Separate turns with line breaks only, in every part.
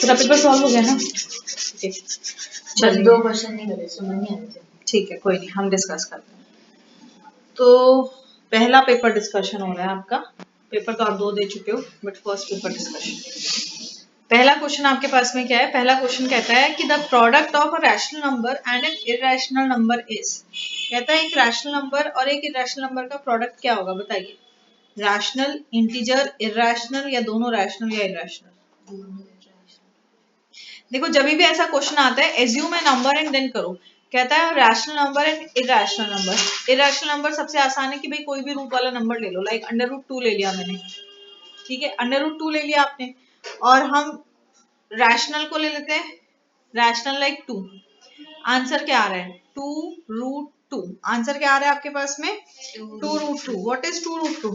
पूरा paper solve हो गया ना?
चल 2 क्वेश्चन नहीं करे, समझ नहीं आ रहे थे।
ठीक है, कोई नहीं, हम डिस्कस करते हैं। तो पहला पेपर डिस्कशन हो रहा है आपका। पेपर तो आप 2 दे चुके हो, बट फर्स्ट पेपर डिस्कशन। पहला क्वेश्चन आपके पास में क्या है? पहला क्वेश्चन कहता है कि the product of a rational number and an irrational number is. कहता है एक रैशनल नंबर और एक इरैशनल नंबर का प्रोडक्ट क्या होगा, बताइए। रैशनल, इंटीजर, इरैशनल, या दोनों रैशनल या इरैशनल? देखो, जब भी ऐसा क्वेश्चन आता है, assume a number and then करो। कहता है rational number and irrational number. Irrational number सबसे आसान है कि भाई कोई भी रूट वाला नंबर ले लो, लाइक √2 ले लिया मैंने, ठीक है, √2 ले लिया आपने। और हम रैशनल को ले लेते हैं, रैशनल लाइक 2। आंसर क्या आ रहा है? 2√2। आंसर क्या आ रहा है आपके पास में? 2√2। What is 2√2?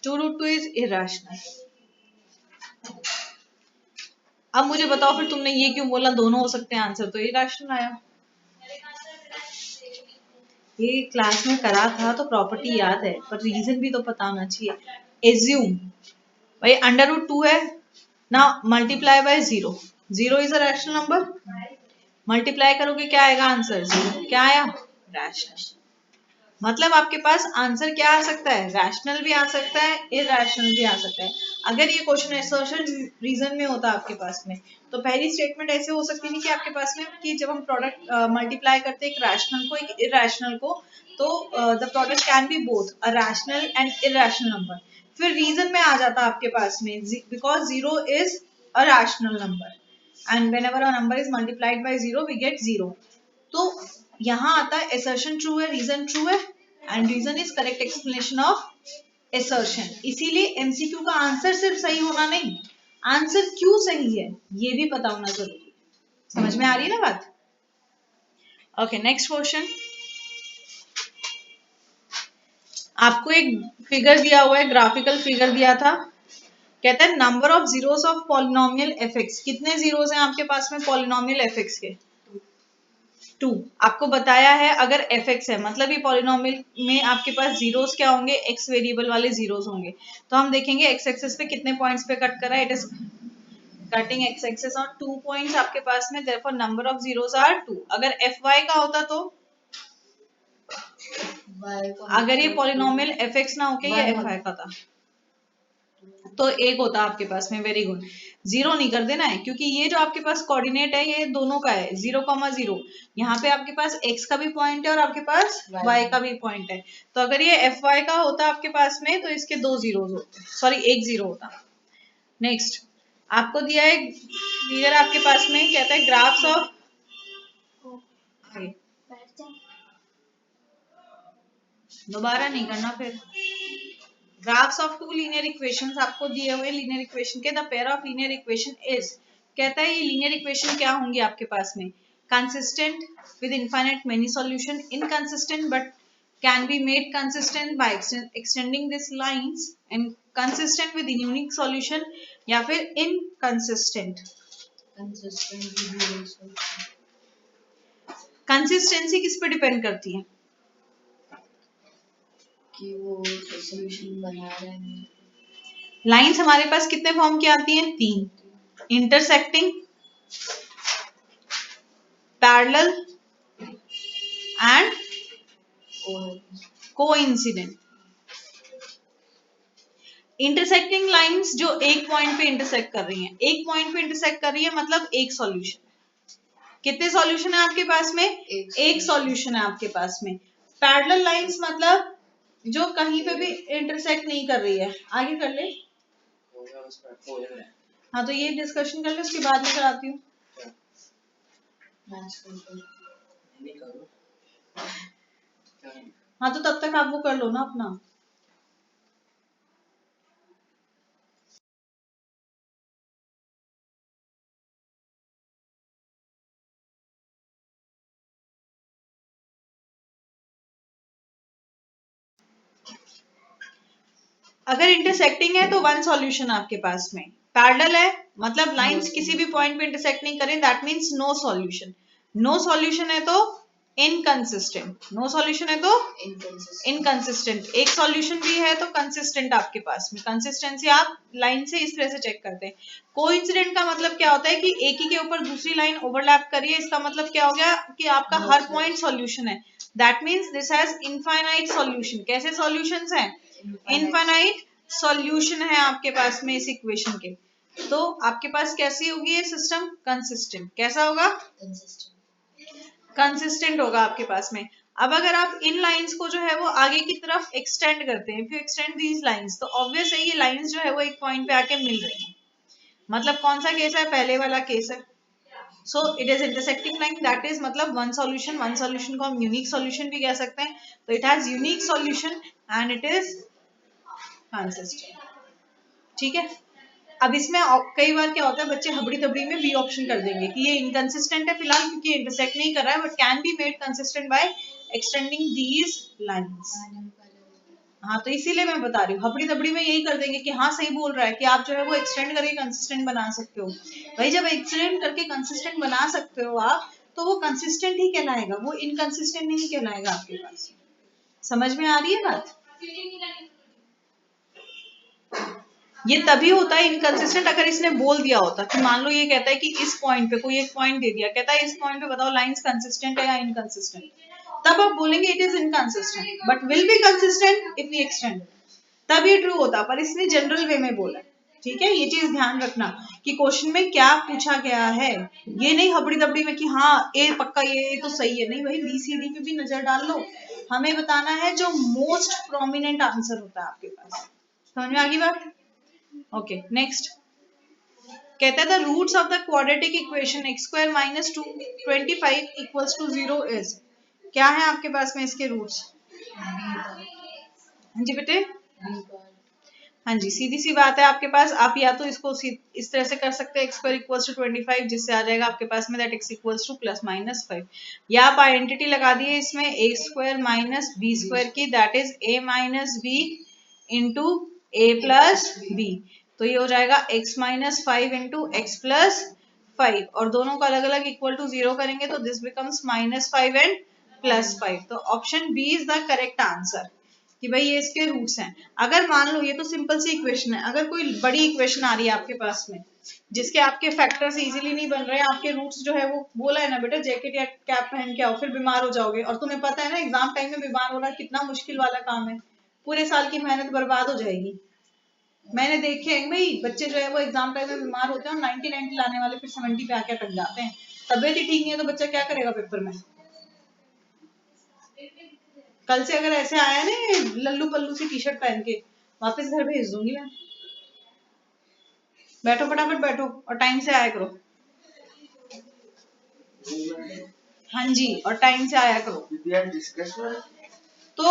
2√2 is irrational. अब मुझे बताओ फिर तुमने ये क्यों बोला दोनों हो सकते हैं आंसर? तो इरैशनल आया। ये क्लास में करा था तो प्रॉपर्टी याद है, पर रीजन भी तो पता होना चाहिए। एज्यूम भाई √2 है ना, multiply by 0। 0 is a rational number. Multiply करोगे क्या आएगा आंसर? 0। क्या आया? रैशनल। मतलब आपके पास आंसर क्या आ सकता है? रैशनल भी आ सकता है, इरैशनल भी आ सकता है। अगर ये क्वेश्चन असर्शन रीजन में होता आपके पास में, तो पहली स्टेटमेंट ऐसे हो सकती थी कि आपके पास में कि जब हम प्रोडक्ट मल्टीप्लाई करते हैं एक रैशनल को एक इरैशनल को, तो the product can be both a rational and irrational number. फिर रीजन में आ जाता आपके पास में, because 0 is a rational number and whenever a number is multiplied by 0 we get 0। तो यहाँ आता है assertion ट्रू है, रीजन ट्रू है, and reason is correct explanation of assertion। इसीलिए एमसीक्यू का आंसर सिर्फ सही होना नहीं, आंसर क्यों सही है ये भी पता होना जरूरी है। समझ में आ रही है ना बात? Okay, next question. आपको एक फिगर दिया हुआ है, ग्राफिकल फिगर दिया था। कहता है number of zeros of polynomial FX. कितने जीरोस हैं आपके पास में पॉलिनोमियल एफएक्स के? 2। आपको बताया है अगर fx है मतलब ये पॉलिनोमियल में आपके पास जीरोस क्या होंगे? x वेरिएबल वाले जीरोस होंगे। तो हम देखेंगे x एक्सिस पे कितने पॉइंट्स पे कट कर रहा है। It is cutting x axis on 2 points आपके पास में, therefore number of zeros are 2। अगर fy का होता तो अगर ये पॉलिनोमियल fx ना होके ये fy का था तो 1 होता आपके पास में। Very good. 0 नहीं कर देना है क्योंकि ये जो आपके पास कोऑर्डिनेट है ये दोनों का है, 0,0। यहाँ पे आपके पास x का भी पॉइंट है और आपके पास y का भी पॉइंट है। तो अगर ये fy का होता आपके पास में तो इसके 2 जीरोस होते, सॉरी 1 0 होता। नेक्स्ट आपको दिया है फिगर आपके पास में, कहता है ग्राफ्स ऑफ, दोबारा नहीं करना फिर। ग्राफ्स ऑफ 2 लीनियर इक्वेशंस आपको दिए हुए लीनियर इक्वेशन के, the pair of linear equation is. कहता है ये लीनियर इक्वेशन क्या होंगी आपके पास में? Consistent with infinite many solution, inconsistent but can be made consistent by extending this lines, and consistent with unique solution, या फिर इनकंसिस्टेंट। कंसिस्टेंसी किस पे डिपेंड करती है?
कि वो सॉल्यूशन बना रहे हैं।
लाइंस हमारे पास कितने फॉर्म की आती हैं? 3। Intersecting, parallel and coincident. Intersecting lines जो एक पॉइंट पे इंटरसेक्ट कर रही हैं, एक पॉइंट पे इंटरसेक्ट कर रही है मतलब एक सॉल्यूशन। कितने सॉल्यूशन है आपके पास में? एक सॉल्यूशन है आपके पास में। पैरेलल लाइंस मतलब जो कहीं पे भी इंटरसेक्ट नहीं कर रही है। आगे कर ले। हाँ तो ये डिस्कशन कर ले, उसके बाद में कराती हूँ। हाँ तो तब तक आप वो कर लो ना अपना। अगर इंटरसेक्टिंग है तो 1 सॉल्यूशन आपके पास में। पैरेलल है मतलब लाइंस किसी भी पॉइंट पे इंटरसेक्ट नहीं करें, that means no solution. No solution है तो इनकंसिस्टेंट, नो सॉल्यूशन है तो इनकंसिस्टेंट, एक सॉल्यूशन भी है तो कंसिस्टेंट आपके पास में। कंसिस्टेंसी आप लाइन से इस तरह से चेक करते हैं। कोइंसिडेंट का मतलब क्या होता है कि एक ही के ऊपर दूसरी लाइन ओवरलैप करिए, इसका मतलब क्या हो गया कि आपका हर पॉइंट सॉल्यूशन है। That means this has infinite solution. कैसे सॉल्यूशंस हैं? इनफाइनाइट सॉल्यूशन है आपके पास में इस इक्वेशन के। तो आपके पास कैसी होगी ये सिस्टम? कंसिस्टेंट। कैसा होगा? कंसिस्टेंट होगा आपके पास में। अब अगर आप इन लाइंस को जो है वो आगे की तरफ एक्सटेंड करते हैं, if you extend these lines, तो ऑब्वियस है ये लाइंस जो है वो एक पॉइंट पे आके मिल रही हैं। मतलब कौन सा केस है? पहले वाला केस है। So it is intersecting line, that is मतलब वन सॉल्यूशन को हम यूनिक सॉल्यूशन भी कह सकते हैं। तो it has unique solution and it is consistent. ठीक है। अब इसमें कई बार क्या होता है, बच्चे हबड़ी तबड़ी में बी ऑप्शन कर देंगे कि ये इनकंसिस्टेंट है फिलहाल क्योंकि इंटरसेक्ट नहीं कर रहा है, but can be made consistent by extending these lines. हाँ, तो इसीलिए मैं बता रही हूँ, हबड़ी तबड़ी में यही कर देंगे कि हाँ सही बोल रहा है कि आप जो है वो एक्सटेंड करके कंसिस्टेंट बना सकते हो। भाई जब एक्सटेंड करके कंसिस्टेंट बना सकते हो आप, तो वो कंसिस्टेंट ही कहलाएगा, वो इनकंसिस्टेंट नहीं कहलाएगा आपके पास। समझ में आ रही है बात? ये तभी होता है इनकंसिस्टेंट अगर इसने बोल दिया होता कि मान लो ये कहता है कि इस पॉइंट पे कोई एक पॉइंट दे दिया, कहता है इस पॉइंट पे बताओ लाइंस कंसिस्टेंट है या इनकंसिस्टेंट, तब आप बोलेंगे it is inconsistent but will be consistent if we extend, तब ये ट्रू होता। पर इसने जनरल वे में बोला। ठीक है, ये चीज ध्यान रखना कि क्वेश्चन में क्या पूछा गया है, ये नहीं हबड़ी दबड़ी में कि हाँ ए पक्का ये तो सही है। नहीं भाई, बी सी डी पे भी नजर डाल लो, हमें बताना है जो मोस्ट प्रोमिनेंट आंसर होता है आपके पास। समझ में आ गई बात? ओके, नेक्स्ट कहता है the roots of the quadratic equation x square minus 25 equals to 0 is. क्या है आपके पास में इसके रूट्स? हाँ जी बेटे, हाँ जी, सीधी सी बात है आपके पास। आप या तो इसको इस तरह से कर सकते हैं x स्क्वायर इक्वल्स टू 25, जिससे आ जाएगा आपके पास में that x equals to plus minus 5, या आप आइडेंटिटी लगा दिए इसमें a square minus B square की, that is a minus B into a plus B. तो ये हो जाएगा x minus 5 into X plus 5, और दोनों को अलग अलग इक्वल टू 0 करेंगे तो this becomes minus 5 and plus 5। तो option B is the correct answer कि भाई ये इसके रूट्स हैं। अगर मान लो ये तो सिंपल सी इक्वेशन है, अगर कोई बड़ी इक्वेशन आ रही है आपके पास में जिसके आपके फैक्टर्स इजीली नहीं बन रहे हैं, आपके रूट्स जो है वो बोला है ना बेटा जैकेट या कैप पहन के आओ फिर बीमार हो जाओगे, और तुम्हें पता है ना एग्जाम टाइम में बीमार होना कितना मुश्किल वाला काम है, पूरे साल की मेहनत बर्बाद हो जाएगी। मैंने देखे हैं भाई बच्चे जो है वो एग्जाम टाइम में बीमार होते हैं और 90 लाने वाले फिर 70 पे आके अटक जाते हैं। तबियत ही ठीक नहीं है तो बच्चा क्या करेगा पेपर में? कल से अगर ऐसे आया ना लल्लू पल्लू सी टी शर्ट पहन के, वापस घर भेज दूंगी मैं। बैठो फटाफट बैठो और टाइम से आया करो। हाँ जी, और टाइम से आया करो। तो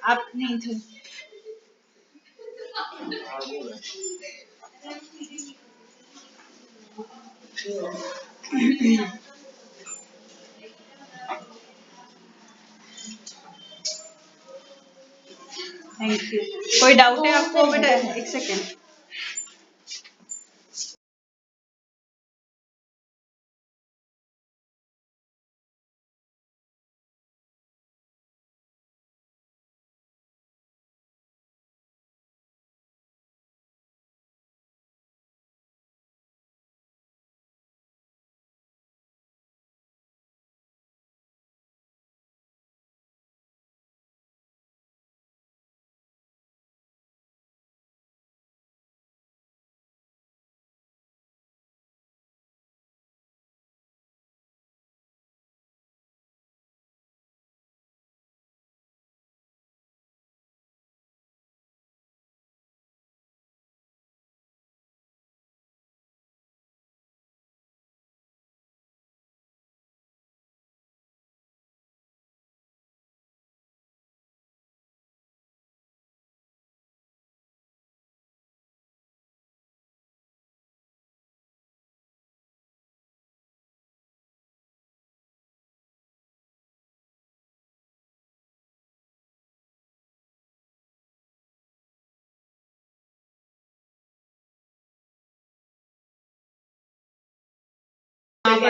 आप नहीं थे। Thank you. कोई डाउट है आपको बेटा? एक सेकेंड।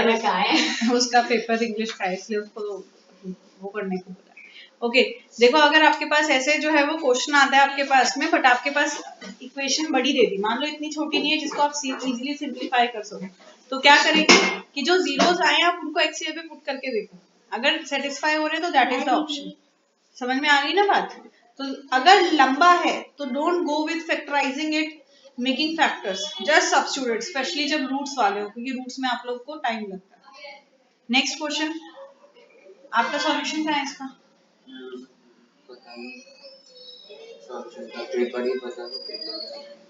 वाला का है।
उसका पेपर इंग्लिश का है, इसलिए उसको वो करने को बोला। ओके देखो, अगर आपके पास ऐसे जो है वो क्वेश्चन आता है आपके पास में, बट आपके पास इक्वेशन बड़ी दे दी, मान लो इतनी छोटी नहीं है जिसको आप इजीली सिंप्लीफाई कर सको, तो क्या करेंगे कि जो जीरोस आए आप उनको एक्सेल पे पुट करके देखो, अगर सेटिस्फाई हो रहे तो दैट इज द ऑप्शन। समझ में आ गई ना बात? तो अगर लंबा है तो don't go with factorising it, making factors, just substitute, specially जब रूट्स वाले हो, क्योंकि रूट्स में आप लोग को टाइम लगता है। नेक्स्ट क्वेश्चन, आपका सॉल्यूशन क्या है इसका?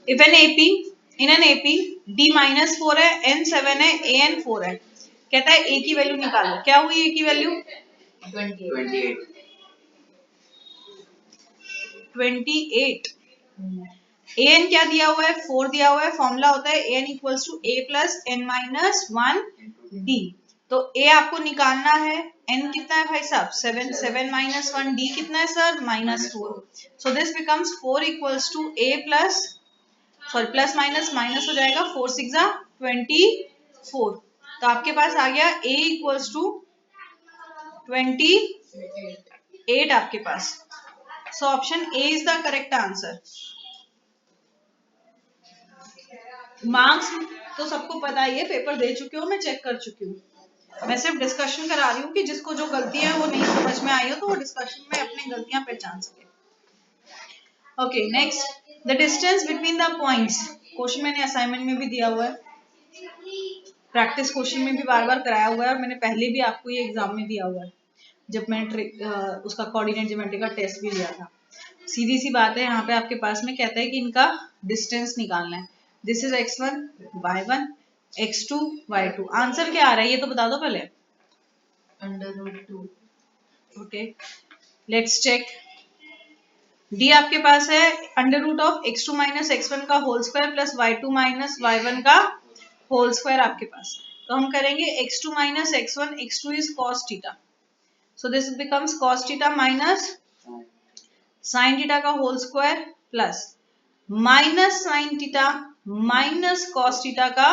If an AP, in an AP D minus 4 है, N 7 है, AN 4 है, कहता है A की वैल्यू निकालो। क्या हुई A की वैल्यू? 28। AN क्या दिया हुआ है? 4 दिया हुआ है। फॉर्मूला होता है AN equals to A plus N minus 1 D। तो A आपको निकालना है, N कितना है भाई साहब? 7, 7 माइनस 1, D कितना है sir? -4। So this becomes 4 equals to A plus, sorry plus minus minus हो जाएगा, 4 6 24। तो आपके पास आ गया A इक्वल्स टू 28 आपके पास। So option A is the correct answer. Marks तो सबको पता ही है, पेपर दे चुके हो, मैं चेक कर चुकी हूँ, मैं सिर्फ डिस्कशन करा रही हूँ कि जिसको जो गलतियां वो नहीं समझ में आई हो तो वो डिस्कशन में अपनी गलतियां पहचान सके। Okay next, the distance between the points. Question मैंने असाइनमेंट में भी दिया हुआ है, प्रैक्टिस क्वेश्चन में भी बार बार कराया हुआ है, और मैंने पहले भी आपको ये एग्जाम में दिया हुआ है जब मैंने उसका कोऑर्डिनेट ज्योमेट्री का टेस्ट भी लिया था। सीधी सी बात है, यहाँ पे आपके पास में कहता है कि इनका डिस्टेंस निकालना है। This is x1 y1 x2 y2। Answer क्या आ रहा है ये तो बता दो पहले।
√2।
Okay let's check. डी आपके पास है √x2 माइनस x1 का whole square plus y2 minus y1 का होल स्क्वायर आपके पास। तो हम करेंगे x2 minus x1, x2 is cos theta, so this becomes cos theta minus sin theta का whole square plus minus sin theta minus cos theta का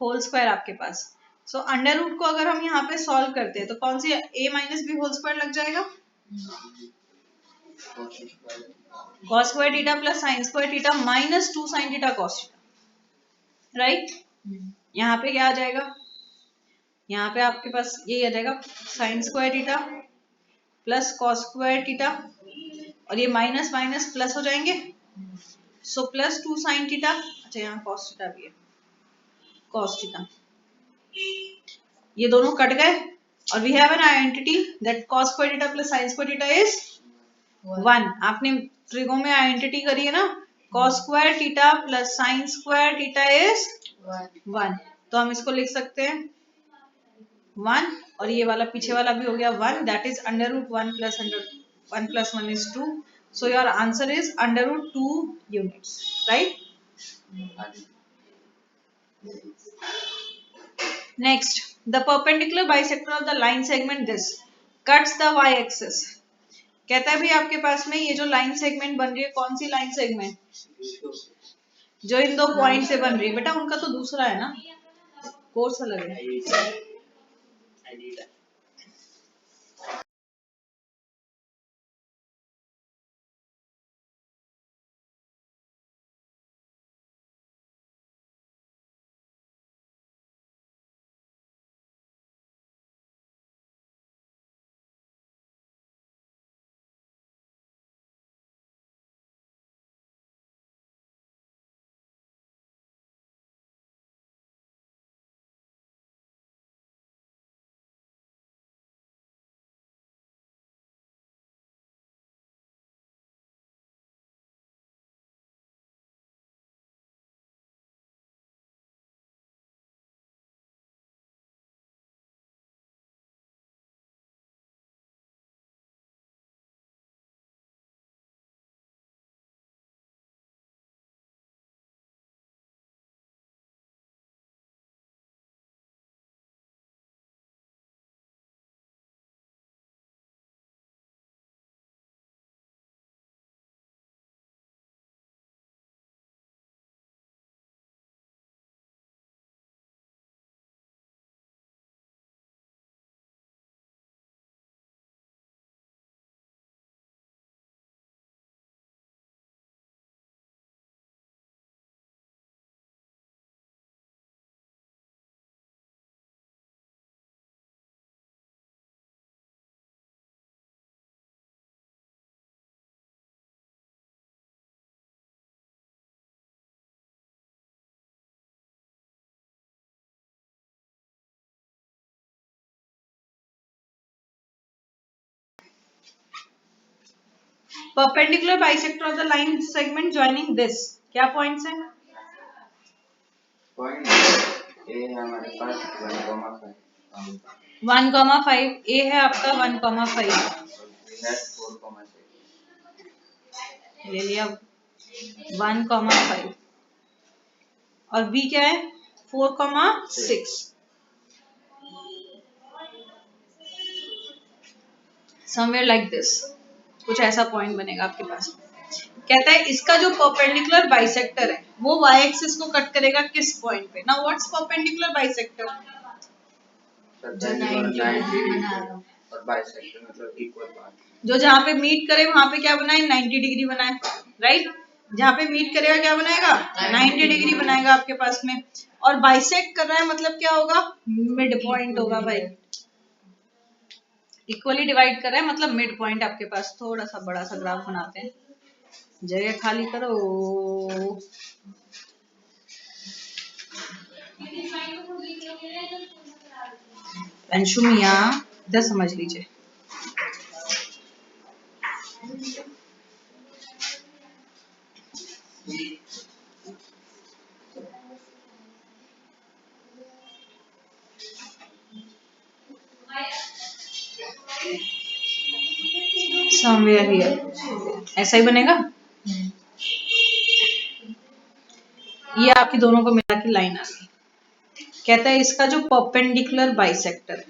whole square आपके पास। So under root को अगर हम यहाँ पे सॉल्व करते हैं तो कौन सी a minus B whole square लग जाएगा, cos square theta plus sin square theta minus 2 sin theta cos theta, right. यहाँ पे क्या आ जाएगा, यहाँ पे आपके पास ये आ जाएगा sin square theta plus cos square theta, और ये माइनस माइनस प्लस हो जाएंगे, सो प्लस 2 sin थीटा। अच्छा यहाँ cos थीटा भी है, cos थीटा, ये दोनों कट गए, और we have an identity that cos square theta plus sin square theta is 1। आपने ट्रिगो में आइडेंटिटी करी है ना, cos square theta plus sin square theta is 1। तो हम इसको लिख सकते हैं 1, और ये वाला पीछे वाला भी हो गया 1, that is √1 plus 1 plus 1 is 2। So your answer is √2 units, right. Next, the perpendicular bisector of the line segment this cuts the y-axis। कहता है भी आपके पास में ये जो लाइन सेगमेंट बन रही है, कौन सी लाइन सेगमेंट, जो इन दो पॉइंट से बन रही है। बेटा उनका तो दूसरा है ना, कोर्स अलग है। Perpendicular bisector of the line segment joining this, क्या पॉइंट्स हैं?
पॉइंट ए है हमारे पास 1,5
1,5 ए है आपका 1,5 ले लिया 1,5 और बी क्या है 4,6 समवेयर लाइक दिस, कुछ ऐसा पॉइंट बनेगा आपके पास। कहता है इसका जो परपेंडिकुलर बाइसेक्टर है वो वाई एक्सिस को कट करेगा किस पॉइंट पे? Now what's perpendicular bisector?
जो 90 बना रहा हूँ
और बाइसेक्टर मतलब इक्वल पार्ट,
जो जहाँ पे मीट करे वहां पे क्या बनाए 90 डिग्री बनाए, राइट? जहाँ पे मीट करेगा क्या बनाएगा 90 डिग्री बनाएगा आपके पास में। और बाइसेक्ट कर रहा है मतलब क्या होगा मिड पॉइंट होगा भाई, इक्वली डिवाइड कर रहा है मतलब मिड पॉइंट आपके पास। थोड़ा सा बड़ा सा ग्राफ बनाते हैं, जगह खाली करो। अंशु मियां इधर समझ लीजिए, समवेयर हियर ऐसा ही बनेगा। ये आपकी दोनों को मिला के लाइन आ गई। कहता है इसका जो परपेंडिकुलर बाइसेक्टर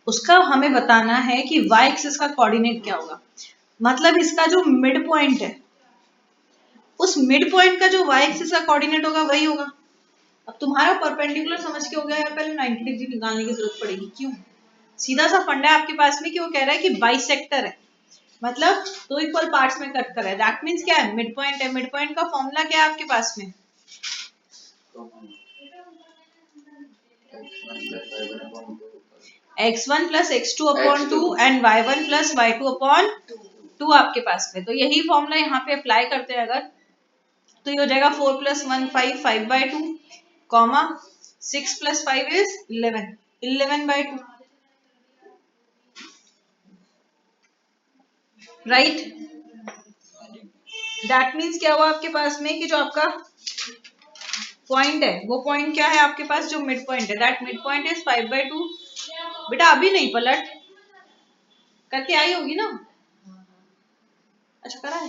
उसका हमें बताना है कि y एक्सिस का कोऑर्डिनेट क्या होगा, मतलब इसका जो मिड पॉइंट है उस मिड पॉइंट का जो y एक्सिस का कोऑर्डिनेट होगा वही होगा। अब तुम्हारा परपेंडिकुलर समझ के हो गया या पहले 90 डिग्री निकालने की जरूरत पड़ेगी? क्यों? सीधा सा फंडा है आपके पास में कि वो कह रहा है कि बाइसेक्टर है मतलब दो इक्वल पार्ट्स में कट कर रहा है, दैट मींस क्या है मिड पॉइंट है। मिड पॉइंट का फॉर्मूला क्या है आपके पास में? x1 plus x2 upon 2 and y1 plus y2 upon 2 आपके पास में। तो यही फॉर्मूला यहाँ पे अप्लाई करते हैं अगर, तो ये हो जाएगा 4 plus 1 5 5 by 2 comma 6 plus 5 is 11 11 by 2, right? That means क्या हुआ आपके पास में कि जो आपका पॉइंट है वो पॉइंट क्या है आपके पास जो मिड पॉइंट है, that mid point is 5 by 2। बेटा अभी नहीं, पलट करके आई होगी ना? अच्छा करा है,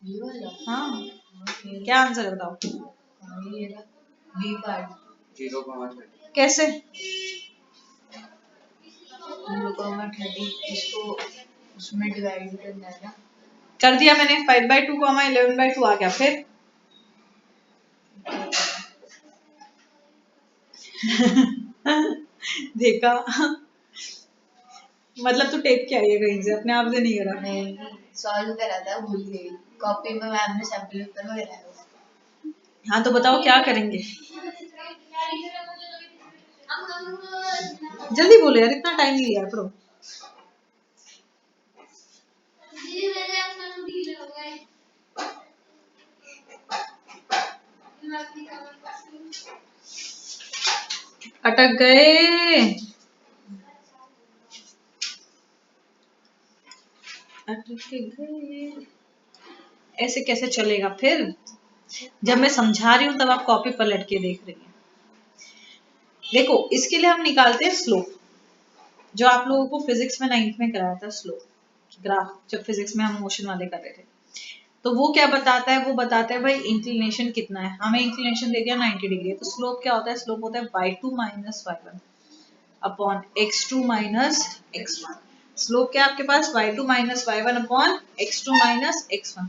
ये वाला
हाँ।
ओके
क्या आंसर है बताओ?
ये बी पार्ट
0,30
कैसे?
0,30 इसको उसमें डिवाइड करना है ना।
कर दिया मैंने 5 by 2 कॉमा 11 by 2 आ गया। फिर देखा, मतलब तू टेप के आई है कहीं से, अपने आप से नहीं करा।
नहीं सॉल्व करा था भूल गई, कॉपी में मैम ने सैंपल पेपर में कराया।
हाँ तो बताओ क्या करेंगे, जल्दी बोलो यार, इतना टाइम नहीं लिया करो। अटक गए, अटक गए, ऐसे कैसे चलेगा फिर? जब मैं समझा रही हूँ तब आप कॉपी पलट के देख रही हैं। देखो इसके लिए हम निकालते हैं स्लोप, जो आप लोगों को फिजिक्स में 9th में कराया था, स्लोप ग्राफ, जब फिजिक्स में हम मोशन वाले कर रहे थे। तो वो क्या बताता है, वो बताता है भाई इंक्लिनेशन कितना है। हमें इंक्लिनेशन दे दिया 90 डिग्री, तो स्लोप क्या होता है? स्लोप होता है y2 minus y1 upon x2 minus x1। Slope क्या है आपके पास? y2 minus y1 upon x2 minus x1।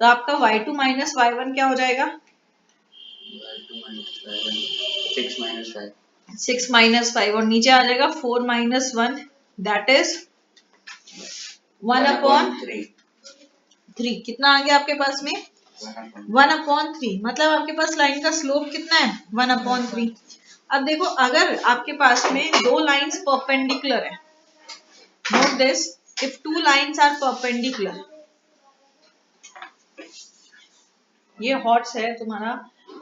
तो आपका y2 माइनस y1 क्या हो जाएगा? 6 माइनस 5 और नीचे आ जाएगा 4 माइनस 1 दैट इज 1 अपॉन 3। कितना आ गया आपके पास में? 1 अपॉन 3। मतलब आपके पास लाइन का स्लोप कितना है? 1 अपॉन 3। अब देखो अगर आपके पास में दो लाइंस परपेंडिकुलर है, note this, if two lines are perpendicular, ये हॉट्स है तुम्हारा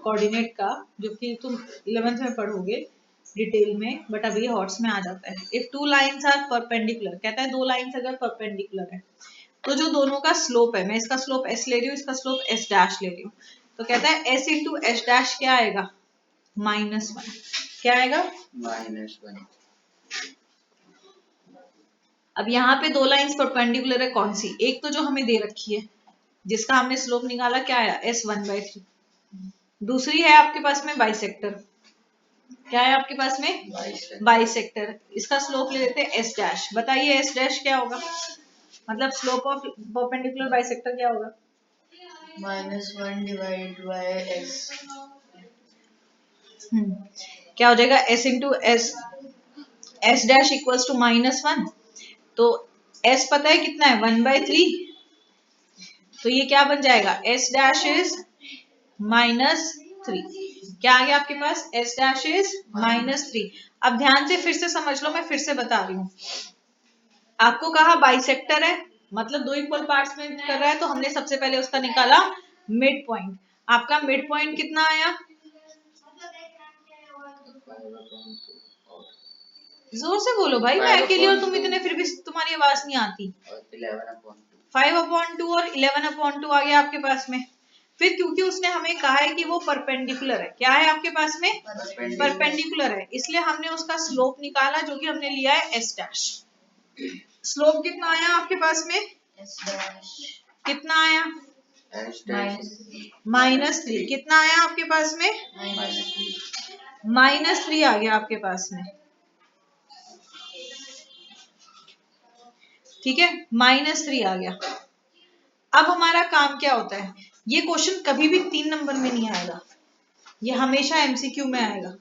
कोऑर्डिनेट का, जो कि तुम 11th में पढ़ोगे डिटेल में, बट अभी हॉट्स में आ जाता है। If two lines are perpendicular, कहता है दो लाइंस अगर परपेंडिकुलर है तो जो दोनों का स्लोप है, मैं इसका स्लोप s ले रही हूँ, इसका स्लोप s डैश ले रही हूँ, तो कहता है s इंटू एस डैश क्या आएगा, -1। क्या आएगा,
-1।
अब यहाँ पे दो लाइंस परपेंडिकुलर है, कौन सी, एक तो जो हमें दे रखी है जिसका हमने स्लोप निकाला, क्या आया, s1/3। दूसरी है आपके पास में बाइसेक्टर, क्या है आपके पास में, बाइसेक्टर, इसका स्लोप ले लेते हैं s डैश। बताइए s डैश क्या होगा, मतलब स्लोप ऑफ परपेंडिकुलर बाइसेक्टर क्या होगा,
-1 डिवाइड बाय s।
क्या हो जाएगा, s into S dash equals to -1, तो s पता है कितना है, 1/3, तो ये क्या बन जाएगा, s डैश इज -3। क्या आ गया आपके पास, s डैश इज -3। अब ध्यान से फिर से समझ लो, मैं फिर से बता रही हूँ, आपको कहा बाइसेक्टर है, मतलब दो इक्वल पार्ट्स में कर रहा है, तो हमने सबसे पहले उसका निकाला मिड पॉइंट। आपका मिड पॉइंट कितना आया, जोर से बोलो भाई, मैं अकेली और तुम इतने, फिर भी तुम्हारी आवाज नहीं आती। 5/2 और 11/2 आ गया आपके पास में। फिर क्योंकि उसने हमें कहा है कि वो परपेंडिकुलर है, क्या है आपके पास में, परपेंडिकुलर है, इसलिए हमने उसका स्लोप निकाला, जो कि हमने लिया है s डैश। स्लोप कितना आया आपके पास में,
s डैश
कितना आया, -3। कितना आया आपके पास में, -3 आ गया आपके पास में, ठीक है, -3 आ गया। अब हमारा काम क्या होता है, ये क्वेश्चन कभी भी 3 नंबर में नहीं आएगा, ये हमेशा एमसीक्यू में आएगा।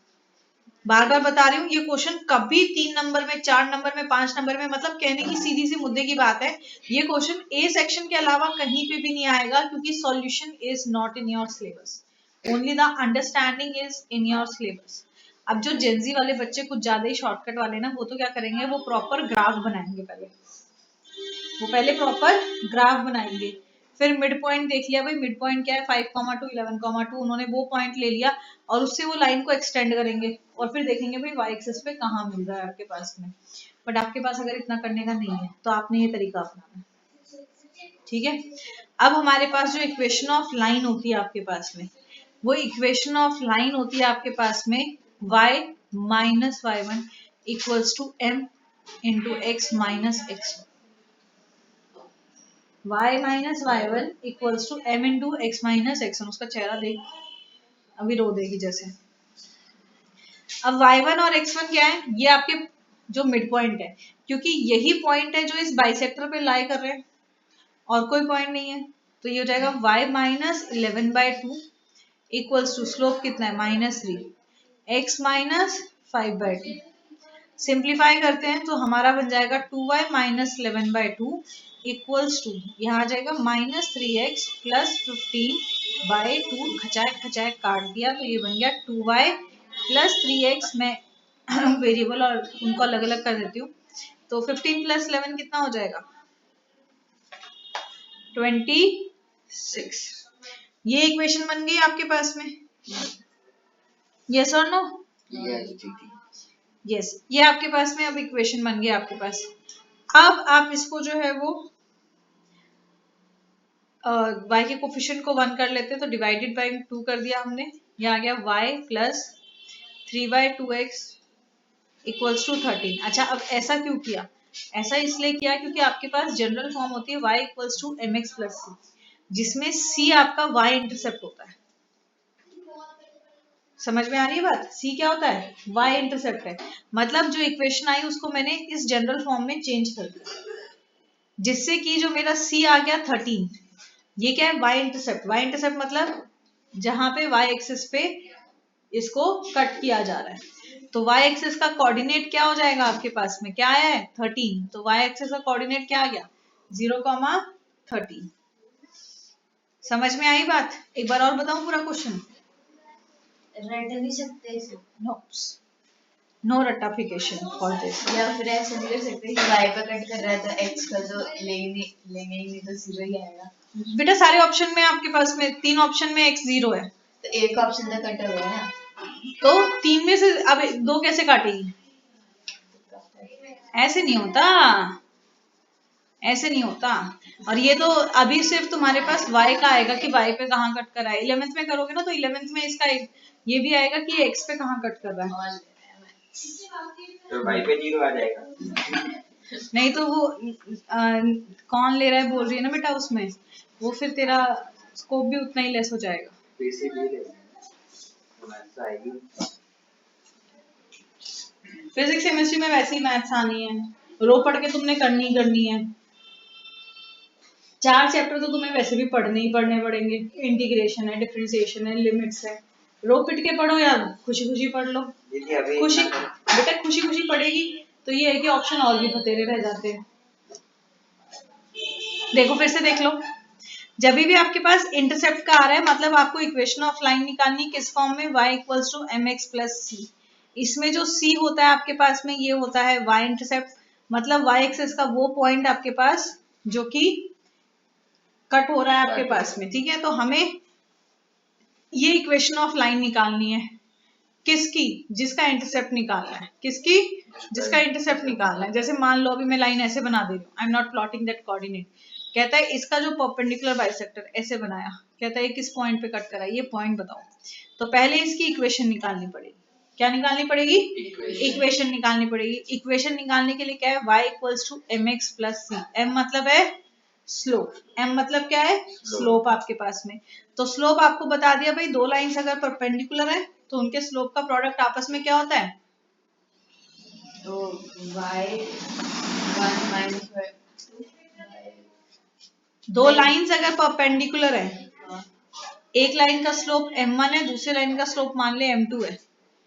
बार बार बता रही हूँ, ये क्वेश्चन कभी 3 नंबर में, 4 नंबर में, 5 नंबर में, मतलब कहने की सीधी सी मुद्दे की बात है, ये क्वेश्चन ए सेक्शन के अलावा कहीं पे भी नहीं आएगा, क्योंकि solution is not in your syllabus, only the understanding is in your syllabus. अब जो जेंजी वाले बच्चे कुछ ज्यादा ही शॉर्टकट वाले ना, वो तो क्या करेंगे, वो प्रॉपर ग्राफ बनाएंगे पहले, वो पहले प्रॉपर ग्राफ बनाएंगे, फिर मिड पॉइंट देख लिया, भाई मिड पॉइंट क्या है, 5,2 11,2, उन्होंने वो पॉइंट ले लिया और उससे वो लाइन को एक्सटेंड करेंगे और फिर देखेंगे भाई वाई एक्सिस पे कहाँ मिल रहा है आपके पास में। बट आपके पास अगर इतना करने का नहीं है तो आपने ये तरीका अपनाना है, ठीक है। अब हमारे पास जो इक्वेशन ऑफ लाइन होती है आपके पास में, वो इक्वेशन ऑफ लाइन होती है आपके पास में y minus y1 equals to m into x minus x, y minus y1 equals to m into x minus x1। उसका चेहरा देख, अभी रो देगी जैसे। अब y1 और x1 क्या है, ये आपके जो मिड पॉइंट है, क्योंकि यही पॉइंट है जो इस बाइसेक्टर पे लाई कर रहे हैं और कोई पॉइंट नहीं है, तो ये हो जाएगा y minus 11/2 equals to slope कितना है, -3, x माइनस 5/2। सिंप्लीफाई करते हैं तो हमारा बन जाएगा 2y माइनस 11/2 इक्वल्स टू, यहाँ आ जाएगा -3x प्लस 15/2, खचाए खचाए काट दिया तो ये बन गया 2y प्लस 3x। मैं वेरिएबल और उनको अलग अलग कर देती हूँ, तो 15 प्लस 11 कितना हो जाएगा, 26। ये इक्वेशन बन गई आपके पास में, यस और नो, यस, ये आपके पास में अब इक्वेशन बन गई आपके पास। अब आप इसको जो है वो y के कोफिशिएंट को 1 कर लेते हैं, तो डिवाइडेड बाय 2 कर दिया हमने, ये आ गया y plus 3/2x equals to 13। अच्छा, अब ऐसा क्यों किया, ऐसा इसलिए किया क्योंकि आपके पास जनरल फॉर्म होती है y equals to mx plus c, जिसमें c आपका y इंटरसेप्ट होता है। समझ में आ रही है बात, c क्या होता है, y इंटरसेप्ट है, मतलब जो इक्वेशन आई उसको मैंने इस जनरल फॉर्म में चेंज कर दिया, जिससे कि जो मेरा c आ गया 13, ये क्या है, y इंटरसेप्ट। y इंटरसेप्ट मतलब जहां पे y एक्सिस पे इसको कट किया जा रहा है, तो y एक्सिस का कोऑर्डिनेट क्या हो जाएगा आपके पास में, क्या है 13, तो y एक्सिस का कोऑर्डिनेट क्या आ गया 0,13। समझ में आई बात, एक बार और बताऊं पूरा क्वेश्चन,
रट नहीं सकते इसे,
नो रटाफिकेशन फॉर दिस।
या फिर ऐसे नहीं कर सकते कि y पे कट कर रहा है तो x का जो लेंगे ही नहीं तो 0 ही आएगा।
बेटा सारे ऑप्शन में आपके पास में 3 ऑप्शन में x 0 है,
तो एक ऑप्शन तो कटा हुआ है ना,
तो 3 में से अब 2 कैसे काटेगी, ऐसे नहीं होता, ऐसे नहीं होता। और ये तो अभी सिर्फ तुम्हारे पास y का आएगा कि y पे कहाँ कट कर रहा है। 11th में करोगे ना तो 11th में इसका ये भी आएगा कि x पे कहाँ कट कर रहा है।
तो भाई पे 0 आ जाएगा।
नहीं तो वो कौन ले रहा है बोल रही है ना बेटा, उसमें वो फिर तेरा स्कोप भी उतना ही लेस हो जाएगा। फिजिक्स केमिस्ट्री में वैसे ही मैथ्स आनी है, रो पढ़ के तुमने करनी है। 4 चैप्टर तो तुम्हें वैसे भी पढ़ने ही पढ़ने पड़ेंगे। इंटीग्रेशन है, डिफरेंशिएशन है, लिमिट्स है। रो पिट के पढ़ो या खुशी खुशी पढ़ लो। खुशी बेटा खुशी खुशी पढ़ेगी तो ये है कि ऑप्शन और भी बतेरे रह जाते हैं। देखो फिर से देख लो, जब भी आपके पास इंटरसेप्ट का आ रहा है मतलब आपको इक्वेशन ऑफ लाइन निकालनी किस फॉर्म में, y equals to M X plus C. इसमें जो c होता है आपके पास में ये होता है y इंटरसेप्ट, मतलब y एक्सिस का वो पॉइंट आपके पास जो कि कट हो रहा है आपके पास में, ठीक है। तो हमें ये इक्वेशन ऑफ लाइन निकालनी है किसकी, जिसका इंटरसेप्ट निकालना है। किसकी, जिसका इंटरसेप्ट निकालना है। जैसे मान लो अभी मैं लाइन ऐसे बना दे रही हूँ, आई am not plotting that coordinate. कहता है इसका जो परपेंडिकुलर बाइसेक्टर ऐसे बनाया, कहता है किस पॉइंट पे कट करा, ये पॉइंट बताओ। तो पहले इसकी इक्वेशन निकालनी पड़ेगी। क्या निकालनी पड़ेगी, इक्वेशन निकालनी पड़ेगी। इक्वेशन निकालने के लिए क्या है, y equals to M X plus C. M मतलब है स्लोप, एम मतलब क्या है, स्लोप आपके पास में। तो स्लोप आपको बता दिया भाई, दो लाइंस अगर परपेंडिकुलर है तो उनके स्लोप का प्रोडक्ट आपस में क्या होता है,
तो y1 माइनस
दो लाइंस अगर परपेंडिकुलर है, एक लाइन का स्लोप m1 है, दूसरे लाइन का स्लोप मान ले m2 है,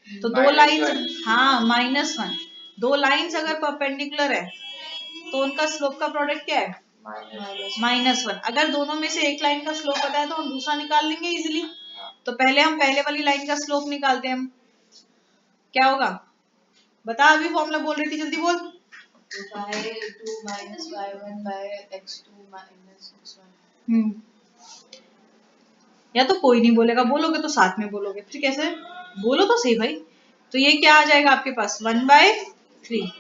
तो दो लाइंस, हाँ -1। दो लाइंस अगर परपेंडिकुलर है तो उनका स्लोप का प्रोडक्ट क्या है, -1। अगर दोनों में से एक लाइन का स्लोप पता है तो हम दूसरा निकाल लेंगे इजीली। तो पहले हम पहले वाली लाइन का स्लोप निकालते हैं हम, क्या होगा बता, अभी फॉर्मूला बोल रही थी जल्दी बोल।
y2 minus y1 bye x2 minus x1।
या तो कोई नहीं बोलेगा, बोलोगे तो साथ में बोलोगे, फिर कैसे, बोलो तो सही भाई। तो ये क्या आ जाएगा आपके पास 1/3।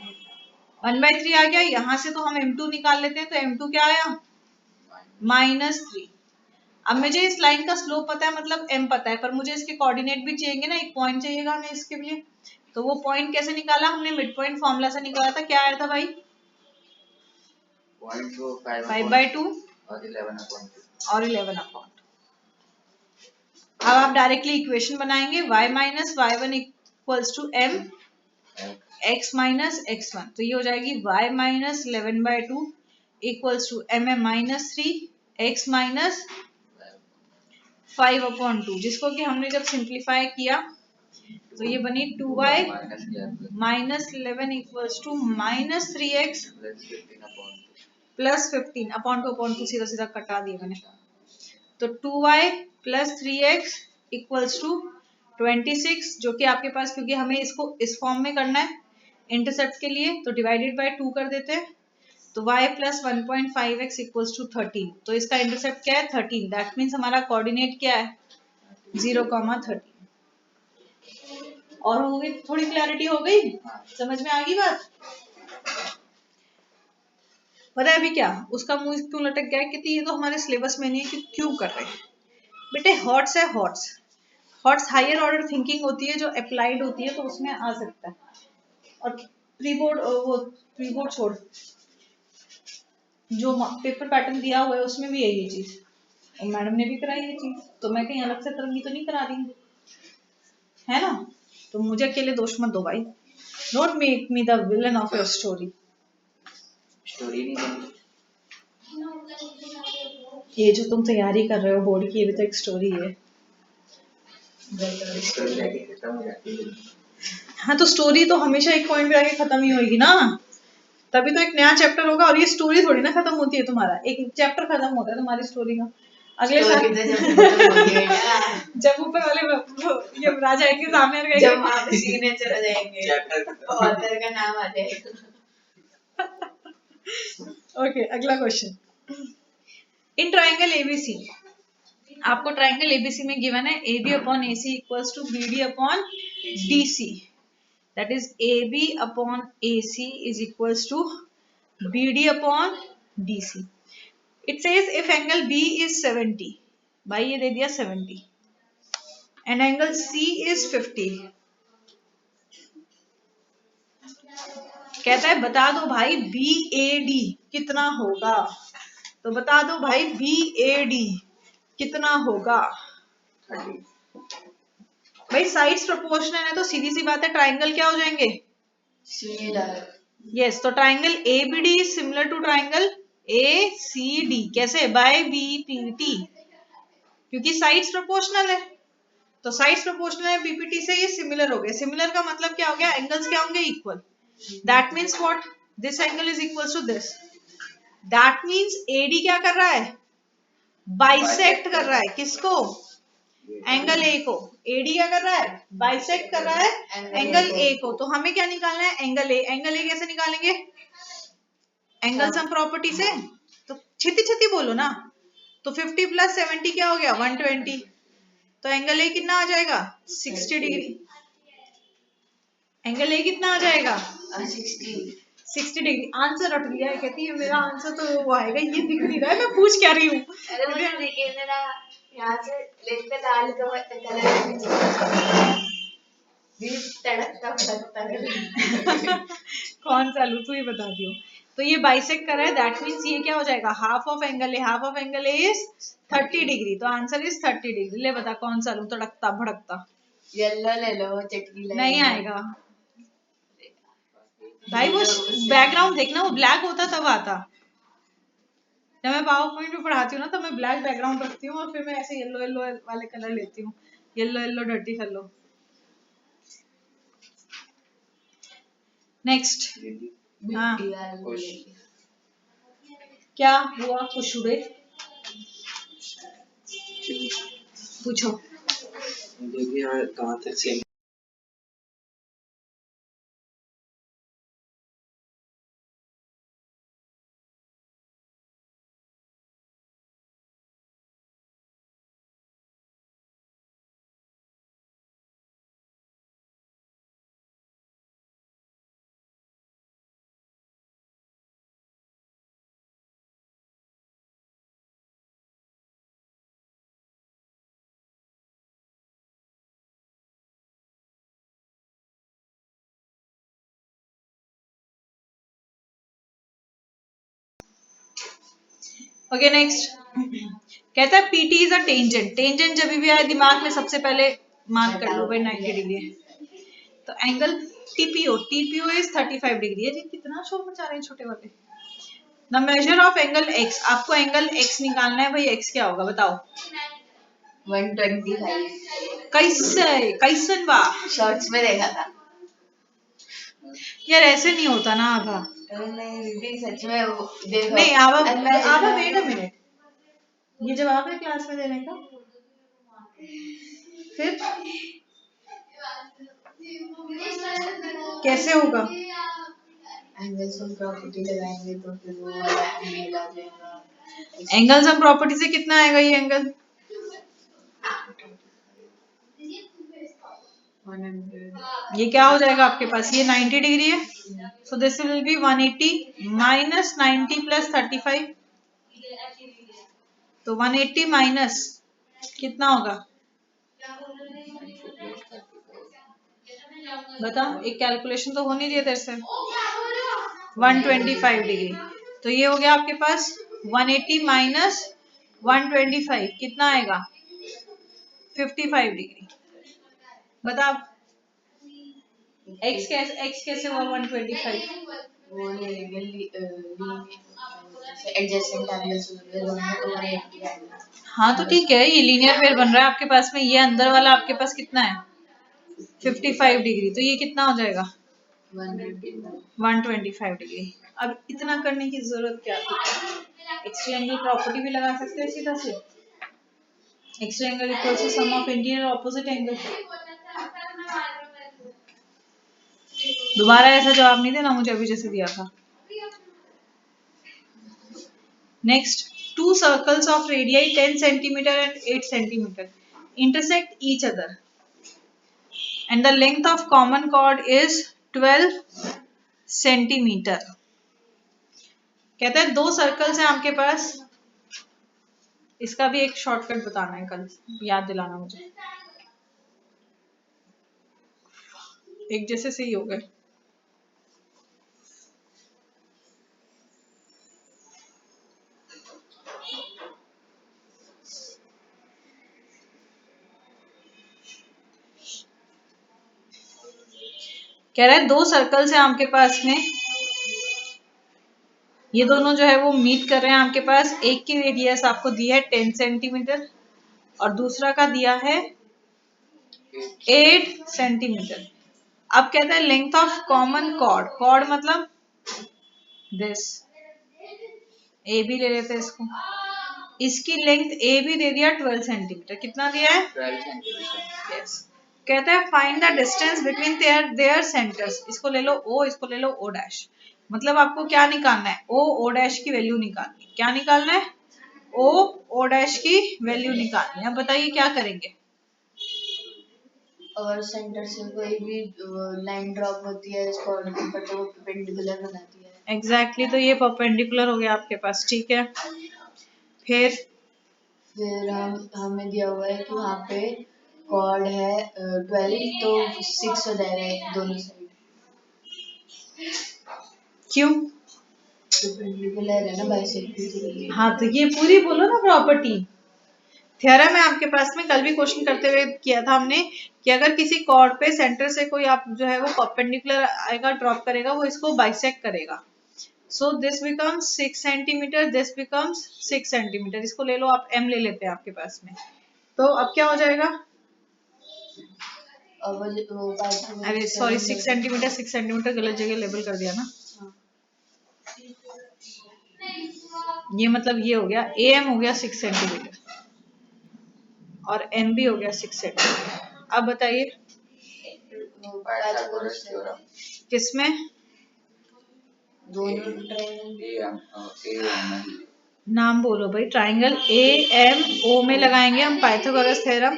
1/3 आ गया। यहां से तो हम m2 निकाल लेते हैं, तो m2 क्या आया, -3। अब मुझे इस लाइन का स्लोप पता है, मतलब m पता है, पर मुझे इसके कोऑर्डिनेट भी चाहिए ना, एक पॉइंट चाहिएगा हमें इसके लिए। तो वो पॉइंट कैसे निकाला हमने, मिड पॉइंट फॉर्मूला से निकाला था। क्या आया था भाई, 5/2 और 11/2। अब आप डायरेक्टली इक्वेशन बनाएंगे, y minus y1 equals to m x minus x1। तो ये हो जाएगी y minus 11/2 equals to m minus 3 x minus 5/2, जिसको कि हमने जब सिंप्लीफाई किया तो ये बनी 2y minus 11 equals to minus 3x plus 15 upon two सीधा सीधा कटा दिया मैंने। तो 2y plus 3x equals to 26, जो कि आपके पास, क्योंकि हमें इसको इस फॉर्म में करना है इंटरसेप्ट के लिए, तो डिवाइडेड बाय 2 कर देते हैं। तो y plus 1.5x equals to 13। तो इसका इंटरसेप्ट क्या है 13। दैट मीन्स हमारा कोऑर्डिनेट क्या है 0,13। और हो गई, थोड़ी क्लैरिटी हो गई, समझ में आ गई बात। पता है अभी क्या उसका मुंह क्यों लटक गया है, कि ये तो हमारे सिलेबस में नहीं है, क्यों कर रहे हैं बेटे। हॉट्स है, हॉट्स हायर ऑर्डर थिंकिंग होती है जो अप्लाइड होती है, तो उसमें आ सकता है। और प्री बोर्ड छोड़, जो पेपर पैटर्न दिया हुआ है उसमें भी है ये चीज, और मैडम ने भी कराई ये चीज, तो मैं कहीं अलग से तरंगी तो नहीं करा रही, है ना। तो मुझे अकेले दोष मत दो भाई, don't make me the villain of your story.
नहीं
ये जो तुम तैयारी कर रहे हो बोर्ड की, ये भी तो एक स्टोरी है। हाँ तो स्टोरी तो हमेशा एक पॉइंट पे आके खत्म ही होगी ना, तभी तो एक नया चैप्टर होगा। और ये स्टोरी थोड़ी ना खत्म होती है, तुम्हारा एक चैप्टर खत्म होता है तुम्हारी स्टोरी का। अगले साल जब ऊपर वाले ये राज आएंगे सामने और
जब वहां पे सिग्नेचर आ जाएंगे ऑथर का नाम आ जाएगा।
ओके, अगला क्वेश्चन। इन ट्राइंगल एबीसी, आपको ट्राइंगल एबीसी में गिवन है AB upon AC equals to BD upon DC। That is AB upon AC is equals to BD upon DC. It says if angle B is 70, भाई ये दे दिया 70 and angle C is 50. कहता है बता दो भाई BAD कितना होगा, तो बता दो भाई BAD कितना होगा।
30.
भाई साइड्स प्रोपोर्शनल है तो सीधी सी बात है ट्राइंगल क्या हो जाएंगे,
सिमिलर।
यस। तो triangle ABD is similar to triangle ACD, कैसे, बाय BPT, क्योंकि साइड्स प्रोपोर्शनल है। तो साइड्स प्रोपोर्शनल है BPT से, ये सिमिलर हो गए। सिमिलर का मतलब क्या हो गया, एंगल्स क्या होंगे, equal. That means what, this angle is equal to this. That means AD क्या कर रहा है, बाइसेक्ट कर रहा है किसको, एंगल A को। AD क्या कर रहा है, बाइसेक्ट कर रहा है एंगल A को। तो हमें क्या निकालना है, एंगल A। एंगल A कैसे निकालेंगे, एंगल सम प्रॉपर्टी से। तो छिति छिति बोलो ना। तो 50 प्लस 70 क्या हो गया, 120। तो एंगल A कितना आ जाएगा, 60 डिग्री। एंगल A कितना आ जाएगा, 60 डिग्री। आंसर रट लिया है, कहती है मेरा आंसर तो वो आएगा, ये दिख नहीं रहा है, मैं पूछ क्या रही हूँ।
अरे मुझे देखिए मेरा यहाँ से लेकर लाल कलर में तड़कता भड़कता
कौन सा लू, तू ही बता दियो। तो ये बाइसेक्ट कर रहा है, दैट मीन्स ये क्या हो जाएगा, half of angle A. Half of angle A is 30 degree. तो आंसर इज 30 डिग्री। ले बता कौन सा लू, तड़कता भड़कता।
येलो ले लो, चटनी
नहीं आएगा भाई, वो बैकग्राउंड देखना, वो ब्लैक होता तब आता। जब मैं पावर पॉइंट में पढ़ाती हूँ ना, तो मैं ब्लैक बैकग्राउंड रखती हूँ और फिर मैं ऐसे येलो येलो वाले कलर लेती हूँ, येलो येलो डर्टी कर लो। नेक्स्ट, हाँ क्या हुआ खुशुरे, पूछो।
देखिए कहाँ तक सेम
ओके नेक्स्ट, कहता है PT is a tangent. Tangent जब भी आए दिमाग में सबसे पहले मार्क कर लो भाई 90 डिग्री है। तो angle TPO, TPO is 35 degree है। जी कितना शोर मचा रहे हैं छोटे वाले। The measure of angle x, आपको एंगल एक्स निकालना है भाई। एक्स क्या होगा बताओ,
125।
कैसे, कैसन बा,
शॉर्ट्स में देखा था।
यार ऐसे नहीं होता ना आभा।
नहीं दीदी सच में वो देखो।
नहीं आभा, आभा वेट अ मिनट, ये जवाब है क्लास में देने का, फिर कैसे होगा,
एंगल सम प्रॉपर्टी लगाएंगे तो फिर वो वाला एंगल आ जाएगा।
एंगल सम प्रॉपर्टी से कितना आएगा ये एंगल,
100।
ये क्या हो जाएगा आपके पास, ये 90 डिग्री है। So this will B 180 minus 90 plus 35। तो 180 माइनस कितना होगा, बता, एक कैलकुलेशन तो होनी चाहिए तेरे से। 125 डिग्री। तो ये हो गया आपके पास 180 माइनस 125 कितना आएगा, 55 डिग्री। बता x कैसे हुआ 125,
वो एडजस्टेंट एंगल तो 180 आएगा।
हाँ तो ठीक है, ये लीनियर पेयर बन रहा है आपके पास में। ये अंदर वाला आपके पास कितना है 55 डिग्री। तो ये कितना हो जाएगा 125 डिग्री। अब इतना करने की जरूरत क्या थी, एक्सट्री एंगल प्रॉपर्टी भी लगा सकते हैं सीधा से। Exterior angle equals to sum of interior opposite angle. दोबारा ऐसा जवाब नहीं देना मुझे अभी जैसे दिया था। Next, two circles of radii 10 centimeter and 8 centimeter intersect each other and the length of common chord is 12 centimeter. कहता है 2 सर्कल्स हैं आपके पास, इसका भी एक शॉर्टकट बताना है कल, याद दिलाना मुझे। एक जैसे सही हो गए। कह रहा है 2 सर्कल्स हैं आपके पास में, ये दोनों जो है वो मीट कर रहे हैं आपके पास। एक की रेडियस आपको दी है 10 सेंटीमीटर और दूसरा का दिया है 8 सेंटीमीटर। अब कहता है length of common chord, chord मतलब दिस, ए भी ले लेते हैं इसको, इसकी लेंथ ए भी दे दिया 12 सेंटीमीटर। कितना दिया है?
12 सेंटीमीटर।
यस। कहता है find the distance between their centres, इसको ले लो ओ, इसको ले लो ओ डैश। मतलब आपको क्या निकालना है? ओ ओ डैश की वैल्यू निकालनी है। क्या निकालना है? ओ ओ डैश की वैल्यू निकालनी है। अब बताइए क्या करेंगे?
और सेंटर से कोई भी लाइन ड्रॉप होती है इस कॉर्ड के ऊपर तो वो परपेंडिकुलर बनाती है।
एग्जैक्टली, तो ये परपेंडिकुलर हो गया आपके पास, ठीक है। फिर
हमें दिया हुआ है कि वहाँ पे कॉर्ड है 12 तो 6 हो जाएगा दोनों साइड।
क्यों?
परपेंडिकुलर है ना बाइसेक्टर।
हाँ तो ये पूरी बोलो ना प्रॉपर्टी। थ्योरम है आपके पास में, कल भी क्वेश्चन करते हुए किया था हमने कि अगर किसी कॉर्ड पे सेंटर से कोई आप जो है वो परपेंडिकुलर आएगा, ड्रॉप करेगा, वो इसको बाइसेक्ट करेगा। सो this becomes 6 centimetre, this becomes 6 centimetre. इसको ले लो आप, m ले लेते हैं आपके पास में। तो अब क्या हो जाएगा? अरे सॉरी, 6 सेंटीमीटर 6 सेंटीमीटर गलत जगह लेबल कर दिया ना। ये मतलब ये हो गया am हो गया 6 सेंटीमीटर और m भी हो गया 6 सेंटीमीटर। अब बताइए किसमें? नाम बोलो भाई। ट्राइंगल AMO में लगाएंगे हम पाइथागोरस थ्योरम।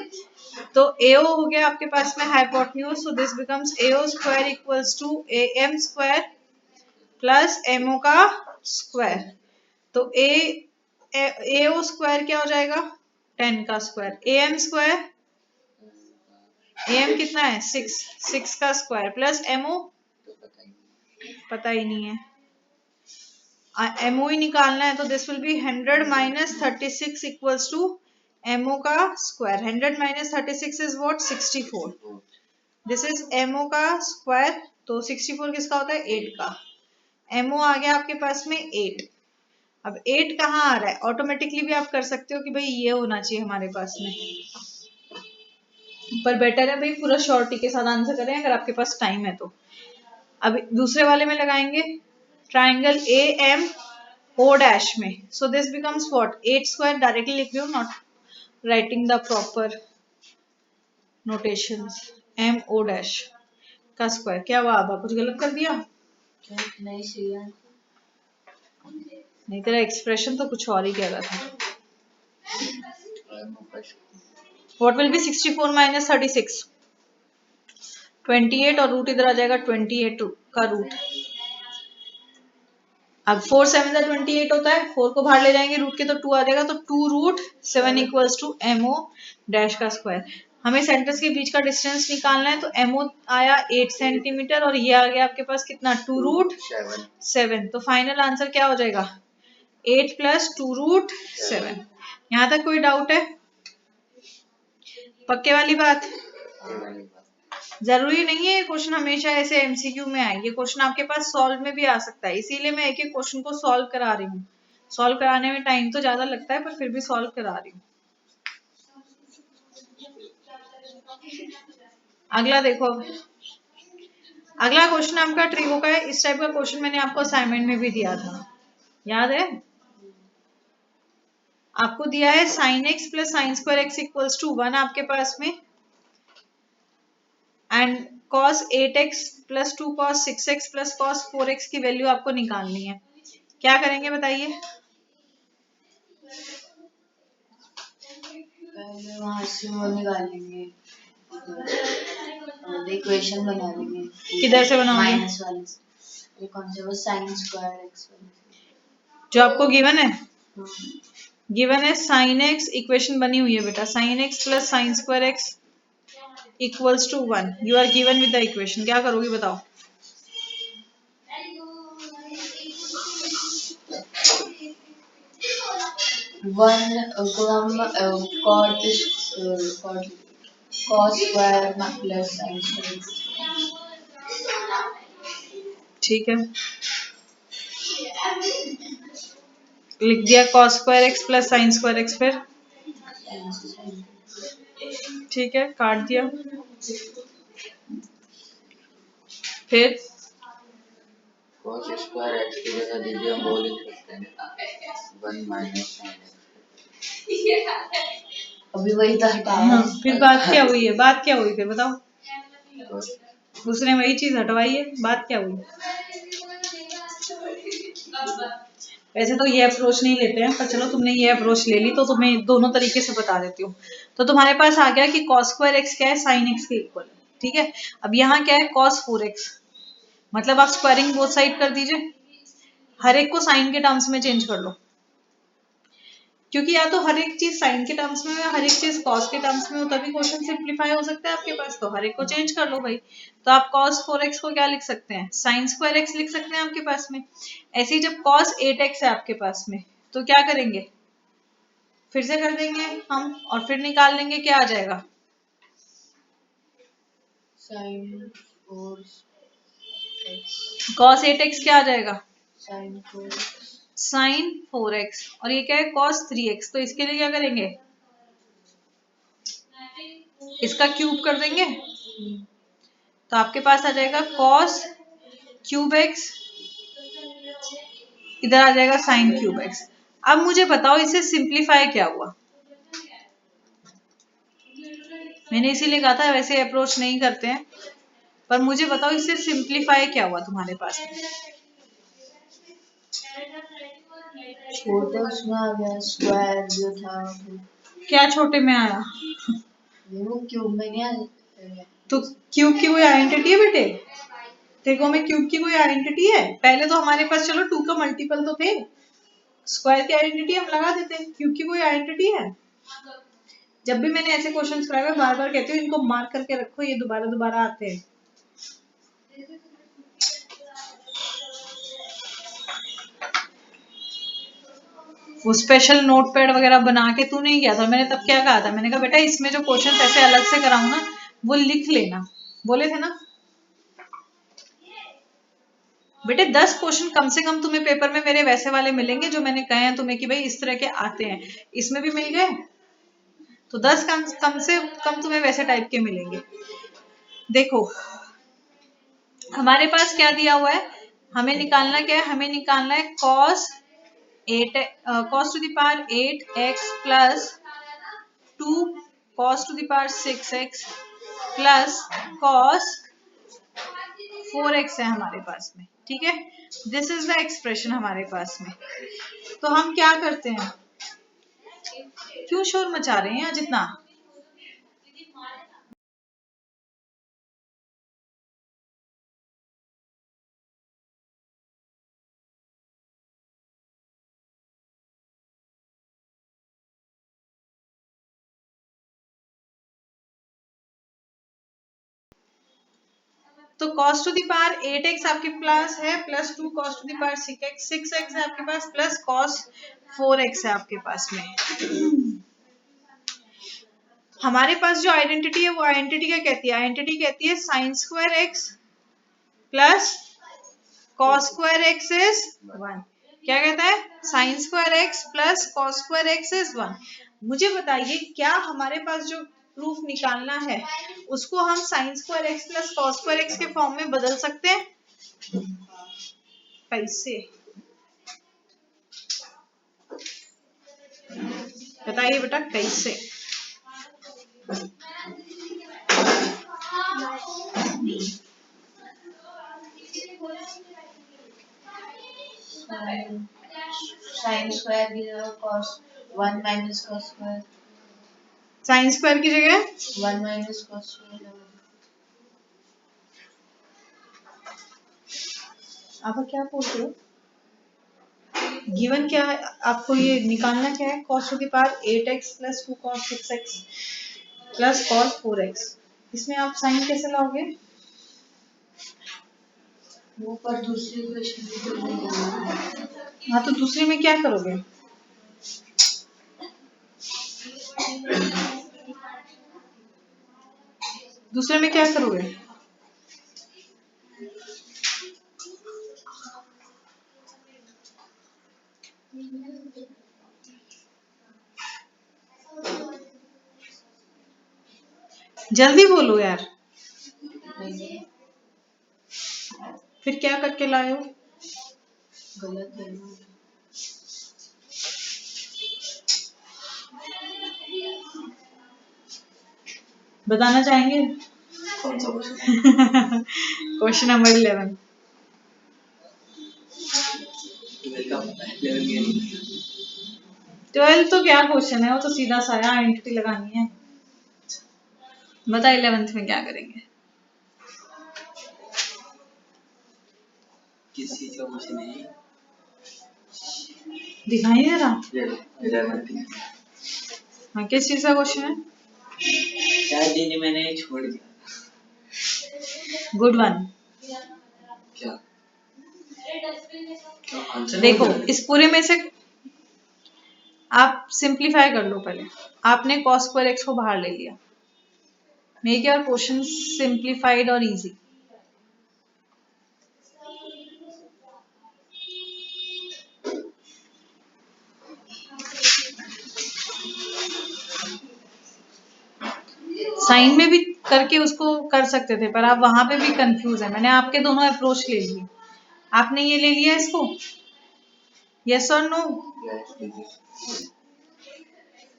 तो AO हो गया आपके पास में hypotenuse, so this becomes AO square equals to AM square plus MO का स्क्वायर। तो AO स्क्वायर क्या हो जाएगा? 10 का स्क्वायर। AM स्क्वायर, AM कितना है? 6 का स्क्वायर प्लस MO पता ही नहीं है, MO ही निकालना है। तो this will be 100 minus 36 equals to MO का square. 100 minus 36 is what? 64। This is MO का स्क्वायर। तो 64 किसका होता है? 8 का। MO आ गया आपके पास में 8। अब 8 कहाँ आ रहा है? ऑटोमेटिकली भी आप कर सकते हो कि भाई ये होना चाहिए हमारे पास में, पर बेटर है भाई पूरा शॉर्टी के साथ आंसर करें अगर आपके पास टाइम है तो। अब दूसरे वाले में लगाएंगे ट्राइंगल AMO डैश में। So this becomes what? 8 square, directly लिख रही हूँ, not writing the proper notations. MO dash का स्क्वायर। क्या हुआ? अब कुछ गलत कर दिया?
नहीं सही है।
नहीं, तेरा एक्सप्रेशन तो कुछ और ही कह रहा था। What will B 64 minus 36? 28 और रूट इधर आ जाएगा 28 का रूट। अब 4 7 का 28 होता है, 4 को बाहर ले जाएंगे रूट के तो 2 आ जाएगा, तो 2 root 7 equals to MO dash का स्क्वायर। हमें सेंटर्स के बीच का डिस्टेंस निकालना है, तो MO आया 8 सेंटीमीटर और ये आ गया आपके पास कितना? 2 रूट 7। तो फाइनल आंसर क्या हो जाएगा? 8 प्लस 2 रूट 7। यहाँ तक कोई डाउट है? पक्के वाली बात? जरूरी नहीं है ये क्वेश्चन हमेशा ऐसे MCQ में आए, ये क्वेश्चन आपके पास सॉल्व में भी आ सकता है, इसीलिए मैं एक एक क्वेश्चन को सॉल्व करा रही हूँ। सॉल्व कराने में टाइम तो ज्यादा लगता है, पर फिर भी सॉल्व करा रही हूँ। अगला देखो, अगला क्वेश्चन आपका ट्रिगो का है। इस टाइप का क्वेश्चन मैंने आपको असाइनमेंट में भी दिया था, याद है? आपको दिया है sin x plus sine square X equals to 1 आपके पास में, and cos 8x plus 2 cos 6x plus cos 4x की वैल्यू आपको निकालनी है। क्या करेंगे बताइए?
पहले वहाँ से वो निकालेंगे, इक्वेशन बना लेंगे।
किधर से बनाओगे?
माइनस वाले से। ये कौन सा? वो साइन स्क्वायर एक्स वाले से।
जो आपको गिवन है, गिवन है साइन एक्स, इक्वेशन बनी हुई है बेटा, sine X plus sine square X equals to 1। You are given with the equation, क्या करोगी बताओ?
वन को हम cos square plus sine square.
ठीक है, लिख दिया cos square X plus sine square X, फिर ठीक है काट दिया, फिर
cos स्क्वायर एक्स की जगह दीजिए, हम वो लिख सकते हैं 1 माइनस साइन
अभी वही तो हटाया।
हाँ, फिर बात क्या हुई है, बात क्या हुई फिर बताओ?
एक्स।
उसने वही चीज हटवाई है, बात क्या हुई? वैसे तो ये अप्रोच नहीं लेते हैं, पर चलो तुमने ये अप्रोच ले ली तो तुम्हें दोनों तरीके से बता देती हूँ। तो तुम्हारे पास आ गया कि cos स्क्वायर एक्स क्या है, साइन एक्स के इक्वल, ठीक है। अब यहाँ क्या है, cos 4x, मतलब आप स्क्वायरिंग बोथ साइड कर दीजिए, हर एक को साइन के टर्म्स में चेंज कर लो, क्योंकि या तो हर एक चीज साइन के टर्म्स में हो या हर एक चीज कॉस के टर्म्स में हो, तभी क्वेश्चन सिंप्लीफाई हो सकता है आपके पास। तो हर एक को चेंज कर लो भाई। तो आप cos 4x को क्या लिख सकते हैं, साइन स्क्वायर एक्स लिख सकते हैं आपके पास में। ऐसे ही जब cos 8x है आपके पास में, तो क्या करेंगे, फिर से कर देंगे हम और फिर निकाल लेंगे, क्या आ जाएगा,
साइन 4x
cos 8x क्या आ जाएगा,
साइन 4x
साइन 4x, और ये क्या है cos 3x। तो इसके लिए क्या करेंगे, इसका क्यूब कर देंगे, तो आपके पास आ जाएगा cos क्यूब एक्स, इधर आ जाएगा साइन क्यूब एक्स। अब मुझे बताओ इससे सिंप्लीफाई क्या हुआ, मैंने इसीलिए कहा था वैसे अप्रोच नहीं करते हैं, पर मुझे बताओ इससे सिंप्लीफाई क्या हुआ तुम्हारे पास में?
छोटा उसमें आ गया, स्क्वायर जो था
क्या छोटे में आया,
वो क्यूब में नहीं आया।
तो क्यूब की कोई आइडेंटिटी है बेटे, देखो में क्यूब की कोई आइडेंटिटी है? पहले तो हमारे पास चलो 2 का मल्टीपल तो थे, स्क्वायर की आइडेंटिटी हम लगा देते हैं, क्यूब की कोई आइडेंटिटी है? जब भी मैंने ऐसे क्वेश्चन कराए मैं बार बार कहती हूँ इनको मार्क करके रखो, ये दोबारा दोबारा आते हैं। वो स्पेशल नोट पैड वगैरह बना के तू नहीं किया था, मैंने तब क्या कहा था, मैंने कहा बेटा इसमें जो क्वेश्चन ऐसे अलग से कराऊं ना वो लिख लेना, बोले थे ना बेटे। 10 क्वेश्चन कम से कम तुम्हें पेपर में मेरे वैसे वाले मिलेंगे जो मैंने कहे हैं तुम्हें कि भाई इस तरह के आते हैं, इसमें भी मिल गए, तो 10 कम से कम तुम्हें वैसे टाइप के मिलेंगे। देखो हमारे पास क्या दिया हुआ है, हमें निकालना क्या है, हमें निकालना है cos 8 cos to the power 8x plus 2 cos to the power 6x plus cos 4x है हमारे पास में, ठीक है। दिस इज द एक्सप्रेशन हमारे पास में। तो हम क्या करते हैं, क्यों शोर मचा रहे हैं आज इतना? तो cos to the power 8x आपके पास है plus 2 cos to the power 6x है आपके पास प्लस cos 4x है आपके पास में। हमारे पास जो आइडेंटिटी है वो आइडेंटिटी क्या कहती है, आइडेंटिटी कहती है sign square X plus cos square x is 1। क्या कहता है, sign square X plus cos square x is 1। मुझे बताइए क्या हमारे पास जो प्रूफ निकालना है उसको हम sign square X plus cos square x के फॉर्म में बदल सकते हैं? कैसे बताइए बेटा, कैसे?
साइन स्क्वायर की जगह cos 1 minus cos square,
sine square की जगह
1 माइनस cos स्क्वायर।
आप क्या बोल रहे हो? गिवन क्या है आपको, ये निकालना क्या है, cos to the power 8x plus 2 cos 6x plus cos 4x। इसमें आप साइन कैसे लाओगे?
वो पर दूसरे क्वेश्चन में तो नहीं होगा।
हाँ तो दूसरे में क्या करोगे? दूसरे में क्या करोगे? जल्दी बोलो यार,
नहीं,
फिर क्या करके लाए हो?
गलत है।
बताना चाहेंगे?
कौन सा क्वेश्चन?
Question number 11। ट्वेल्थ तो क्या क्वेश्चन है, वो तो सीधा सा है, आइडेंटिटी लगानी है। बता 11th में क्या करेंगे?
किस चीज का क्वेश्चन है?
दिखाई दे रहा?
11th।
हाँ किस चीज का क्वेश्चन है?
शायद दीदी मैंने छोड़ दिया।
Good one.
क्या? आंसर
देखो
नहीं
इस पूरे में से आप सिंप्लीफाई कर लो पहले। आपने cos स्क्वायर x को बाहर ले लिया, मेक योर क्वेश्चन सिंप्लीफाइड और इजी। साइन में भी करके उसको कर सकते थे, पर आप वहां पे भी कंफ्यूज है। मैंने आपके दोनों अप्रोच ले लिए, आपने ये ले लिया इसको, यस और नो?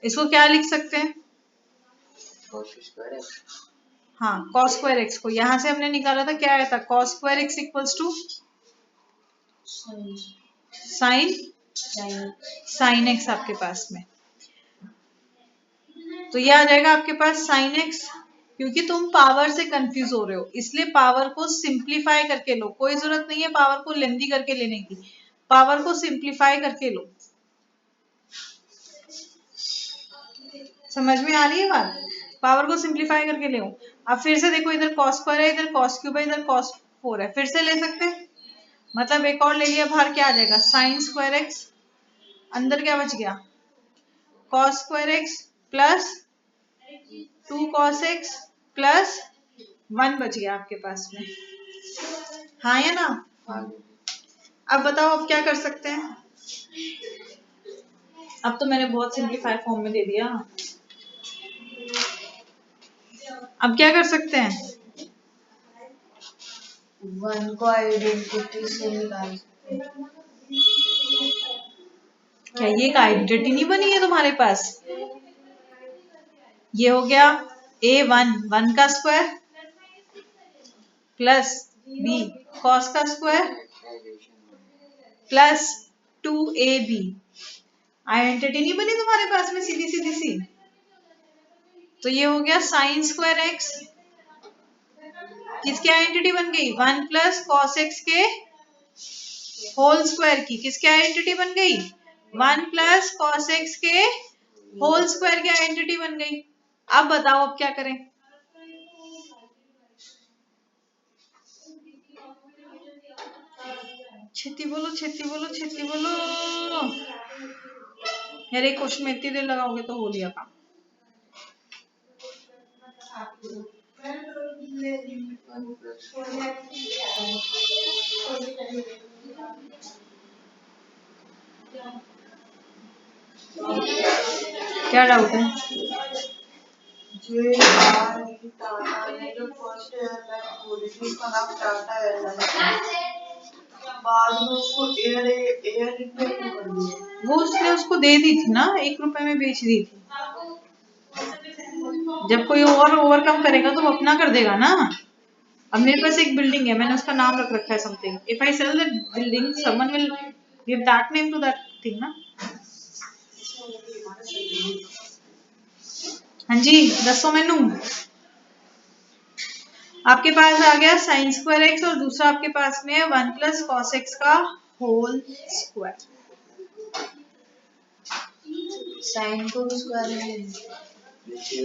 इसको क्या लिख सकते हैं?
cos स्क्वायर है।
हाँ cos स्क्वायर x को यहां से हमने निकाला था, क्या आया था? cos square x equals to sine sine x आपके पास में, तो ये आ जाएगा आपके पास साइन x। क्योंकि तुम पावर से कंफ्यूज हो रहे हो, इसलिए पावर को सिंप्लीफाई करके लो। कोई जरूरत नहीं है पावर को लेंदी करके लेने की, पावर को सिंप्लीफाई करके लो। समझ में आ रही है बात? पावर को सिंप्लीफाई करके ले। अब फिर से देखो, इधर cos स्क्वायर है, इधर cos क्यूब है, इधर cos 4 है, फिर से ले सकते हैं। मतलब एक और ले लिया, बाहर क्या आ जाएगा? साइन स्क्वायर एक्स, अंदर क्या बच गया? cos square X plus 2 cos x plus 1 बच गया आपके पास में। हाँ या ना?
हाँ।
अब बताओ अब क्या कर सकते हैं? अब तो मैंने बहुत सिंप्लीफाई फॉर्म में दे दिया, अब क्या कर सकते हैं?
वन को आइडेंटिटी से निकाल सकते हैं।
क्या ये एक आइडेंटिटी नहीं बनी है तुम्हारे पास? ये हो गया a1 1 का स्क्वायर प्लस b cos का स्क्वायर प्लस 2ab। आइडेंटिटी नहीं बनी तुम्हारे पास में सीधी सीधी सी? तो ये हो गया साइन स्क्वायर एक्स, किसकी आइडेंटिटी बन गई? 1 प्लस कॉस एक्स के होल स्क्वायर की किसकी आइडेंटिटी बन गई? 1 प्लस कॉस एक्स के होल स्क्वायर की आइडेंटिटी बन गई। अब बताओ अब क्या करें? छेती बोलो छेती बोलो छेती बोलो यार, एक क्वेश्चन में इतनी देर लगाओगे तो हो लिया काम। क्या डाउट है?
जो फर्स्ट एयरलाइन बोली थी उसका नाम टाटा एयरलाइन, बाद में उसको एयर एयर इंडिया क्यों कर दिया?
वो उसने उसको दे दी थी ना, 1 रुपए में बेच दी थी। जब कोई और ओवरकम करेगा तो वो अपना कर देगा ना। अब मेरे पास एक बिल्डिंग है, मैंने उसका नाम रख रखा है something. If I sell that building, someone will give that name to that thing ना। हाँ जी दसो मैनू। आपके पास आ गया साइन स्क्वायर एक्स और दूसरा आपके पास में है 1 प्लस कॉस एक्स का होल स्क्वायर।
साइन को भी स्क्वायर में लेना।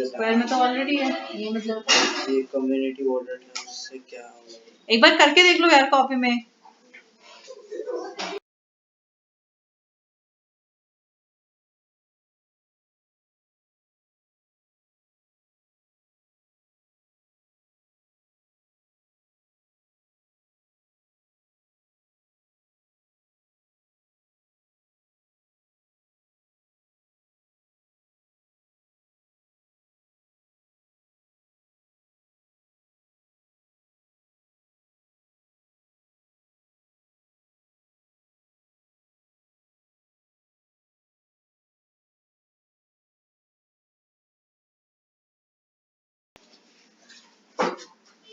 स्क्वायर में तो ऑलरेडी है।
ये मतलब
ये कम्युनिटी ऑर्डर है, उससे क्या होगा?
एक बार करके देख लो यार कॉपी में।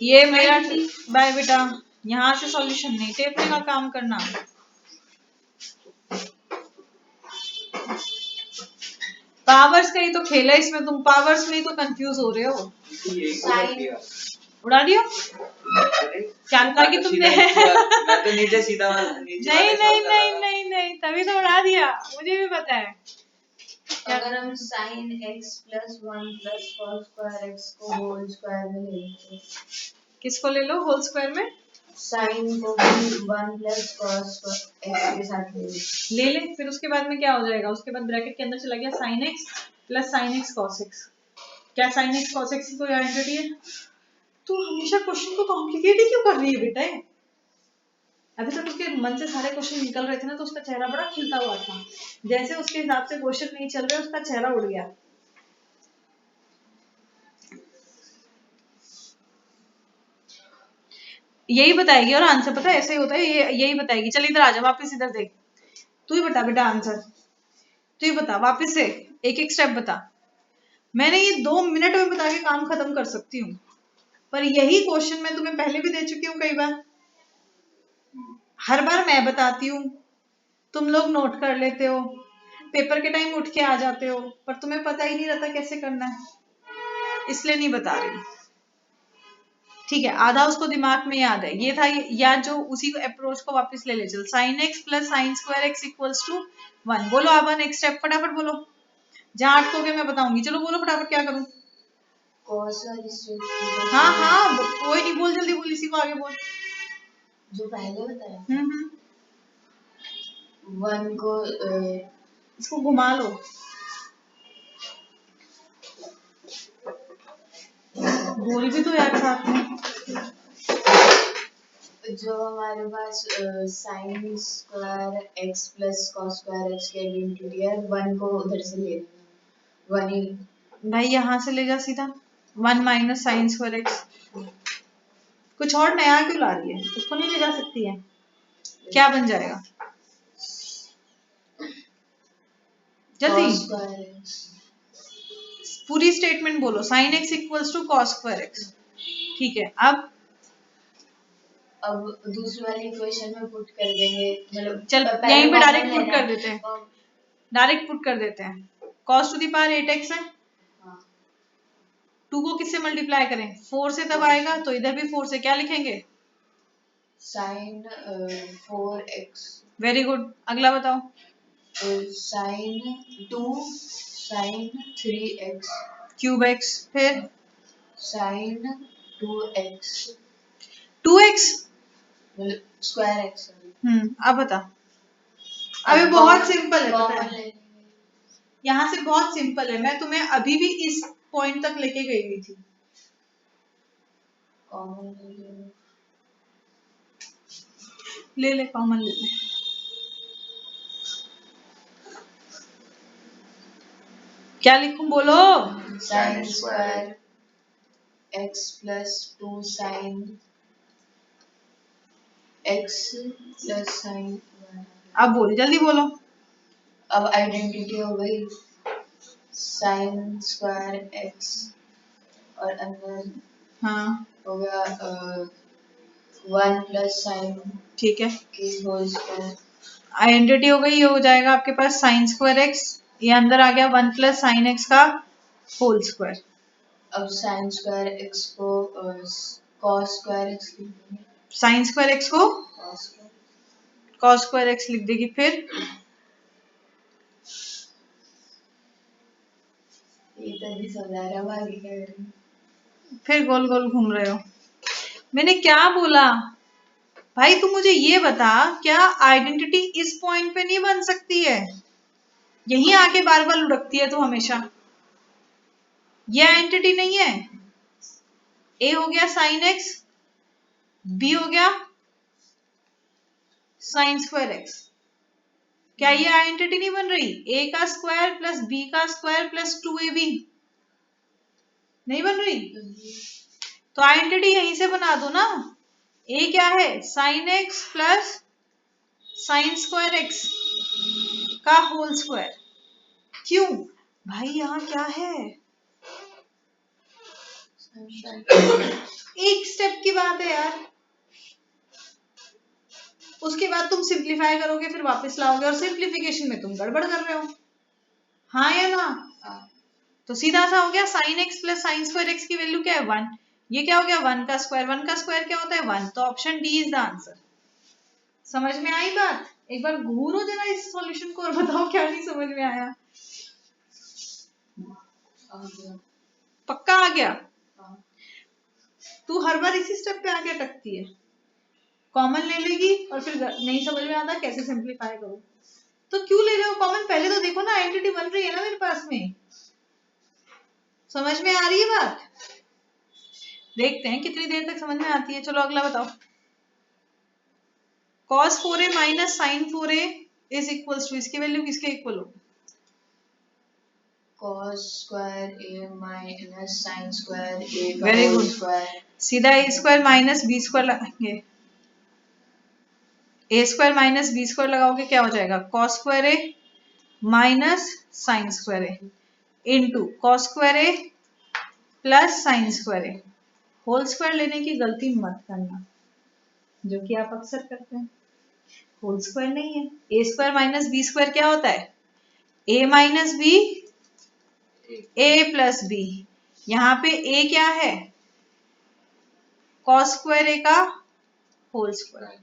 ये मेरा बाय बेटा, यहाँ से सॉल्यूशन नहीं, टेपने का काम करना। पावर्स का ही तो खेल है इसमें, तुम पावर्स में ही तो कंफ्यूज हो रहे हो।
साइन
उड़ा दियो क्या लगा कि तुमने?
मैं तो नीचे सीधा
नहीं नहीं नहीं नहीं नहीं, तभी तो उड़ा दिया, मुझे भी पता है।
अगर हम sign X plus one plus cos square x को होल स्क्वायर में ले लेते हैं,
किसको ले लो होल स्क्वायर में?
साइन को भी वन प्लस कॉस एक्स के साथ ले
ले ले, फिर उसके बाद में क्या हो जाएगा? उसके बाद ब्रैकेट के अंदर चला गया sign X plus sine x cos x. क्या साइन एक्स कॉस एक्स की कोई आइडेंटिटी है? तू हमेशा क्वेश्चन को कॉम्प्लिकेट ही क्यों कर रही है बेटा? अभी तक उसके मन से सारे क्वेश्चन निकल रहे थे ना, तो उसका चेहरा बड़ा खिलता हुआ था। जैसे उसके हिसाब से क्वेश्चन नहीं चल रहे, उसका चेहरा उड़ गया। यही बताएगी और आंसर पता है ऐसे ही होता है, ये यही बताएगी। चल इधर आ जा, वापस इधर देख, तू ही बता बेटा आंसर, तू ही बता वापस से, एक एक स्टेप बता। मैंने ये 2 मिनट में बता के काम खत्म कर सकती हूँ, पर यही क्वेश्चन मैं तुम्हें पहले भी दे चुकी हूँ कई बार। हर बार मैं बताती हूँ, तुम लोग नोट कर लेते हो, पेपर के टाइम उठ के आ जाते हो, पर तुम्हें पता ही नहीं रहता कैसे करना है, इसलिए नहीं बता रही। ठीक है, आधा उसको दिमाग में याद है, ये था या जो उसी अप्रोच को वापस ले चल। Sine X plus sine square X equals to 1। बोलो अब नेक्स्ट स्टेप फटाफट बोलो, जहां अटकोगे मैं बताऊंगी। चलो बोलो फटाफट, क्या करूं?
कॉस
हाँ हाँ कोई नहीं, बोल जल्दी बोल, इसी को आगे बोल
जो पहले बताया।
हम्म।
वन को
इसको घुमा लो, बोल भी तो यार साथ में।
जो हमारे पास sine square X plus cos square X की आइडेंटिटी है, वन को उधर से ले लेना, वन ही
भाई यहाँ से ले जा सीधा, 1 माइनस साइन स्क्वायर एक्स। कुछ और नया क्यों ला रही है? उसको नहीं ले जा सकती है? क्या बन जाएगा जल्दी?
Cos square X.
पूरी स्टेटमेंट बोलो, sine X equals to cos square X. ठीक है,
अब दूसरी वाली इक्वेशन में पुट कर देंगे, मतलब
चल
पहले
यहीं पे
कॉमन
डायरेक्ट पुट
लेना
कर
है।
देते हैं, डायरेक्ट पुट कर देते हैं। cos to the power 8x है,
हाँ
2 को किससे मल्टीप्लाई करें? 4 से, तब आएगा तो इधर भी 4 से। क्या लिखेंगे?
Sign 4x।
वेरी गुड, अगला बताओ।
Sine 2 sine 3x
cube X, फिर
साइन 2x
2x।
मतलब स्क्वायर एक्स।
अब बता। अभी बहुत सिंपल है, पता
कॉमन
है,
ले लेंगे।
यहाँ से बहुत सिंपल है। मैं तुम्हें अभी भी इस पॉइंट तक लेके गई हुई थी।
कॉमन ले लेंगे।
ले ले, कॉमन ले ले। क्या लिखूं बोलो?
Sign square X plus 2 sign X plus sign.
अब बोल, जल्दी बोलो।
अब आइडेंटिटी हो गई साइन स्क्वायर एक्स और अंदर
हाँ
हो गया 1 प्लस साइन
ठीक है,
की होल स्क्वायर।
आइडेंटिटी हो गई। ये हो जाएगा आपके पास साइन स्क्वायर एक्स, ये अंदर आ गया 1 प्लस साइन एक्स का होल स्क्वायर।
अब साइन स्क्वायर एक्स को कॉस स्क्वायर एक्स लिख देंगे।
साइन स्क्वायर एक्स को
cos
कॉस स्क्वायर एक्स लिख देगी, फिर
ये तभी समझा रहा हूँ, आगे क्या करेंगे।
फिर गोल गोल घूम रहे हो। मैंने क्या बोला भाई, तू मुझे ये बता, क्या आइडेंटिटी इस पॉइंट पे नहीं बन सकती है? यहीं आके बार बार लुढ़कती है तू हमेशा। ये आइडेंटिटी नहीं है। ए हो गया साइन एक्स, बी हो गया साइन स्क्वायर एक्स। क्या ये आइडेंटिटी नहीं बन रही? ए का स्क्वायर प्लस बी का स्क्वायर प्लस 2ab नहीं बन रही? तो आइडेंटिटी यहीं से बना दो ना। ए क्या है? Sign X plus sine square x का होल स्क्वायर। क्यों भाई, यहाँ क्या है? एक स्टेप की बात है यार, उसके बाद तुम सिंप्लीफाई करोगे, फिर वापस लाओगे, और सिंप्लीफिकेशन में तुम गड़बड़ कर रहे हो। हाँ या ना? तो सीधा सा हो गया, sign X plus sine square X की वैल्यू क्या है? 1। ये क्या हो गया? 1 का स्क्वायर। 1 का स्क्वायर क्या होता है? 1। तो option D is the answer. समझ में आई बात? एक बार घूरो जरा इस सॉल्यूशन को और बताओ क्या नहीं समझ में आया। पक्का आ गया? तू हर बार इसी स्टेप पे आके अटकती है। कॉमन ले लेगी और फिर नहीं समझ में आता कैसे सिंप्लीफाई करो। तो क्यों ले रहे हो कॉमन? पहले तो देखो ना, आइडेंटिटी बन रही है ना मेरे पास में। समझ में आ रही है बात? देखते हैं कितनी देर तक समझ में आती है। चलो अगला बताओ। cos 4a minus sine 4a is equals to, इसकी वैल्यू किसके इक्वल होगी?
cos square a minus sine square a का
Very
होल
good.
स्क्वायर।
सीधा A square minus B square लगाएंगे। A square minus B square लगाओगे क्या हो जाएगा? cos square A minus sine square A into cos square A plus sine square A. Whole square लेने की गलती मत करना, जो कि आप अक्सर करते हैं। होल स्क्वायर नहीं है। ए स्क्वायर माइनस बी स्क्वायर क्या होता है? ए माइनस बी, ए प्लस बी। यहाँ पे ए क्या है? cos स्क्वायर ए का होल स्क्वायर,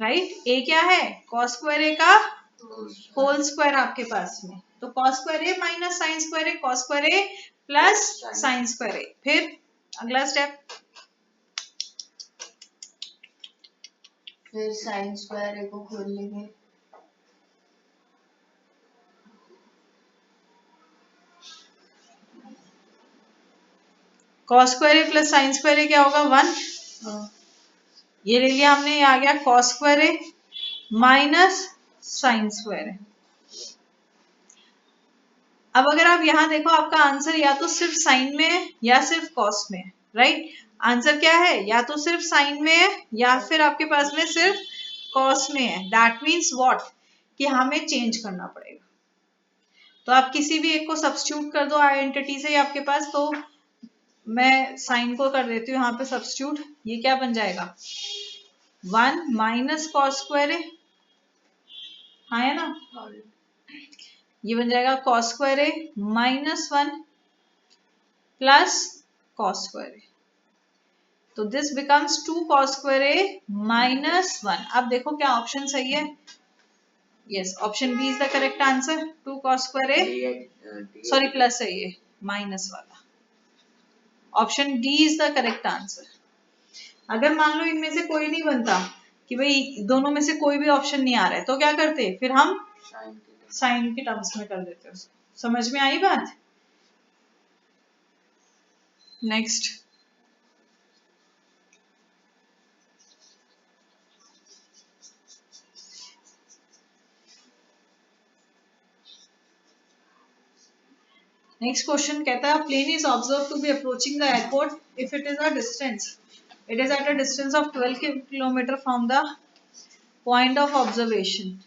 राइट? ए क्या है? cos स्क्वायर ए का होल स्क्वायर आपके पास में। तो cos square A minus sine square A, cos square A plus sine square ए। फिर अगला स्टेप,
फिर साइन स्क्वायर ए को खोल लेंगे।
cos square A plus sine square ए क्या होगा? 1। ये ले लिया हमने, ये आ गया cos square A minus sine square ए। अब अगर आप यहाँ देखो, आपका आंसर या तो सिर्फ साइन में है या सिर्फ कॉस में है, राइट? आंसर क्या है? या तो सिर्फ साइन में है या फिर आपके पास में सिर्फ कॉस में है। That means what? कि हमें चेंज करना पड़ेगा। तो आप किसी भी एक को सब्स्टिट्यूट कर दो आइडेंटिटी से आपके पास। तो मैं साइन को कर देती हूँ यहाँ पे सब्स्टिट्यूट। ये क्या बन जाएगा? 1 माइनस कॉस स्क्वायर है, हाँ है ना? ये बन जाएगा cos square A minus 1 plus cos square A. तो this becomes 2 cos square A minus 1। अब देखो क्या ऑप्शन सही है? Yes, option B is the correct answer. 2 cos square A, sorry plus है ये, माइनस वाला। Option D is the correct answer. अगर मान लो इनमें से कोई नहीं बनता, कि भाई दोनों में से कोई भी ऑप्शन नहीं आ रहा है, तो क्या करते? फिर हम साइन के टर्म्स में कर देते हैं। समझ में आई बात? नेक्स्ट, नेक्स्ट क्वेश्चन कहता है plane is observe to be approaching the airport if it is a distance, it is at a distance of 12 kilometre from the point of observation.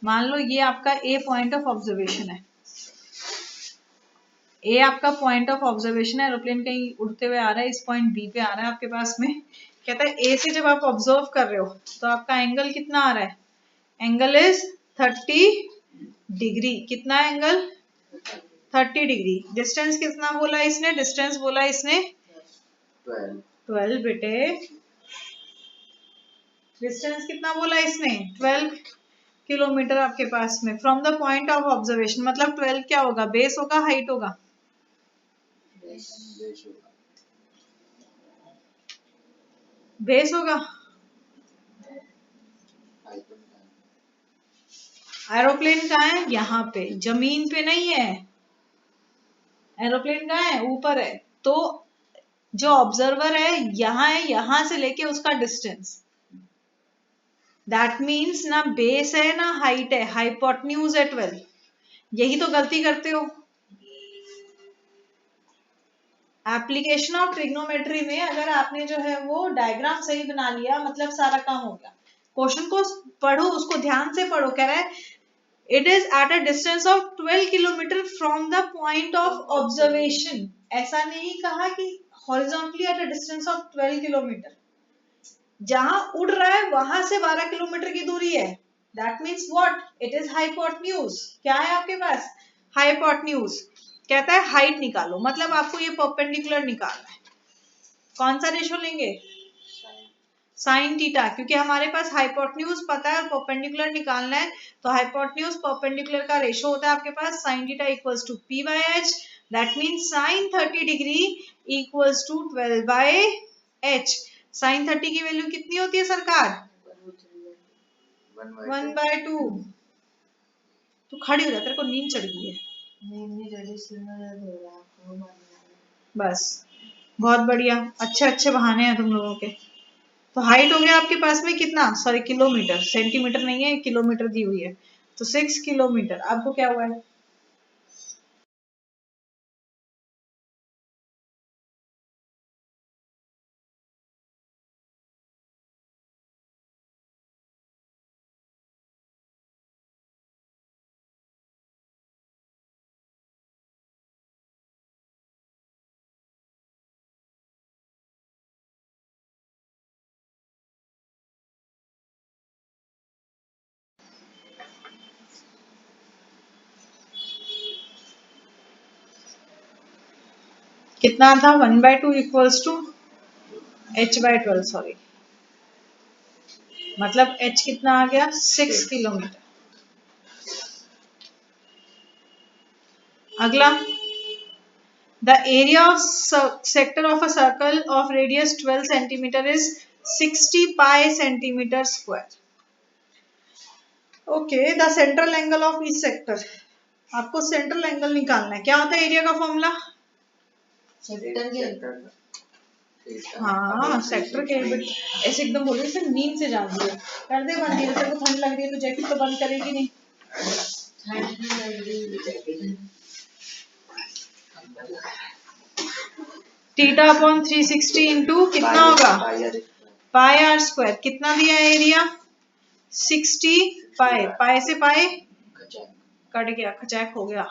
मान लो ये आपका ए पॉइंट ऑफ ऑब्जर्वेशन है। ए आपका point of observation है, aeroplane कहीं उड़ते हुए आ रहा है, इस पॉइंट बी पे आ रहा है आपके पास में। कहता है ए से जब आप ऑब्जर्व कर रहे हो तो आपका एंगल कितना आ रहा है? Angle is 30 degree. कितना एंगल? 30 डिग्री। डिस्टेंस कितना बोला इसने? डिस्टेंस बोला इसने 12 बेटे। डिस्टेंस कितना बोला इसने? 12। किलोमीटर आपके पास में from the point of observation, मतलब 12 क्या होगा, बेस होगा हाइट होगा? बेस होगा। एरोप्लेन कहाँ है? यहाँ पे, जमीन पे नहीं है। एरोप्लेन कहाँ है? ऊपर है। तो जो ऑब्जर्वर है यहाँ है, यहां से लेके उसका डिस्टेंस, दैट मीन्स ना बेस है ना हाइट है, हाइपोटेन्यूज है 12। यही तो गलती करते हो एप्लीकेशन ऑफ ट्रिग्नोमेट्री में। अगर आपने जो है वो डायग्राम सही बना लिया, मतलब सारा काम हो गया। क्वेश्चन को पढ़ो, उसको ध्यान से पढ़ो। कह रहा है it is at a distance of 12 kilometre from the point of observation. ऐसा नहीं कहा कि horizontally eight a distance of 12 kilometre. जहां उड़ रहा है वहां से 12 किलोमीटर की दूरी है। That means what? It is hypotenuse. क्या है आपके पास? हाइपोटेन्यूज। कहता है हाइट निकालो, मतलब आपको ये परपेंडिकुलर निकालना है। कौन सा रेशो लेंगे? साइन थीटा, क्योंकि हमारे पास हाइपोटेन्यूज पता है और परपेंडिकुलर निकालना है। तो हाइपोटेन्यूज परपेंडिकुलर का रेशो होता है आपके पास sine theta equals to P by H. That means sine 30 degree equals to 12 by H. Sine 30 की वैल्यू कितनी होती है सरकार? 1/2। तू खड़ी हो जा, तेरे को नींद चढ़ गई है। बस, बहुत बढ़िया, अच्छे अच्छे बहाने हैं तुम लोगों के। तो हाइट हो गया आपके पास में कितना? सॉरी किलोमीटर, सेंटीमीटर नहीं है, किलोमीटर दी हुई है। तो 6 किलोमीटर। आपको क्या हुआ है? कितना था? 1/2 इक्वल्स टू h/12। सॉरी, मतलब h कितना आ गया? 6 किलोमीटर। अगला, the area of sector of a circle of radius 12 centimetre is 60 pi centimetre square. Okay, the central angle of each sector. आपको सेंट्रल एंगल निकालना है। क्या होता है एरिया का फॉर्मूला? हाँ, सेक्टर के बट ऐसे एकदम बोल रही है, नींद से जाग रही है। कर दे बंद, तेरे को ठंड लग रही है तो जैकेट तो बंद करेगी नहीं। थीटा अपॉन 360 इंटू कितना होगा? पाई आर स्क्वायर। कितना दिया है एरिया? 60 पाई। पाई से पाई कट गया, खचैक हो गया।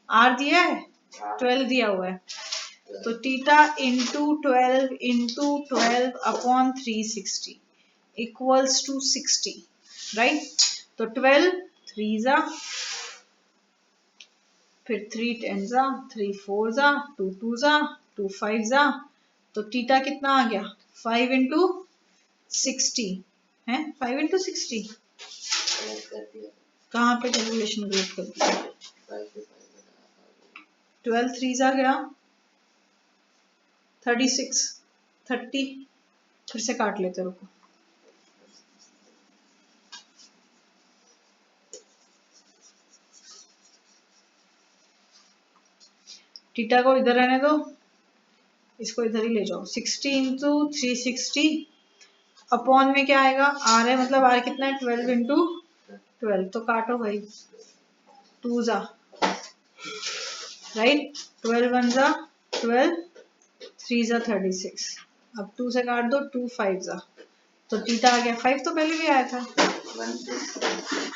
आर दिया है, 12 दिया हुआ है। तो theta into 12 upon 360 equals to 60, right? तो 12 3 जा, फिर 3 10 जा, 3 4 जा, 2 2 जा, 2 5 जा। तो थीटा कितना आ गया? 5 इंटू 60 है। 5 इंटू 60 कहाँ पे कैलकुलेशन गलत कर दी? 12 3 जा गया 36, 30। फिर से काट लेते, रुको। थीटा को इधर रहने दो, इसको इधर ही ले जाओ। 60 इंटू 360 अपॉन में क्या आएगा? आर है, मतलब आर कितना है? 12 इंटू 12। तो काटो भाई, 2 जा, राइट? 12 1 जा 12, 3 जा 36। अब 2 से काट दो, 2 5 जा। तो थीटा आ गया 5, तो पहले भी आया था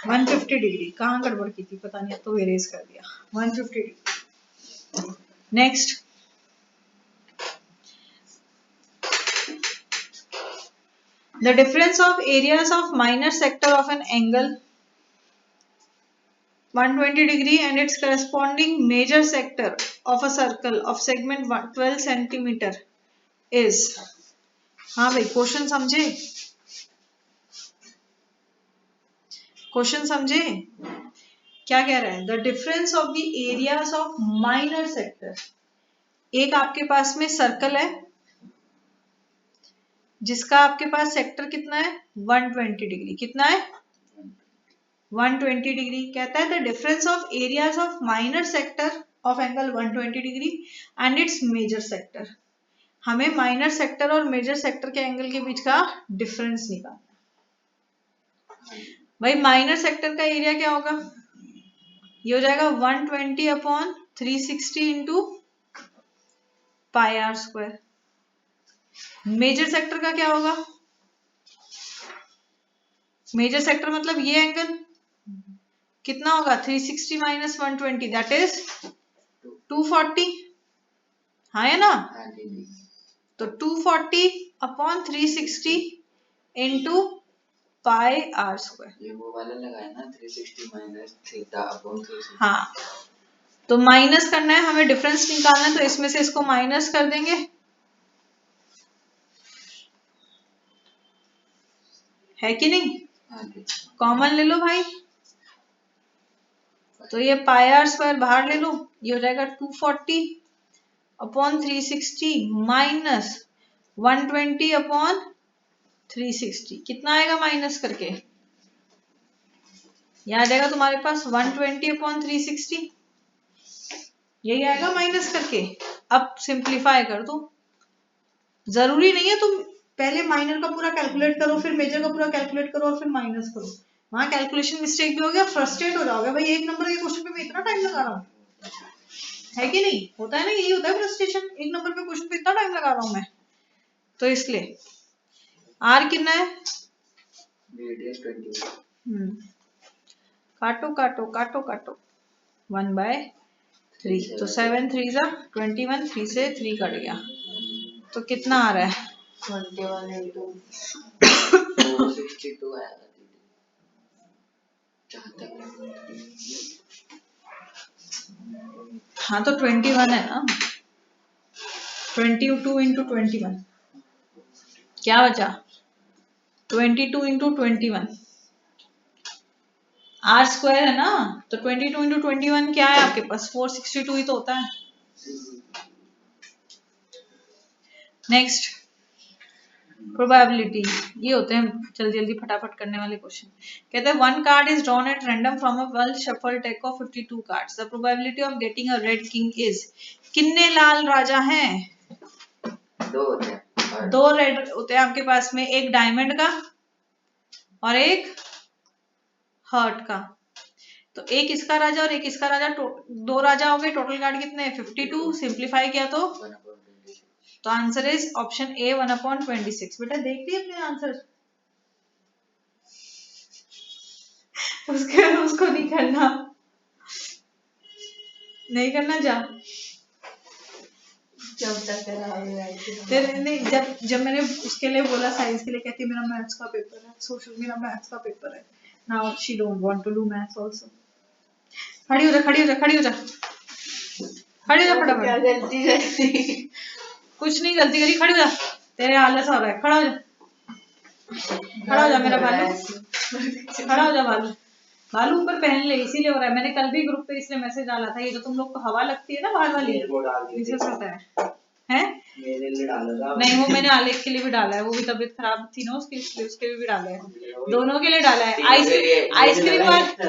150 डिग्री। कहाँ गड़बड़ की थी पता नहीं, तो इरेज कर दिया। 150 degree. Next, the difference of areas of minor sector of an angle 120 degree and its corresponding major sector of a circle of segment 12 centimeter is। हाँ भाई, क्वेश्चन समझे? क्वेश्चन समझे? क्या कह रहा है? The difference of the areas of minor sector. एक आपके पास में सर्कल है जिसका आपके पास सेक्टर कितना है 120 डिग्री। कितना है 120 डिग्री। कहता है the difference of areas of minor sector of angle 120 degree and its major sector. हमें माइनर सेक्टर और मेजर सेक्टर के एंगल के बीच का डिफरेंस निकालना। भाई माइनर सेक्टर का एरिया क्या होगा? ये हो जाएगा 120 upon 360 into pi are square. Major sector का क्या होगा? मेजर सेक्टर मतलब ये एंगल कितना होगा 360 माइनस 120 दैट इज 240। हाँ है ना?
हाँ जी।
तो 240 upon 360 into pi are square.
ये वो वाला लगाया ना 360 माइनस थीटा अपॉन 360।
हाँ तो माइनस करना है हमें, डिफरेंस निकालना है, तो इसमें से इसको माइनस कर देंगे। है कि नहीं?
हाँ जी।
कॉमन ले लो भाई, तो ये पाई आर स्क्वायर बाहर ले लो, ये हो जाएगा 240 अपॉन 360 माइनस 120 अपॉन 360। कितना आएगा माइनस करके? यह आ जाएगा तुम्हारे पास 120 अपॉन 360, यही आएगा माइनस करके। अब सिंप्लीफाई कर दो। जरूरी नहीं है तुम पहले माइनर का पूरा कैलकुलेट करो फिर मेजर का पूरा कैलकुलेट करो और फिर माइनस करो, वहां कैलकुलेशन मिस्टेक भी हो गया, फ्रस्ट्रेट हो जाओगे। भाई एक नंबर के क्वेश्चन पे मैं इतना टाइम लगा रहा हूँ, है कि नहीं? होता है ना, यही होता है फ्रस्ट्रेशन, एक नंबर पे क्वेश्चन पे इतना टाइम लगा रहा हूँ मैं। तो इसलिए आर कितना है?
रेडियस 20।
काटो काटो काटो काटो 1/3, तो 7 3 जा 21, 3 से 3 कट गया, तो कितना आ रहा है?
21 into
462 आएगा दीदी, जहाँ तक।
हाँ तो 21 है ना, 22 इंटू 21 क्या बचा? 22 इंटू 21 आर स्क्वायर है ना, तो 22 इंटू 21 क्या है आपके पास? 462 ही तो होता है। नेक्स्ट प्रोबेबिलिटी, ये होते हैं जल्दी जल्दी फटाफट करने वाले क्वेश्चन। कहते हैं one card is drawn at random from a well shuffle deck of 52 cards, the probability of getting a red king is. कितने लाल राजा हैं?
2 होते हैं।
2 रेड होते हैं आपके पास में, एक डायमंड का और एक हर्ट का। तो एक इसका राजा और एक इसका राजा, 2 राजा हो गए। टोटल कार्ड कितने हैं? 52। सिंप्लीफाई किया तो आंसर इज ऑप्शन ए 1/26। बेटा देख रही अपने आंसर, उसको नहीं करना, नहीं करना जा।
जब तक
तेरे नहीं, जब मैंने उसके लिए बोला साइंस के लिए, कहती है मेरा मैथ्स का पेपर है, सोशल मेरा मैथ्स का पेपर है। Now she don't want to do maths also. खड़ी हो जा खड़ी हो जा खड़ी हो जा खड़ी हो जा फटाफट।
क्या गलती करती?
कुछ नहीं गलती करी, खड़ी हो जा, तेरे आलस हो रहा है, खड़ा हो जा, खड़ा हो जा मेरा बालू, खड़ा हो जा बालू, बालू ऊपर पहन ले, इसीलिए हो रहा है। मैंने कल भी ग्रुप पे इसलिए मैसेज डाला था, ये जो तुम लोग को हवा लगती है ना बाहर वाली, इसे होता है
मेरे लिए डाला था।
नहीं वो मैंने आलेख के लिए भी डाला है, वो भी तबीयत खराब थी ना उसकी, इसलिए उसके लिए भी डाला है, दोनों के लिए डाला है। आइसक्रीम वाला,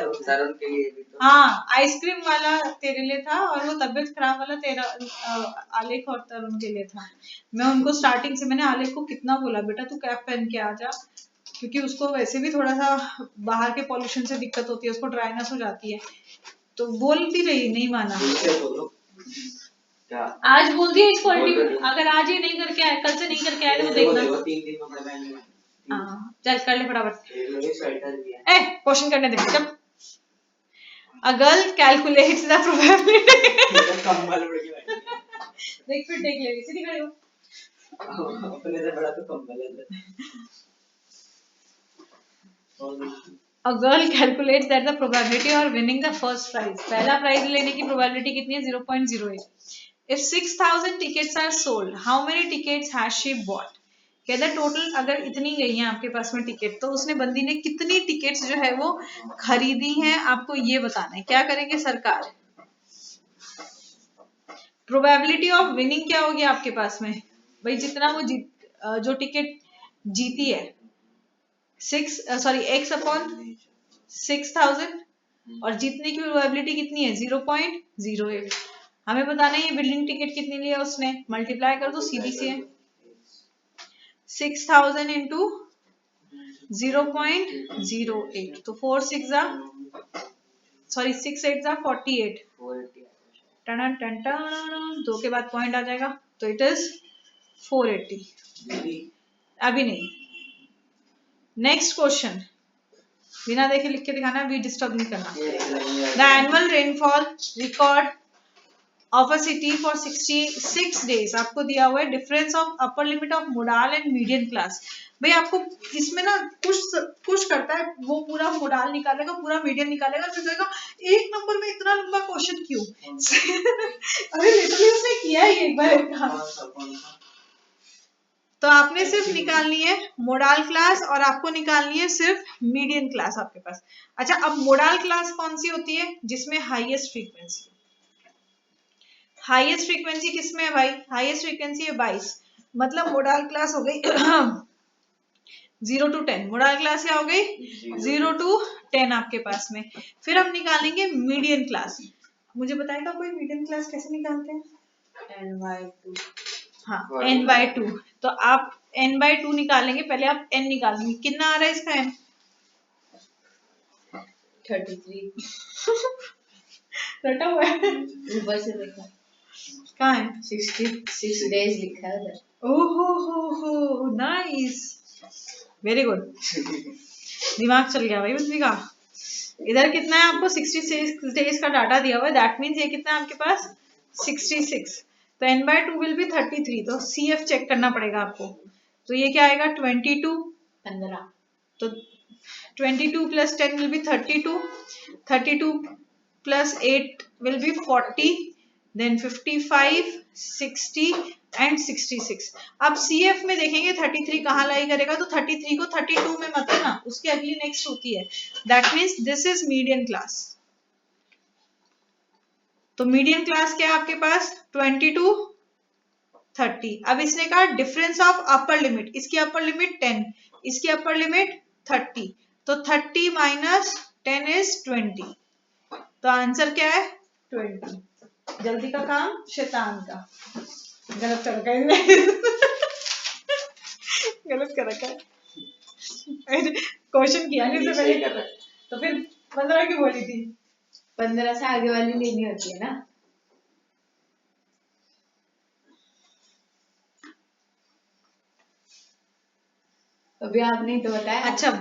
हाँ आइसक्रीम वाला तेरे लिए था और वो तबीयत खराब वाला तेरा आलेख और तरुण के लिए था। मैं उनको स्टार्टिंग से मैंने आलेख को कितना बोला, बेटा तू कैप पहन के आ जा, क्योंकि उसको वैसे भी थोड़ा सा बाहर के पॉल्यूशन से दिक्कत होती है, उसको ड्राइनेस हो जाती है, तो बोलती रही, नहीं माना। आज बोल दिया इसको, अगर आज ये नहीं करके आए, कल से नहीं करके आए तो देखना।
3 दिन में पहले
हाँ चल कर ले फटाफट।
स्वेटर भी है।
क्वेश्चन करने दे जब। A girl calculates the probability।
कंबल उड़ गया।
देख फिर देख ले, सीधी खड़ी हो।
अपने से बड़ा तो कंबल है।
A girl calculates that the probability of winning the first prize, पहला प्राइज लेने की प्रोबेबिलिटी कितनी है? 0.08। If 6,000 tickets are sold, how many tickets has she bought? कहते हैं टोटल अगर इतनी गई है आपके पास में टिकट, तो उसने बंदी ने कितनी टिकट्स जो है वो खरीदी हैं, आपको ये बताना है। क्या करेंगे सरकार? प्रोबेबिलिटी ऑफ विनिंग क्या होगी आपके पास में भाई, जितना वो जो टिकट जीती है 6 और जीतने की प्रोबेबिलिटी कितनी है 0.08। हमें बताना है ये बिल्डिंग टिकट कितनी लिया उसने, मल्टीप्लाई कर दो, सीधी सी है 6000 इंटू 0.08, तो 6 8 48, टन टन टन, 2 के बाद पॉइंट आ जाएगा, तो इट इज 480। अभी नहीं, नेक्स्ट क्वेश्चन बिना देखे लिख के दिखाना, भी डिस्टर्ब नहीं करना। The annual rainfall record of a city for 66 days आपको दिया हुआ है। Difference of upper limit of modal and median class. भाई आपको इसमें ना पुश करता है, वो पूरा मोडाल निकालेगा, पूरा मीडियन निकालेगा, फिर कहेगा एक नंबर में इतना लंबा क्वेश्चन क्यों? अरे लिटरली उसने किया ही एक बार। तो आपने सिर्फ निकालनी है मोडाल क्लास और आपको निकालनी है सिर्फ मीडियन क्लास आपके पास। अच्छा, अब मोडाल क्लास कौन सी होती है? जिसमें हाईएस्ट फ्रीक्वेंसी। हाईएस्ट फ्रीक्वेंसी किसमें है भाई? हाईएस्ट फ्रीक्वेंसी है 22, मतलब मोडाल क्लास हो गई 0 to 10। मोडाल क्लास क्या हो गई? 0 to 10 आपके पास में। फिर हम निकालेंगे मीडियन क्लास। मुझे बताएगा कोई मीडियन क्लास कैसे निकालते हैं?
n/2।
हाँ, n/2। तो आप n/2 निकालेंगे, पहले आप n निकालेंगे, कितना आ रहा है इसका n?
33
रटा हुआ है,
ऊपर से देखा,
कहाँ है?
66 डेज लिखा है उधर।
ओहो नाइस, वेरी गुड, दिमाग चल गया भाई बंदी का। इधर कितना है आपको? 66 डेज का डाटा दिया हुआ है, दैट मीन्स ये कितना है आपके पास? 66। तो n/2 विल बी 33, तो CF चेक करना पड़ेगा आपको। तो ये क्या आएगा? 22,
15।
तो 22 plus 10 will be 32, 32 plus 8 will be 40, then 55, 60 and 66। अब CF में देखेंगे 33 कहाँ लाई करेगा, तो 33 को 32 में मत ना, उसके अगली नेक्स्ट होती है, that means this is median class. तो मीडियन क्लास क्या है आपके पास? 22, 30। अब इसने कहा डिफरेंस ऑफ अपर लिमिट, इसकी अपर लिमिट 10, इसकी अपर लिमिट 30, तो 30 माइनस 10 इज 20। तो आंसर क्या है? 20। जल्दी का काम शैतान का। गलत कर रखा है गलत कर रखा है, क्वेश्चन किया नहीं उससे पहले, तो फिर 15 क्यों बोली थी?
15 से आगे वाली लेनी होती है ना। अभी आपने तो बताया।
अच्छा,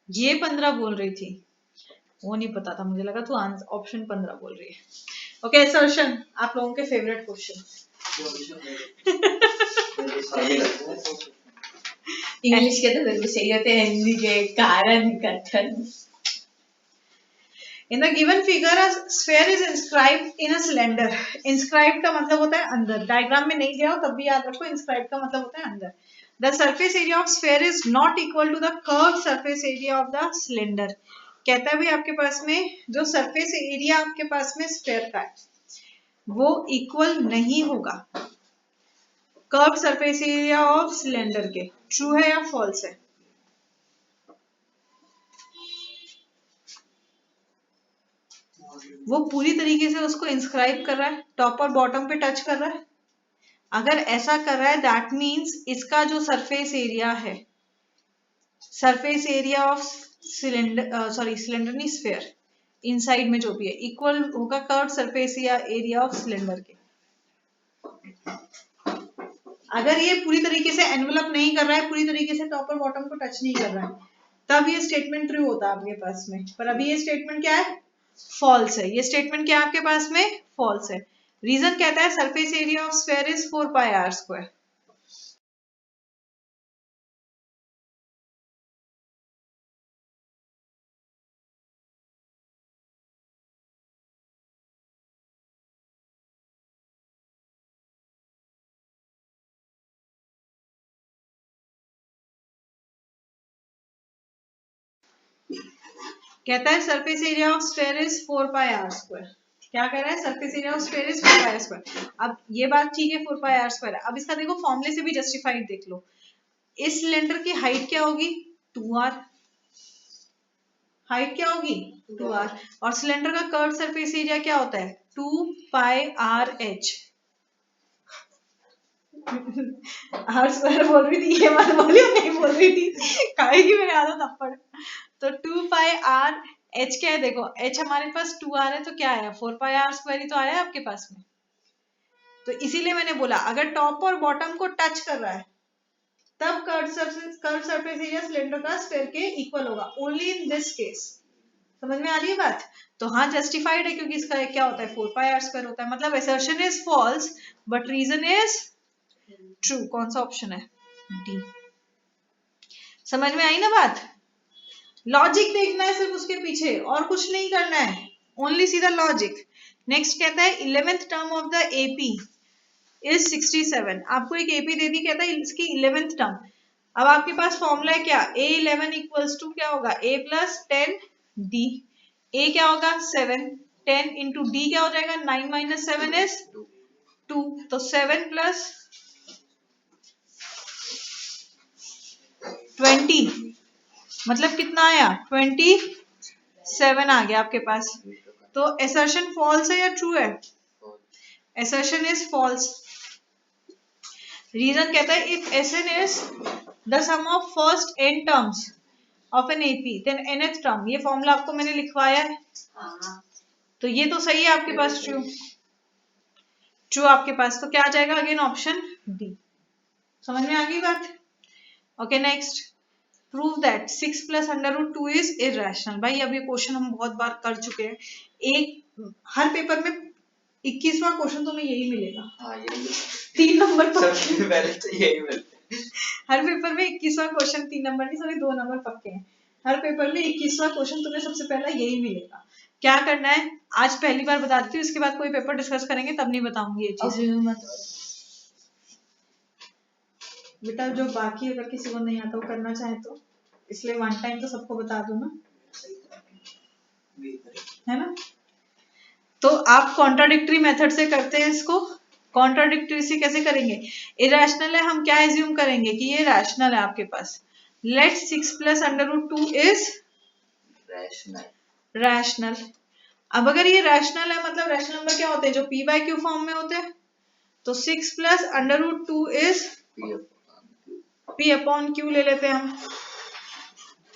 ये 15 बोल रही थी, वो नहीं पता था, मुझे लगा तू ऑप्शन 15 बोल रही है। ओके सर्शन, आप लोगों के फेवरेट क्वेश्चन।
इंग्लिश के तो बिल्कुल सही होते हैं, हिंदी के कारण कथन।
In the given figure, a sphere is inscribed in a cylinder. Inscribed का मतलब होता है अंदर, डायग्राम में नहीं गया हो तब भी याद रखो, inscribed का मतलब होता है अंदर। The surface area of sphere is not equal to the curved surface area of the cylinder. कहता है भाई आपके पास में जो surface area आपके पास में sphere का है वो equal नहीं होगा curved surface area of cylinder के। True है या false है? वो पूरी तरीके से उसको इंस्क्राइब कर रहा है, टॉप और बॉटम पे टच कर रहा है। अगर ऐसा कर रहा है दैट मीन्स इसका जो सरफेस एरिया है, surface area of cylinder, sorry cylinder नहीं स्फीयर, इनसाइड में जो भी है इक्वल होगा कर्व सरफेस या एरिया ऑफ सिलेंडर के। अगर ये पूरी तरीके से एनवलप नहीं कर रहा है, पूरी तरीके से टॉप और बॉटम को टच नहीं कर रहा है, तब ये स्टेटमेंट ट्रू होता है आपके पास में। पर अभी ये स्टेटमेंट क्या है? फॉल्स है। ये स्टेटमेंट क्या है आपके पास में? फॉल्स है। रीजन कहता है surface area of sphere is 4πr²। कहता है surface area of sphere is 4 pi are square. क्या कह रहा है? Surface area of sphere is 4 pi are square. अब ये बात ठीक है, 4 पाई आर स्क्वायर है। अब इसका देखो फॉर्मूले से भी जस्टिफाइड देख लो। इस सिलेंडर की हाइट क्या होगी? 2r। हाइट क्या होगी? 2r। और सिलेंडर का कर्व सरफेस एरिया क्या होता है? 2 pi R H. Are square बोल रही थी, ये मत बोलियो, नहीं बोल रही थी, खाएगी मेरे आधा थप्पड़। तो 2 पाई आर एच क्या है? देखो एच हमारे पास 2r है, तो क्या आया? 4 पाई आर स्क्वायर ही तो आया आपके पास में। तो इसीलिए मैंने बोला अगर टॉप और बॉटम को टच कर रहा है तब कर्व सरफेस एरिया सिलेंडर का स्फीयर के इक्वल होगा, ओनली इन दिस केस। समझ में आ रही है बात? तो हाँ जस्टिफाइड है, क्योंकि इसका क्या होता है? 4 पाई आर स्क्वायर होता है। मतलब assertion is false but reason is true. कौन सा ऑप्शन है? डी। समझ में आई ना बात? लॉजिक देखना है सिर्फ उसके पीछे, और कुछ नहीं करना है, only see the logic. Next कहता है 11th term of the AP is 67। आपको एक एपी दे दी, कहता है इसकी 11th टर्म। अब आपके पास फॉर्मूला है क्या? A11 इक्वल्स टू क्या होगा? A plus 10 D। A क्या होगा? 7। 10 इंटू D क्या हो जाएगा? 9 माइनस 7 इज 2। तो 7 प्लस 20 मतलब कितना आया? 27 आ गया आपके पास। तो असर्शन फॉल्स है या ट्रू है? Assertion is false. रीजन कहता है if Sn is the sum of first n terms of an AP then nth term। ये फॉर्मूला आपको मैंने लिखवाया है, तो ये तो सही है आपके पास, ट्रू। ट्रू आपके पास, तो क्या आ जाएगा? Again option D. समझ में आ गई बात? Okay next, prove that 6 plus under root 2 is irrational. भाई अब ये क्वेश्चन हम बहुत बार कर चुके हैं। एक हर पेपर में 21वां क्वेश्चन तुम्हें यही मिलेगा।
हाँ यही
3 नंबर
सबसे पहले तो यही मिलता है।
हर पेपर में 21वां क्वेश्चन 3 नंबर नहीं, सॉरी 2 नंबर पक्के हैं। हर पेपर में 21वां क्वेश्चन तुम्हें सबसे पहला यही मिलेगा। क्या करना है? आज पहली बार बता देती हूँ, इसके बाद कोई पेपर डिस्कस करेंगे तब नहीं बताऊंगी ये चीज। बेटा जो बाकी अगर किसी को नहीं आता वो करना चाहे तो, इसलिए वन टाइम तो सबको बता दूं ना, है ना? तो आप कॉन्ट्राडिक्टरी मेथड से करते हैं इसको। कॉन्ट्राडिक्टरी से कैसे करेंगे? इरेशनल है, हम क्या एज्यूम करेंगे कि ये रैशनल है आपके पास। Let 6 plus under root 2 is rational. अब अगर ये रैशनल है, मतलब रैशनल नंबर क्या होते हैं? जो p बाय क्यू फॉर्म में होते हैं। तो 6 plus under root 2 is p upon q ले लेते हैं हम।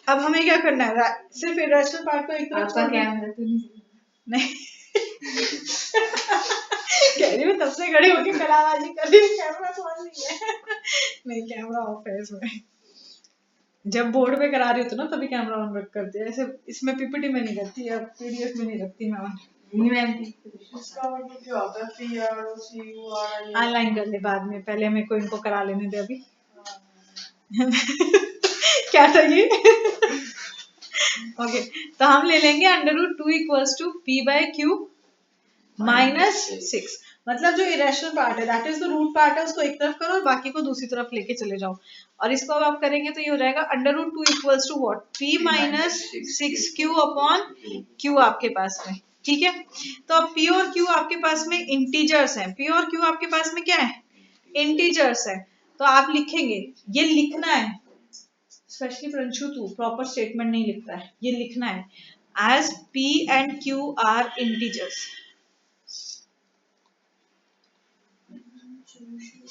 अब हमें क्या करना है? सिर्फ इरेशनल पार्ट को एक तरफ छोड़ नहीं कह रही हूँ तब से खड़ी होके कलाबाजी कर रही हूँ, कैमरा ऑन नहीं है। नहीं कैमरा ऑफ है इसमें, जब बोर्ड पे करा रही होती ना तभी कैमरा ऑन रख करती है, ऐसे इसमें पीपीटी में नहीं करती है, पीडीएफ में नहीं रखती मैं ऑन।
इसका मतलब क्या होता है? PROCUR
ऑनलाइन कर ले बाद में, पहले मेरे को इनको करा लेने दे अभी। क्या था ये? ओके तो हम ले लेंगे under root 2 equals to p by q minus 6। मतलब जो इरेशनल पार्ट है that is the root part है, उसको एक तरफ करो और बाकी को दूसरी तरफ लेके चले जाओ। और इसको अब आप करेंगे तो ये हो जाएगा under root 2 equals to what? p minus 6 q upon q आपके पास में। ठीक है, तो अब p और q आपके पास में इंटीजर्स हैं। p और q आपके पास में क्या है? इंटीजर्स है। तो आप लिखेंगे, ये लिखना है, स्पेशली प्रंशु तू प्रॉपर स्टेटमेंट नहीं लिखता है, ये लिखना है as p and q are integers.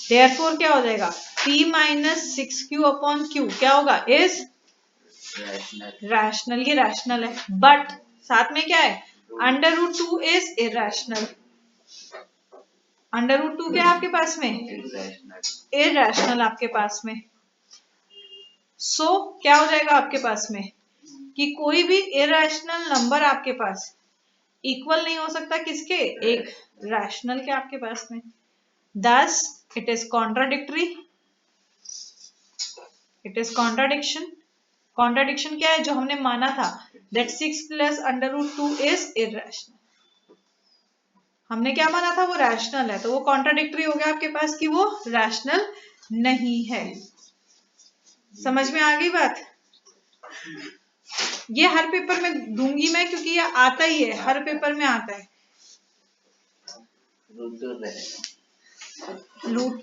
Therefore क्या हो जाएगा? p minus 6q upon q क्या होगा? Is rational. ये रैशनल है, बट साथ में क्या है? Under root 2 is irrational. Under root 2 क्या है आपके पास में? इरेशनल आपके पास में। सो क्या हो जाएगा आपके पास में कि कोई भी इरेशनल नंबर आपके पास इक्वल नहीं हो सकता किसके? एक रैशनल के आपके पास में। Thus, it is contradictory. It is contradiction. Contradiction क्या है? जो हमने माना था that 6 plus under root 2 is irrational. हमने क्या माना था? वो रैशनल है, तो वो कॉन्ट्राडिक्टरी हो गया आपके पास कि वो रैशनल नहीं है। समझ में आ गई बात? ये हर पेपर में दूंगी मैं, क्योंकि ये आता ही है, हर पेपर में आता है। रूट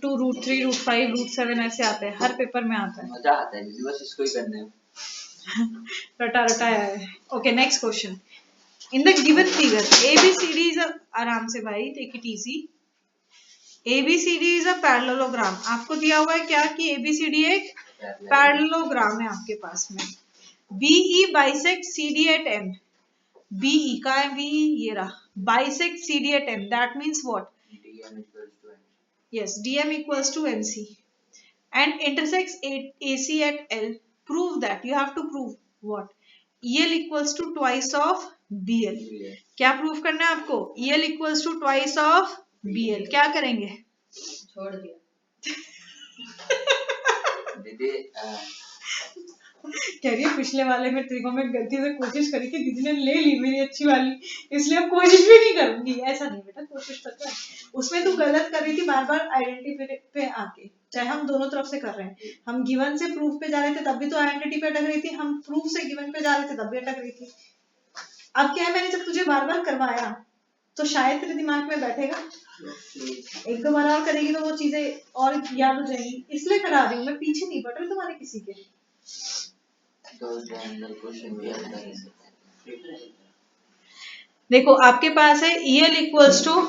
2, रूट 3, रूट 5, रूट 7 ऐसे आते हैं, हर पेपर में आता है।
मजा आता है बस इसको ही करने में।
रटा रटाया है। Okay, next question. In the given figure ABCD is आराम से भाई, take it easy. ABCD is a parallelogram. आपको दिया हुआ है क्या कि ABCD एक पैरेललोग्राम है आपके पास में। BE bisect CD at M। BE का है, BE ये रहा, bisect CD at M, that means what? Yes, DM equals to MC and intersects AC at L. Prove that. You have to prove what? EL equals to twice of BL. क्या prove करना है आपको? EL equals to twice of BL. क्या करेंगे?
छोड़ दिया
दीदी
कह रही है पिछले वाले में ट्रिगो में गलती से कोशिश करी थी, दीदी ने ले ली मेरी अच्छी वाली, इसलिए अब कोशिश भी नहीं करूंगी। ऐसा नहीं बेटा, कोशिश तो कर। उसमें तू गलत कर रही थी बार बार आइडेंटिटी पे आके, चाहे हम दोनों तरफ से कर रहे हैं। हम गिवन से प्रूफ पे जा रहे थे तब भी तो आइडेंटिटी पे अटक रही थी, हम प्रूफ से गिवन पे जा रहे थे तब भी अटक रही थी। अब क्या है, मैंने जब तुझे बार बार करवाया तो शायद तेरे दिमाग में बैठेगा, एक दो बार और करेगी तो वो चीजें और याद हो जाएंगी, इसलिए करा रही हूँ मैं। पीछे नहीं पड़ रही तुम्हारे किसी के। देखो आपके पास है EL equals to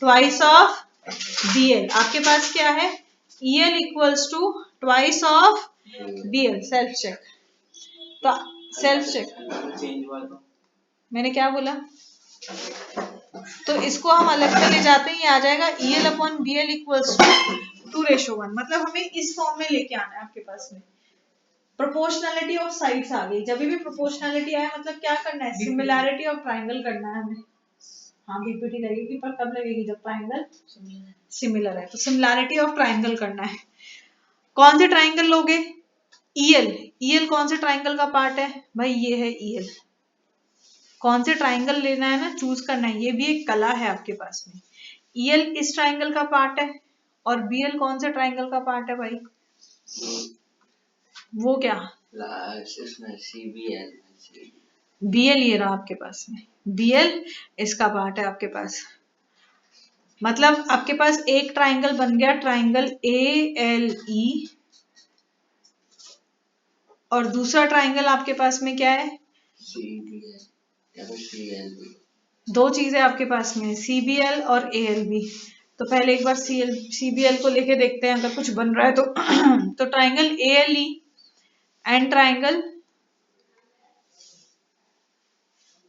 twice of BL। आपके पास क्या है? EL equals to twice of BL। Self check, तो सेल्फ चेक
चेंज हुआ तो
मैंने क्या बोला? तो इसको हम अलग से ले जाते हैं, ये आ जाएगा EL upon BL equals to 2:1। मतलब हमें इस फॉर्म में लेके आना है आपके पास में। प्रोपोर्शनैलिटी ऑफ साइड्स आ गई। जब भी प्रोपोर्शनैलिटी आए मतलब क्या करना है? सिमिलैरिटी ऑफ ट्राइंगल करना है हमें। हाँ बीपीटी लगेगी, पर कब लगेगी? जब ट्राइंगल सिमिलर है। तो सिमिलैरिटी ऑफ ट्राइंगल करना है। कौन से ट्राइंगल लोगे? EL कौन से ट्राइंगल का पार्ट है भाई? ये है EL। कौन से ट्राइंगल लेना है ना, चूज करना है। ये भी एक कला है आपके पास में। EL इस ट्राइंगल का पार्ट है और BL कौन से ट्राइंगल का पार्ट है भाई? वो क्या? BL ये रहा आपके पास में, BL इसका पार्ट है आपके पास। मतलब आपके पास एक ट्राइंगल बन गया, ट्राइंगल ALE, और दूसरा ट्राइंगल आपके पास में क्या है? दो चीजें आपके पास में, CBL और ALB। तो पहले एक बार CBL को लेके देखते हैं, अगर कुछ बन रहा है तो तो triangle ALE and triangle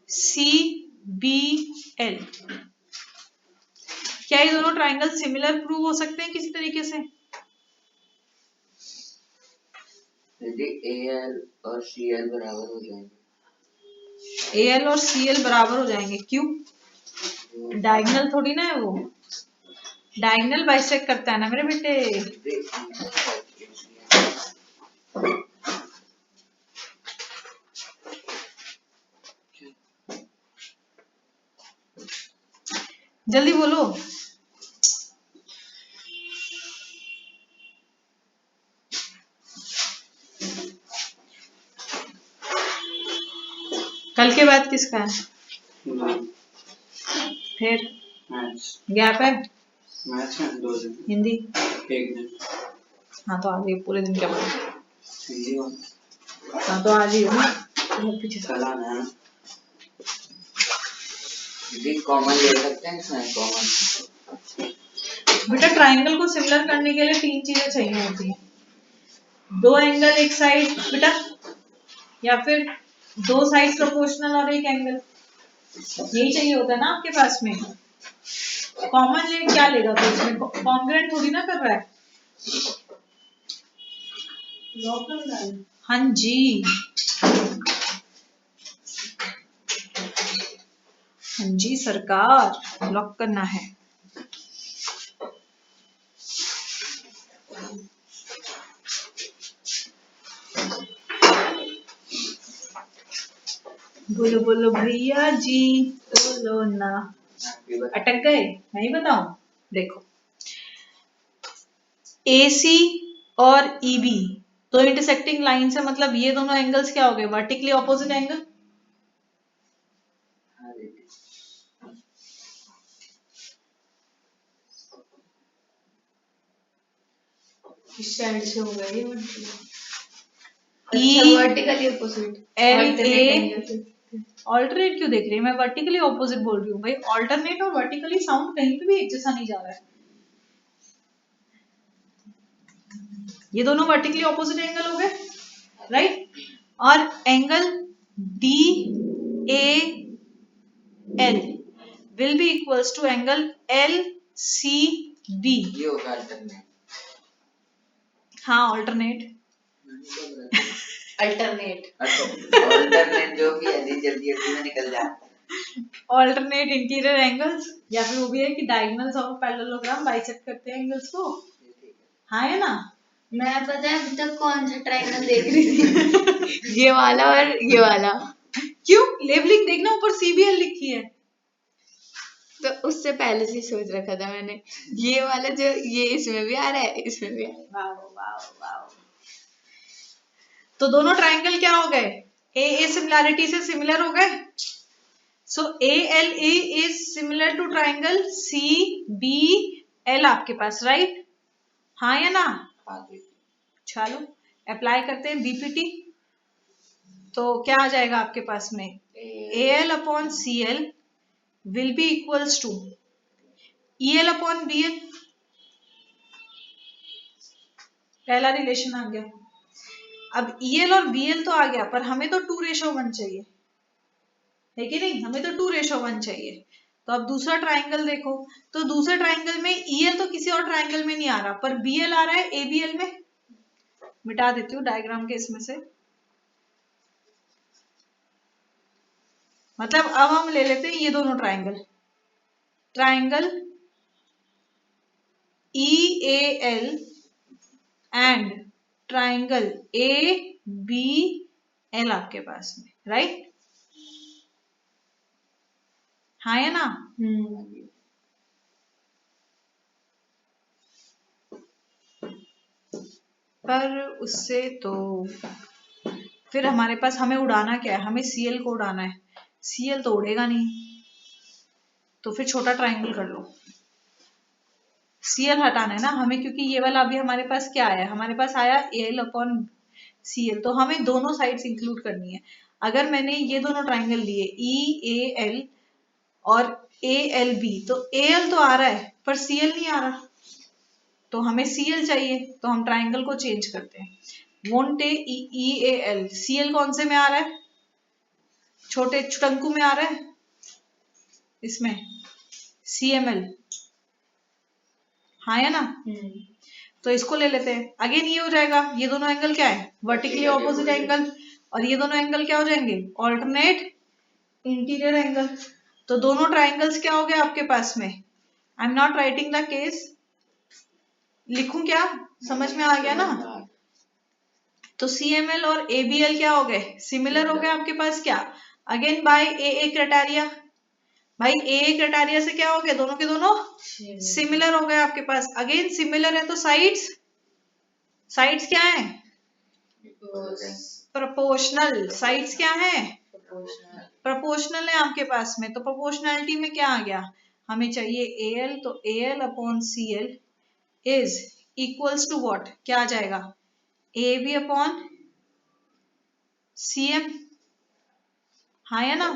CBL, क्या ये दोनों ट्राइंगल सिमिलर प्रूव हो सकते हैं किसी तरीके से?
AL और CL बराबर हो जाएंगे।
AL और CL बराबर हो जाएंगे, क्यों? डायगोनल थोड़ी ना है वो, डायगोनल बाइसेक्ट करता है ना मेरे बेटे। जल्दी बोलो। कल के बाद किसका है? फिर गैप है?
मैथ्स में 2 दिन,
हिंदी
1 दिन
हाँ, तो आज पूरे दिन क्या पढ़ा?
हिंदी और
हाँ, तो आज ही हो ना, पीछे से
कल आना है ना।
कॉमन ले सकते हैं इसमें, कॉमन।
बेटा ट्राइंगल को सिमिलर करने के लिए 3 चीजें चाहिए होती है। 2 एंगल एक साइड बेटा, या फिर 2 साइड प्रोपोर्शनल और 1 एंगल, यही चाहिए होता है ना आपके पास में। कॉमन ले क्या लेगा? तो इसमें कॉन्ग्रुएंट थोड़ी ना कर रहा है। हाँ जी, हाँ जी सरकार, लॉक करना है। बोलो बोलो भैया जी, बोलो ना। अटक गए? नहीं बताऊं? देखो AC और EB तो इंटरसेक्टिंग लाइन से मतलब ये दोनों एंगल्स क्या हो गए, वर्टिकली ऑपोजिट एंगल।
हाँ दीदी,
किस साइड से होगा ये
E
अच्छा vertically opposite
L
alternate
A
angle से
ऑल्टरनेट क्यों देख रही है, मैं वर्टिकली ऑपोजिट बोल रही हूँ भाई। ऑल्टरनेट और वर्टिकली साउंड कहीं पे भी एक जैसा नहीं जा रहा है। ये दोनों वर्टिकली ऑपोजिट एंगल हो गए, राइट। और angle D A L will be equals to angle L C B.
ये होगा अल्टरनेट।
हाँ ऑल्टरनेट।
अल्टरनेट
अल्टरनेट जो भी है जल्दी जल्दी में निकल जाता है।
ऑल्टरनेट इंटीरियर एंगल्स, या फिर वो भी है कि डायगोनल्स ऑफ पैरेललोग्राम बाइसेक्ट करते हैं एंगल्स को। हाँ है ना।
मैं पता है अभी तक कौन सा ट्रायंगल देख रही थी ये वाला और ये वाला।
क्यों, लेबलिंग देखना, ऊपर सीबीएल लिखी है।
तो उससे पहले से ही सोच रखा था मैंने, ये वाला जो ये इसमें भी आ रहा है इसमें भी आ रहा है।
Wow wow wow. तो दोनों ट्रायंगल क्या हो गए, ए ए सिमिलैरिटी से सिमिलर हो गए। So A L A is similar to triangle C B L आपके पास, राइट। हाँ या ना।
हाँ दीदी,
चलो अप्लाई करते हैं बीपीटी। तो क्या आ जाएगा आपके पास में, A L upon C L will be equals to E L upon B L. पहला रिलेशन आ गया। अब EL और BL तो आ गया, पर हमें तो 2:1 चाहिए, है कि नहीं। हमें तो 2:1 चाहिए। तो अब दूसरा ट्रायंगल देखो, तो दूसरे ट्रायंगल में EL तो किसी और ट्रायंगल में नहीं आ रहा, पर BL आ रहा है ABL में। मिटा देती हूँ डायग्राम के इसमें से। मतलब अब हम ले लेते हैं ये दोनों triangle, triangle EAL and triangle ABL आपके पास में, राइट। हाँ या ना। पर उससे तो फिर हमारे पास, हमें उड़ाना क्या है, हमें CL को उड़ाना है। CL तो उड़ेगा नहीं, तो फिर छोटा ट्रायंगल कर लो। CL हटाना है ना हमें, क्योंकि ये वाला अभी हमारे पास क्या आया, हमारे पास आया AL अपॉन CL, तो हमें दोनों साइड्स इंक्लूड करनी है। अगर मैंने ये दोनों ट्रायंगल लिए EAL और ALB, तो AL तो आ रहा है पर CL नहीं आ रहा, तो हमें CL चाहिए, तो हम ट्रायंगल को चेंज करते हैं। वोंट EAL, CL कौन से में आ रहा है, छोटे चुटंकू में आ रहा है, इसमें CML। हाँ या ना। तो इसको ले लेते हैं। अगेन ये हो जाएगा, ये दोनों एंगल क्या है, वर्टिकली ऑपोजिट एंगल, और ये दोनों एंगल क्या हो जाएंगे, ऑल्टरनेट इंटीरियर एंगल। तो दोनों ट्रायंगल्स क्या हो गए आपके पास में। आई am not writing the case, लिखूं क्या, समझ में आ गया ना। तो CML और ABL क्या हो गए, सिमिलर हो गए आपके पास क्या, अगेन बाय AA क्राइटेरिया। भाई AA क्राइटेरिया से क्या हो गया, दोनों के दोनों सिमिलर हो गए आपके पास। अगेन सिमिलर है तो साइड्स, साइड्स क्या है, प्रोपोर्शनल। साइड्स क्या है, प्रोपोर्शनल है आपके पास में। तो प्रोपोर्शनैलिटी में क्या आ गया, हमें चाहिए AL, तो AL upon CL is equals to what, क्या आ जाएगा, AB अपॉन CM। हाँ या ना,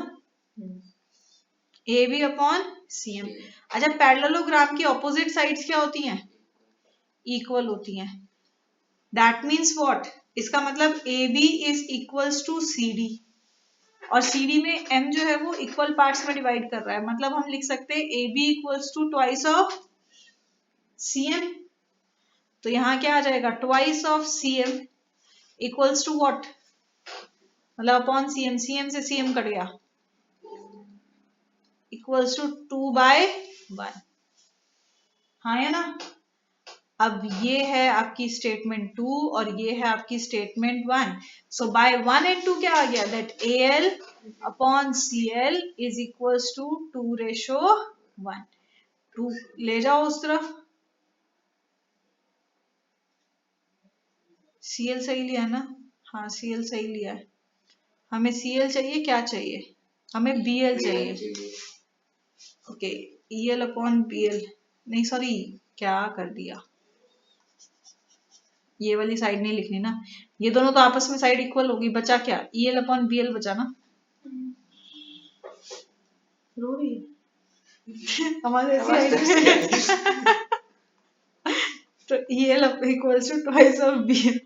AB अपॉन CM। अच्छा, पैरेललोग्राम की ऑपोजिट साइड्स क्या होती हैं, इक्वल होती हैं। दैट मीन्स व्हाट, इसका मतलब AB is equals to CD, और CD में M जो है वो इक्वल पार्ट्स में डिवाइड कर रहा है, मतलब हम लिख सकते हैं AB equals to twice of CM। तो यहाँ क्या आ जाएगा, twice of CM equals to what, मतलब अपॉन CM, CM से CM कट गया, इक्वल्स टू 2/1। हाँ या ना। अब ये है आपकी स्टेटमेंट 2 और ये है आपकी स्टेटमेंट 1। सो बाय 1 and 2 क्या आ गया, that AL upon CL is equals to 2:1। 2 ले जाओ उस तरफ, CL सही लिया है ना? हाँ CL सही लिया है। हमें CL चाहिए, क्या चाहिए? हमें BL चाहिए। ओके, EL अपॉन BL, नहीं सॉरी क्या कर दिया, ये वाली साइड नहीं लिखनी ना, ये दोनों तो आपस में साइड इक्वल होगी, बचा क्या? EL अपॉन BL बचा ना। रो रही है हमारे ऐसी तो EL equals to twice of BL।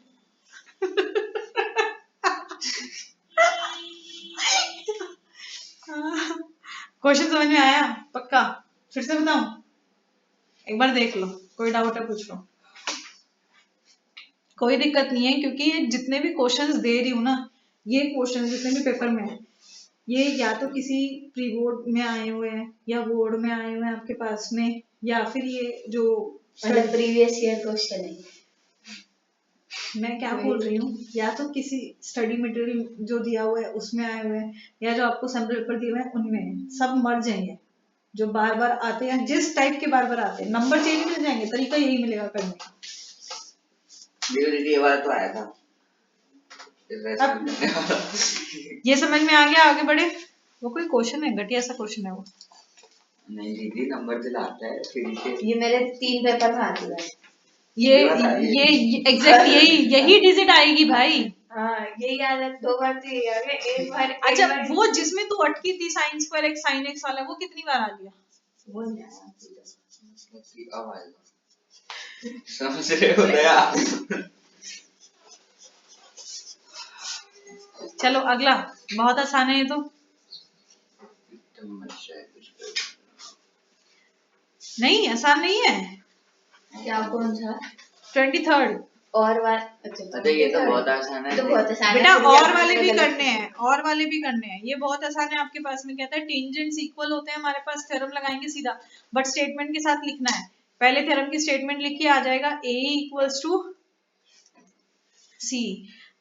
Question समझ में आया? पक्का? फिर से बताऊं? एक बार देख लो, कोई डाउट है पूछ लो। कोई दिक्कत नहीं है, क्योंकि ये जितने भी क्वेश्चंस दे रही हूँ ना, ये क्वेश्चन जितने भी पेपर में है, ये या तो किसी प्री बोर्ड में आए हुए हैं या बोर्ड में आए हुए हैं आपके पास में, या फिर ये जो
मतलब प्रीवियस ईयर क्वेश्चन है।
मैं क्या बोल रही हूँ, या तो किसी स्टडी मटेरियल जो दिया हुआ है उसमें आए हुए हैं, या जो आपको सैम्पल पेपर दिए हुए हैं उनमें हैं। सब मर जाएंगे जो बार बार आते हैं, जिस टाइप के बार बार आते हैं, नंबर चेंज मिल जाएंगे, तरीका यही मिलेगा करने का।
ये बार तो आया था।
अब ये समझ में आ गया, आगे बढ़े। वो कोई क्वेश्चन है, घटिया सा क्वेश्चन है वो।
नहीं दीदी, नंबर दिलाता है फिर
ये मेरे 3 पेपर में आती है।
ये एग्जैक्ट यही डिजिट आएगी भाई।
हाँ यही याद है, 2 बार तो यही आ गया, एक बार
अच्छा वो जिसमें तू अटकी थी sign square x sine x वाला, वो कितनी बार आ गया?
वो नहीं आया।
अब आएगा। समझ रहे हो गया।
चलो अगला, बहुत आसान है ये तो। नहीं आसान नहीं है।
क्या कौन सा?
23rd।
और
अच्छा ये तो बहुत आसान है।
तो बहुत आसान है
बेटा
फिर भी
और
आपने
वाले भी
गलत
करने हैं, और वाले भी करने हैं। ये बहुत आसान है आपके पास में, कहता है टेंजेंट्स इक्वल होते हैं हमारे पास, थ्योरम लगाएंगे सीधा, बट स्टेटमेंट के साथ लिखना है। पहले थ्योरम की स्टेटमेंट लिखिए, आ जाएगा A इक्वल्स टू C।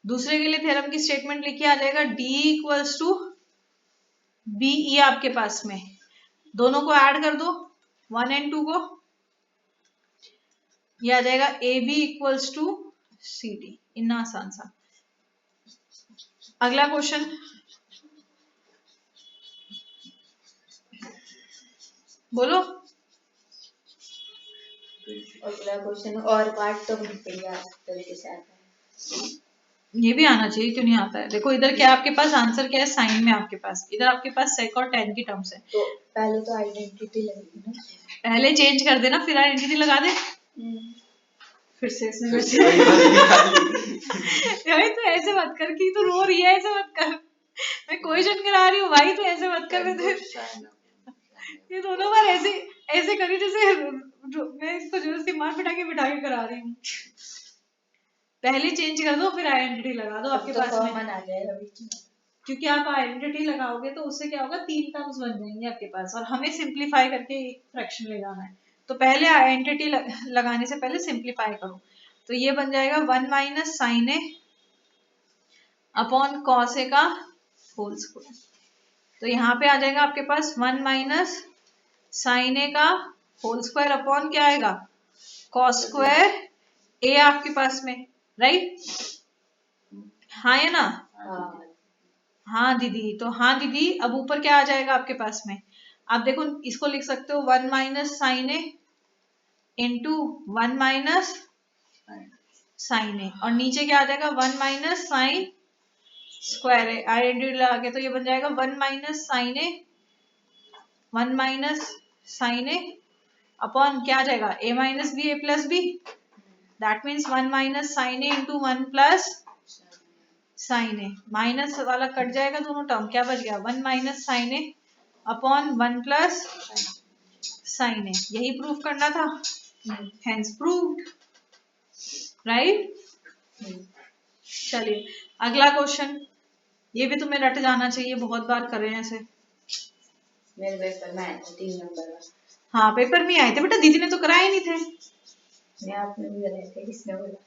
दूसरे के लिए थ्योरम की स्टेटमेंट लिखिए, आ जाएगा D equals to B। E आपके पास में, दोनों को ऐड कर दो 1 और 2 को, ये आ जाएगा AB इक्वल्स टू CD। इतना आसान सा। अगला क्वेश्चन, बोलो।
अगला क्वेश्चन और पार्ट तो बढ़िया तरीके से आता है।
ये भी आना चाहिए, क्यों नहीं आता है? देखो इधर क्या आपके पास आंसर क्या है, साइन में आपके पास, इधर आपके पास सेक और टेन की टर्म्स है।
तो पहले तो आइडेंटिटी लगेगी ना,
पहले चेंज कर देना, फिर आइडेंटिटी लगा दे। फिर से इसने वैसे भाई तो ऐसे मत कर, कि तू रो रही है, ऐसे मत कर, मैं क्वेश्चन करा रही हूँ भाई, तो ऐसे मत कर। ये दोनों बार ऐसे ऐसे करी जैसे मैं इसको जबरदस्ती मार पिटा के बिठा के करा रही हूँ। पहले चेंज कर दो, फिर आइडेंटिटी लगा दो आपके पास में,
आ जाएगा बीच में।
क्योंकि आप आइडेंटिटी लगाओगे तो उससे क्या होगा, 3 टर्म्स बन जाएंगे आपके पास, और हमें सिंप्लीफाई करके एक फ्रैक्शन ले जाना है। तो पहले आइडेंटिटी लगाने से पहले सिंप्लीफाई करो। तो ये बन जाएगा 1 minus sine A upon cos A का होल स्क्वायर। तो यहाँ पे आ जाएगा आपके पास 1 माइनस साइन ए का होल स्क्वायर अपॉन क्या आएगा, कॉस स्क्वायर ए आपके पास में, राइट? हाँ या ना? हाँ दीदी, तो हाँ दीदी, अब ऊपर क्या आ जाएगा आपके पास में? आप देखो इसको लिख सकते हो 1 minus sine A into 1 minus sine A, और नीचे क्या आ जाएगा 1 minus sine square A. Identity लगा के तो ये बन जाएगा 1 minus sine A, 1 minus sine A upon क्या आ जाएगा, a minus B, a plus B, that means 1 minus sine A into 1 plus sine A. Minus वाला कट जाएगा दोनों टर्म, क्या बच गया 1 minus sine A upon 1 plus sine ए। यही प्रूफ करना था, हेंस प्रूव्ड, राइट? चलिए अगला क्वेश्चन, ये भी तुम्हें रट जाना चाहिए, बहुत बार कर रहे हैं ऐसे।
मेरे पेपर में आए थे 3 नंबर।
हाँ पेपर में आए थे बेटा, दीदी ने तो कराए नहीं थे।
मैं आपने भी कराए थे, किसने बोला?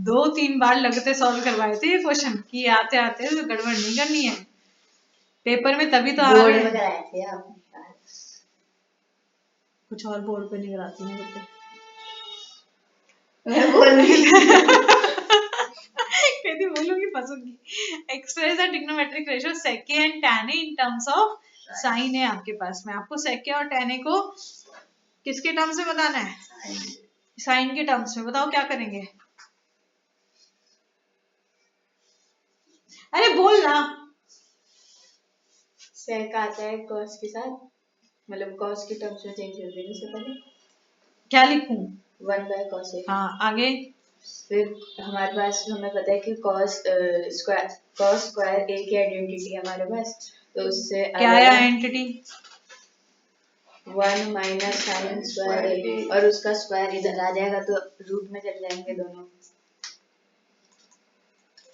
2-3 बार लगते सॉल्व करवाए थे ये क्वेश्चन, कि आते आते तो गड़बड़ नहीं करनी है पेपर में, तभी तो आ
बोर्ड
रहे
में
हैं।
कराए थे आपने।
कुछ और बोर्ड पे नहीं कराती हैं बेटे।
मैं बोल रही
कहती बोलूंगी फंसूंगी। एक्सप्रेस द ट्रिग्नोमेट्रिक रेशियो सेके and tan in terms of sine है आपके पास में। आपको सेके और tan को किसके टर्म्स में बताना है? साइन के टर्म्स में। बताओ क्या करेंगे? अरे बोल ना।
सेक आता है कॉस के साथ, मतलब कॉस के टर्म्स में चेंज कर देने से पहले
क्या लिखूं?
1/cos A।
हाँ आगे।
फिर हमारे पास, हमें पता है कि cos स्क्वायर A की आइडेंटिटी है हमारे पास, तो उससे
क्या है identity?
1 minus sine square A, और उसका स्क्वायर इधर आ जाएगा तो रूट में चल जाएंगे दोनों।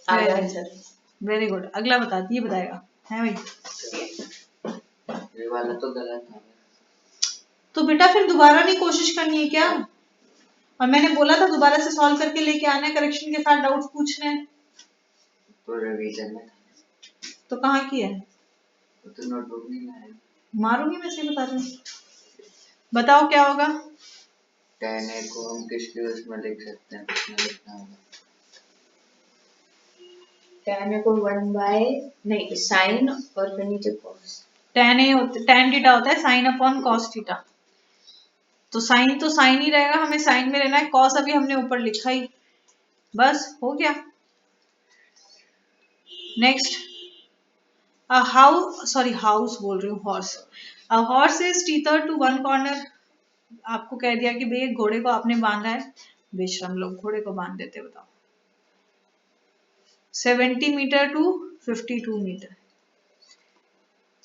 आधा आंसर।
Very good. अगला बता, ये बताएगा है भाई।
ये वाला तो गलत था।
तो बेटा फिर दोबारा नहीं कोशिश करनी है क्या? और मैंने बोला था दोबारा से सॉल्व करके लेके आना है, करेक्शन के साथ डाउट्स पूछने हैं।
तो रिवीजन में था।
तो कहाँ की है?
वो तो नोटबुक नहीं लाया।
मारूंगी मैं, से बता रही हूँ। बताओ क्या होगा?
tan A को हम किसके उसमें लिख सकते हैं? उसमें लिखना होगा
tan को 1 बाय नहीं साइन और फिर नीचे cos।
tan थीटा होता है साइन अपॉन कॉस थीटा। तो साइन ही रहेगा, हमें साइन में रहना है। कॉस अभी हमने ऊपर लिखा ही, बस हो गया। नेक्स्ट, हाउस बोल रही हूँ, horse. A horse is tether to one corner. आपको कह दिया कि भाई घोड़े को आपने बांधा है, बेशरम लोग घोड़े को बांध देते। बताओ 70 मीटर टू 52 मीटर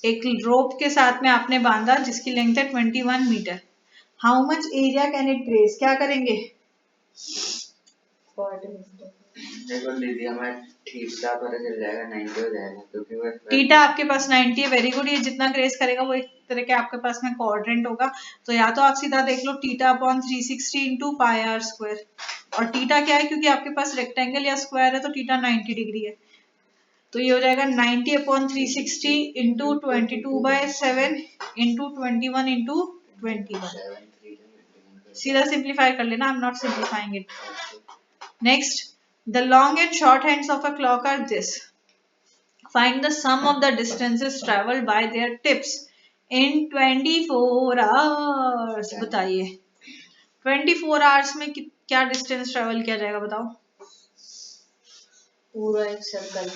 एक रोप के साथ में आपने बांधा जिसकी लेंथ है 21 metre. How much area can it graze? क्या करेंगे?
देखो दीदी हमें थीटा पता चल जाएगा 90 हो जाएगा क्योंकि वो
थीटा आपके पास 90 है। Very good. ये जितना ग्रेस करेगा वो एक तरह के आपके पास में क्वाड्रेंट होगा। तो या तो आप सीधा देख लो theta upon 360 into pi are square. और थीटा क्या है, क्योंकि आपके पास रेक्टेंगल या स्क्वायर है तो थीटा 90 डिग्री है। तो ये हो जाएगा 90 अपॉन 360 इंटू 22/7 इंटू 21 इंटू 21। सीधा सिंप्लीफाई कर लेना, I am not simplifying it. Next, the long and short hands of a clock are this. Find the sum of the distances traveled by their tips in 24 hours. बताइए 24 hours में क्या distance travel किया जाएगा? बताओ।
पूरा एक circle.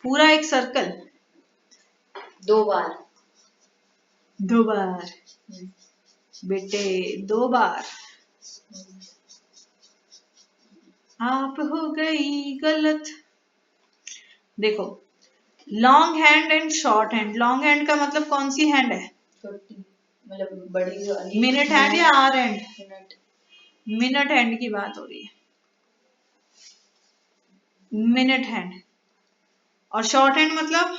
पूरा एक सर्कल
2 बार।
2 बार बेटे, 2 बार। आप हो गई गलत। देखो long hand and short hand. Long hand का मतलब कौन सी हैंड है?
छोटी, मतलब बड़ी वाली।
मिनट हैंड या hour hand?
Minute.
Minute hand की बात हो रही है, मिनट हैंड। और शॉर्ट हैंड मतलब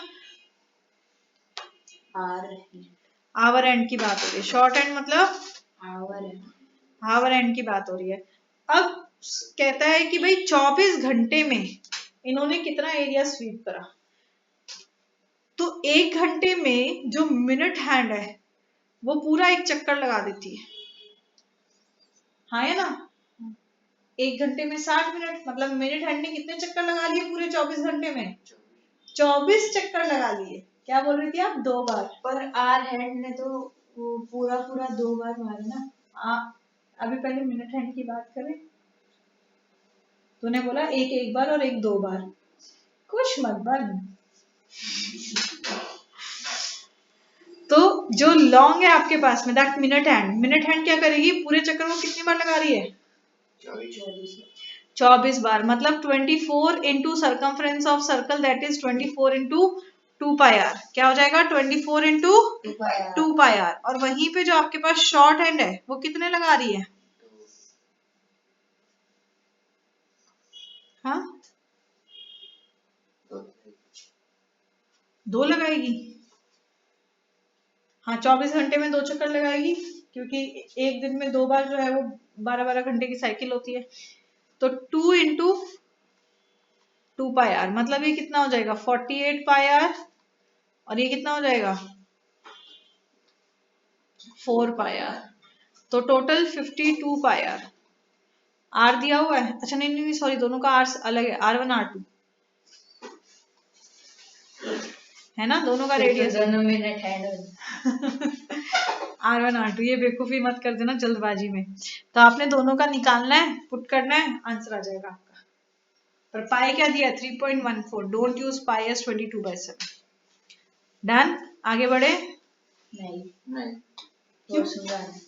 आवर हैंड की बात हो रही है। शॉर्ट हैंड मतलब आवर हैंड की बात हो रही है। अब कहता है कि भाई 24 घंटे में इन्होंने कितना एरिया स्वीप करा। तो 1 घंटे में जो मिनट हैंड है वो पूरा एक चक्कर लगा देती है। हाँ है ना? 1 घंटे में 60 मिनट, मतलब मिनट हैंड ने कितने चक्कर लगा लिए पूरे 24 घंटे में? 24 चक्कर लगा लिए। क्या बोल रही थी आप? 2 बार।
पर आर हैंड ने तो वो पूरा 2 बार मारा ना।
अभी पहले मिनट हैंड की बात करें। तूने बोला एक बार और एक 2 बार। कुछ मत बन। तो जो लॉन्ग है आपके पास में दैट मिनट हैंड क्या करेगी? पूरे चक्कर को कितनी बार लगा रही है? 24 बार। मतलब 24 into circumference of circle that is 24 into 2 pi r. क्या हो जाएगा? 24 इंटू 2 पाई आर। और वहीं पे जो आपके पास शॉर्ट हैंड है वो कितने लगा रही है? हाँ 2 लगाएगी। हाँ 24 घंटे में 2 चक्कर लगाएगी, क्योंकि एक दिन में 2 बार जो है वो 12-12 घंटे की साइकिल होती है। तो 2 इंटू 2 पाई आर, मतलब ये कितना हो जाएगा? 48 पाई आर। और ये कितना हो जाएगा? 4 पाई आर। तो टोटल 52 पाई आर। आर दिया हुआ है, अच्छा नहीं नहीं नहीं सॉरी, दोनों का आर अलग है, R1 R2 है ना, दोनों का रेडियस
दोनों मिनट है।
R1 R2, ये बेवकूफी मत कर देना जल्दबाजी में। तो आपने दोनों का निकालना है, पुट करना है, आंसर आ जाएगा आपका। पर पाई क्या दिया 3.14, don't use pi S 22/7। Done, आगे बढ़े।
नहीं
नहीं
वो सुना है।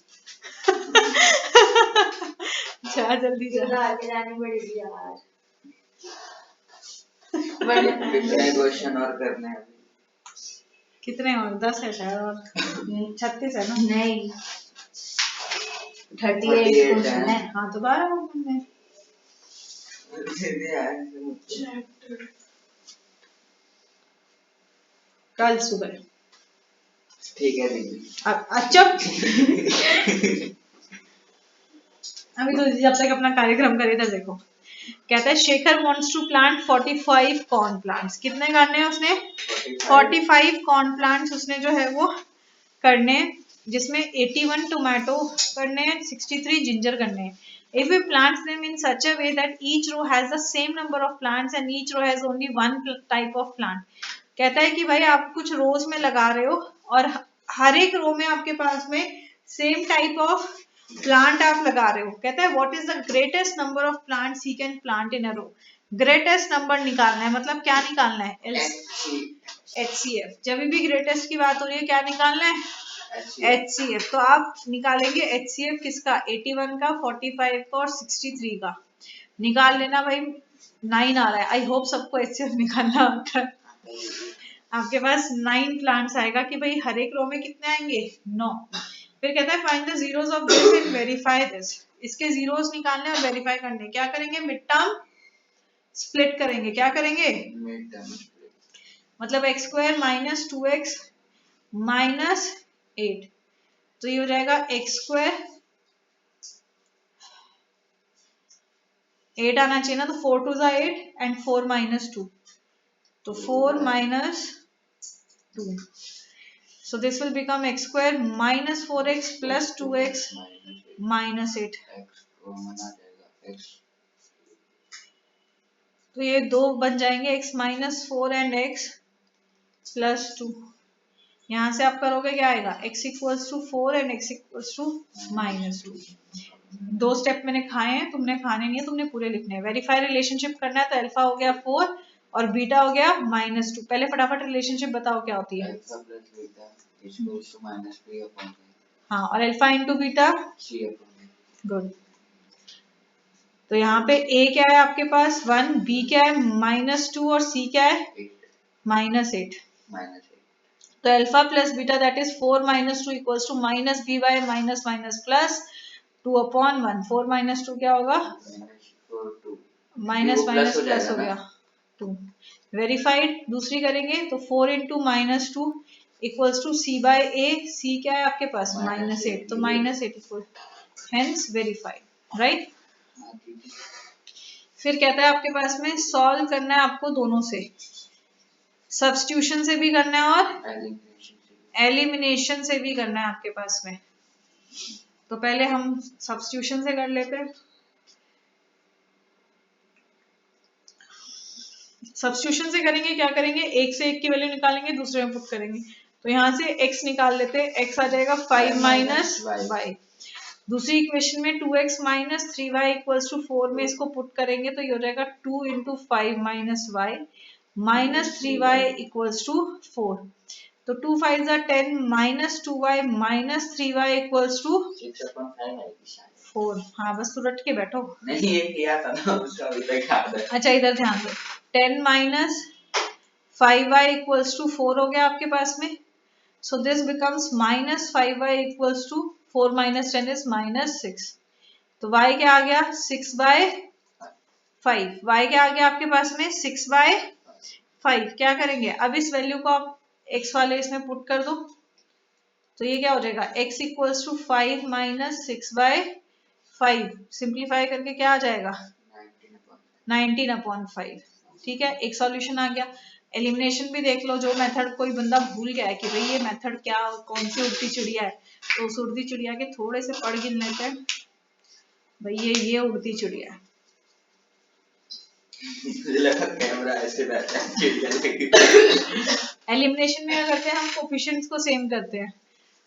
जा जल्दी जा।
सुना के जानी पड़ेगी यार।
कितने क्वेश्चन और करने हैं अभी?
कितने और 10 है शायद, और 36 है ना।
नहीं 38
38
क्वेश्चन
है।
है।
हाँ तो 12 क्वेश्चन है। कल सुबह।
ठीक है दीदी।
अच्छा अभी तो जब तक अपना कार्यक्रम करे था देखो। कहता है Shekhar wants to plant 45 corn plants. कितने करने हैं उसने? 45 कॉर्न प्लांट्स उसने जो है वो करने हैं, जिसमें 81 टोमेटो करने हैं, 63 जिंजर करने हैं। If we plant them in such a way that each row has the same number of plants and each row has only one type of plant. कहता है कि भाई आप कुछ रोज में लगा रहे हो और हर एक रो में आपके पास में सेम टाइप ऑफ प्लांट आप लगा रहे हो। कहता है what is the greatest number of plants he can plant in a row. Greatest number निकालना है, मतलब क्या निकालना है? HCF। जब भी ग्रेटेस्ट की बात हो रही है क्या निकालना है? HCF। तो आप निकालेंगे HCF किसका? 81 का, 45 का और 63 का। निकाल लेना भाई। 9 आ रहा है। आई होप सबको HCF निकालना आता है। आपके पास 9 प्लांट्स आएगा कि भाई हर एक रो में कितने आएंगे? 9। फिर कहता है find the zeros of this and verify this. इसके जीरोस निकालने और वेरीफाई करने। क्या करेंगे? मिड टर्म स्प्लिट करेंगे। क्या करेंगे? मतलब x² माइनस 2x माइनस 8, तो ये हो जाएगा x²। 8 आना चाहिए ना, तो 4 2 ज़ा 8 एंड 4 माइनस 2, तो 4 minus 2, so this will become x² minus 4x plus 2x minus 8। तो ये दो बन जाएंगे x minus 4 and x plus 2। यहाँ से आप करोगे क्या आएगा? x equals to 4 and x equals to minus 2। दो स्टेप मैंने खाए हैं, तुमने खाने नहीं है, तुमने पूरे लिखने हैं। वेरीफाई रिलेशनशिप करना है तो अल्फा हो गया 4 और बीटा हो गया -2। पहले फटाफट रिलेशनशिप बताओ क्या होती है। हाँ, और अल्फा इंटू बीटा गुड। तो यहाँ पे a क्या है आपके पास? 1, b क्या है? -2 और c क्या है? -8। तो alpha plus beta that is 4 - 2 equals to -b by -+ 2/1। 4 - 2 क्या होगा? माइनस प्लस हो गया 2। वेरीफाइड दूसरी करेंगे तो 4 × -2 equals to c by a। c क्या है आपके पास? -8, तो -8 इक्वल, हेंस वेरीफाइड, राइट। फिर कहता है आपके पास में सॉल्व करना है आपको दोनों से, सब्स्टिट्यूशन से भी करना है और एलिमिनेशन से भी करना है आपके पास में। तो पहले हम सब्स्टिट्यूशन से कर लेते हैं। सब्स्टिट्यूशन से करेंगे क्या करेंगे? एक से एक की वैल्यू निकालेंगे, दूसरे में पुट करेंगे। तो यहाँ से x निकाल लेते हैं। x आ जाएगा 5 माइनस y। दूसरी इक्वेशन में 2x minus 3y equals to 4 में इसको पुट करेंगे तो ये हो जाएगा 2 × 5 minus y minus 3y equals to 4। तो 2 5 ज़ा 10 minus 2y minus 3y equals to 4। हाँ बस तू रट के बैठो।
नहीं ये किया था ना उसका अभी तक याद है।
अच्छा इधर ध्यान दो। 10 माइनस 5y इक्वल्स टू 4 हो गया आपके पास में। So this becomes minus 5y equals to 4 minus 10 is -6। तो y क्या आ गया? 6/5। y क्या आ गया आपके पास में? 6/5। क्या करेंगे अब? इस वैल्यू को आप x वाले इसमें पुट कर दो तो ये क्या हो जाएगा? x equals to 5 minus 6/5। Simplify करके क्या आ जाएगा? 19/5। ठीक है, एक सॉल्यूशन आ गया। एलिमिनेशन भी देख लो, जो मेथड कोई बंदा भूल गया है कि भाई ये मेथड क्या, कौन सी उड़ती चिड़िया है, तो उस उड़ती चिड़िया के थोड़े से पढ़ गिन लेते हैं। भाई ये उड़ती चिड़िया है।
मुझे लगा कैमरा ऐसे बैठा है, चिड़िया लगी।
एलिमिनेशन में क्या करते हैं हम, कोफिशिएंट्स को सेम करते हैं।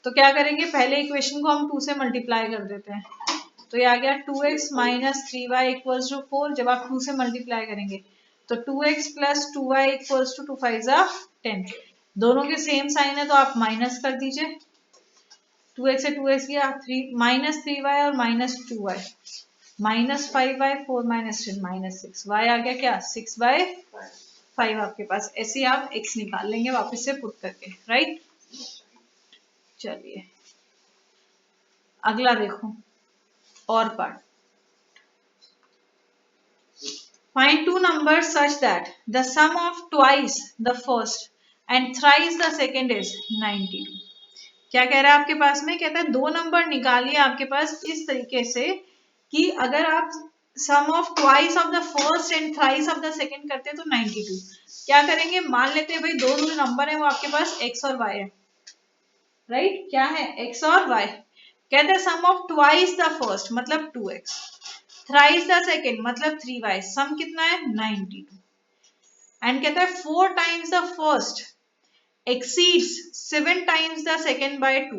तो क्या करेंगे, पहले इक्वेशन को हम 2 से मल्टीप्लाई कर देते हैं। तो ये आ गया 2x minus 3y equals to 4। जब आप 2 से मल्टीप्लाई करेंगे तो 2x plus 2y equals to 2 5 10। दोनों के सेम साइन है तो आप माइनस कर दीजिए। 2x से 2x गया, 3 माइनस 3y और minus 2y, minus 5y, 4 minus 10 minus 6, y आ गया क्या 6/5 आपके पास। ऐसे ही आप x निकाल लेंगे वापस से पुट करके, राइट। चलिए अगला देखो और part. Find two numbers such that the sum of twice the first and thrice the second is 92. क्या कह रहा है आपके पास में, कहता है दो नंबर निकालिए आपके पास इस तरीके से कि अगर आप sum of twice of the first and thrice of the second करते हैं तो 92। क्या करेंगे, मान लेते हैं भाई दो जो नंबर है वो आपके पास x और y है, राइट। क्या है, x और y। कहते हैं सम ऑफ ट्वाइस द फर्स्ट मतलब 2x, थ्राइस द सेकंड मतलब 3y, सम कितना है 92। एंड कहता है 4 times the first exceeds 7 times the second by 2।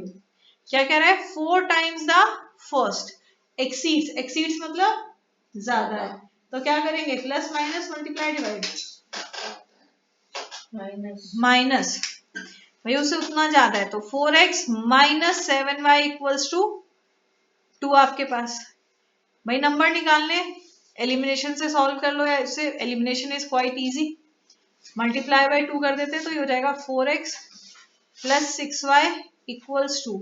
क्या कह रहा है, 4 times the first exceeds मतलब ज्यादा है, तो क्या करेंगे plus minus multiply divide, minus भाई उससे उतना ज्यादा है तो 4x minus 7y equals to 2 आपके पास। भाई नंबर निकालने, एलिमिनेशन से सॉल्व कर लो, या इससे elimination is quite easy. Multiply by 2 कर देते हैं तो ये हो जाएगा 4x plus 6y equals to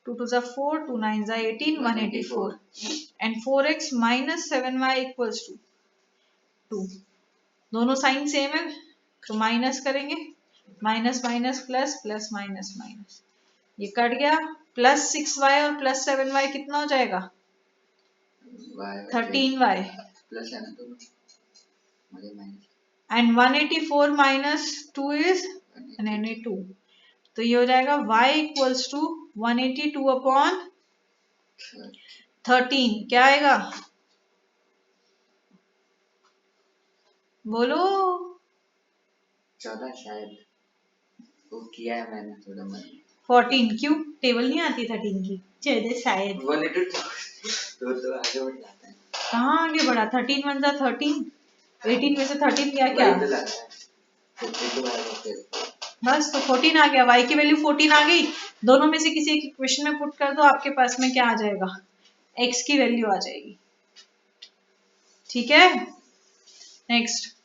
2 2 जा 4, 2 9 जा 18, 184 and 4x minus 7y equals to 2। दोनों साइन सेम है तो माइनस करेंगे, minus minus plus, plus minus minus, ये कट गया। प्लस 6y और प्लस 7y कितना हो जाएगा 13y
प्लस है ना तो मुझे माइनस,
एंड 184 माइनस 2 इज 182। तो ये हो जाएगा y इक्वल्स टू 182 अपॉन 13। क्या आएगा बोलो,
14 शायद, वो किया है मैंने थोड़ा मन।
14 क्यों, टेबल नहीं आती 13 की, चलिए शायद।
182 तो आगे बढ़ जाता है।
कहाँ आगे बढ़ा, 13 1 जा 13, 18 में से 13 गया क्या,
वही तो लग रहा है 52 आएगा फिर।
बस तो 14 आ गया, y की वैल्यू 14 आ गई। दोनों में से किसी एक इक्वेशन में पुट कर दो, आपके पास में क्या आ जाएगा, x की वैल्यू आ जाएगी। ठीक है, नेक्स्ट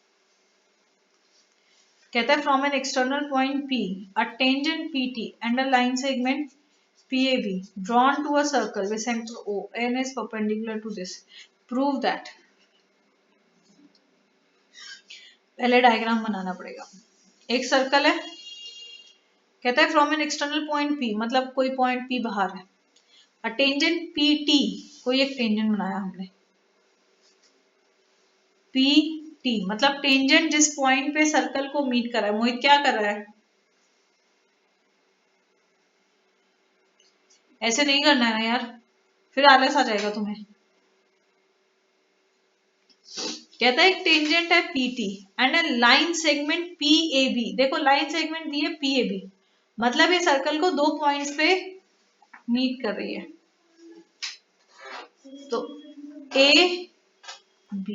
कहता है from an external point P a tangent PT and a line segment PAB drawn to a circle with center O and is perpendicular to this, prove that। पहले डायग्राम बनाना पड़ेगा। एक circle है, कहता है from an external point P मतलब कोई point P बाहर है, अ टेंजेंट PT कोई एक टेंजेंट बनाया हमने, PT मतलब टेंजेंट जिस पॉइंट पे सर्कल को मीट कर रहा है। मोहित क्या कर रहा है, ऐसे नहीं करना है ना यार, फिर आलस आ जाएगा तुम्हें। कहता है एक टेंजेंट है PT and a line segment PAB। देखो लाइन सेगमेंट दी है PAB, मतलब ये सर्कल को दो पॉइंट्स पे मीट कर रही है। तो AB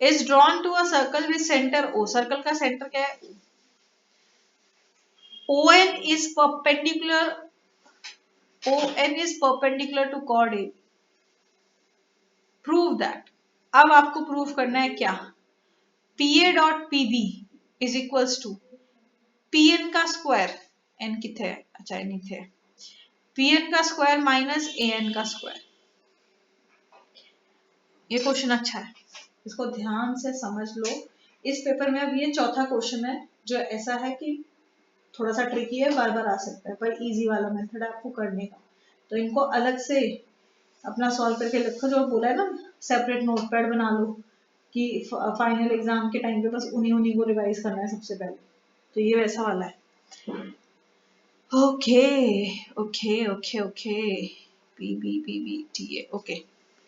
is drawn to a circle with center O। Circle का सेंटर क्या है, ON is perpendicular to chord A। Prove that। अब आपको प्रूव करना है क्या, PA dot PB is equals to PN का स्क्वायर, N किथे है, अच्छा N इथे है, PN का स्क्वायर माइनस AN का स्क्वायर। ये क्वेश्चन अच्छा है, इसको ध्यान से समझ लो। इस पेपर में अब ये चौथा क्वेश्चन है जो ऐसा है कि थोड़ा सा ट्रिकी है, बार बार आ सकता है, पर इजी वाला मेथड है आपको करने का। तो इनको अलग से अपना सॉल्व करके लिखो, जो बोला है ना सेपरेट नोटपैड बना लो कि फाइनल एग्जाम के टाइम पे बस उन्हीं को रिवाइज करना है सबसे पहले, तो ये वैसा वाला है। Okay okay okay okay, P B T A, okay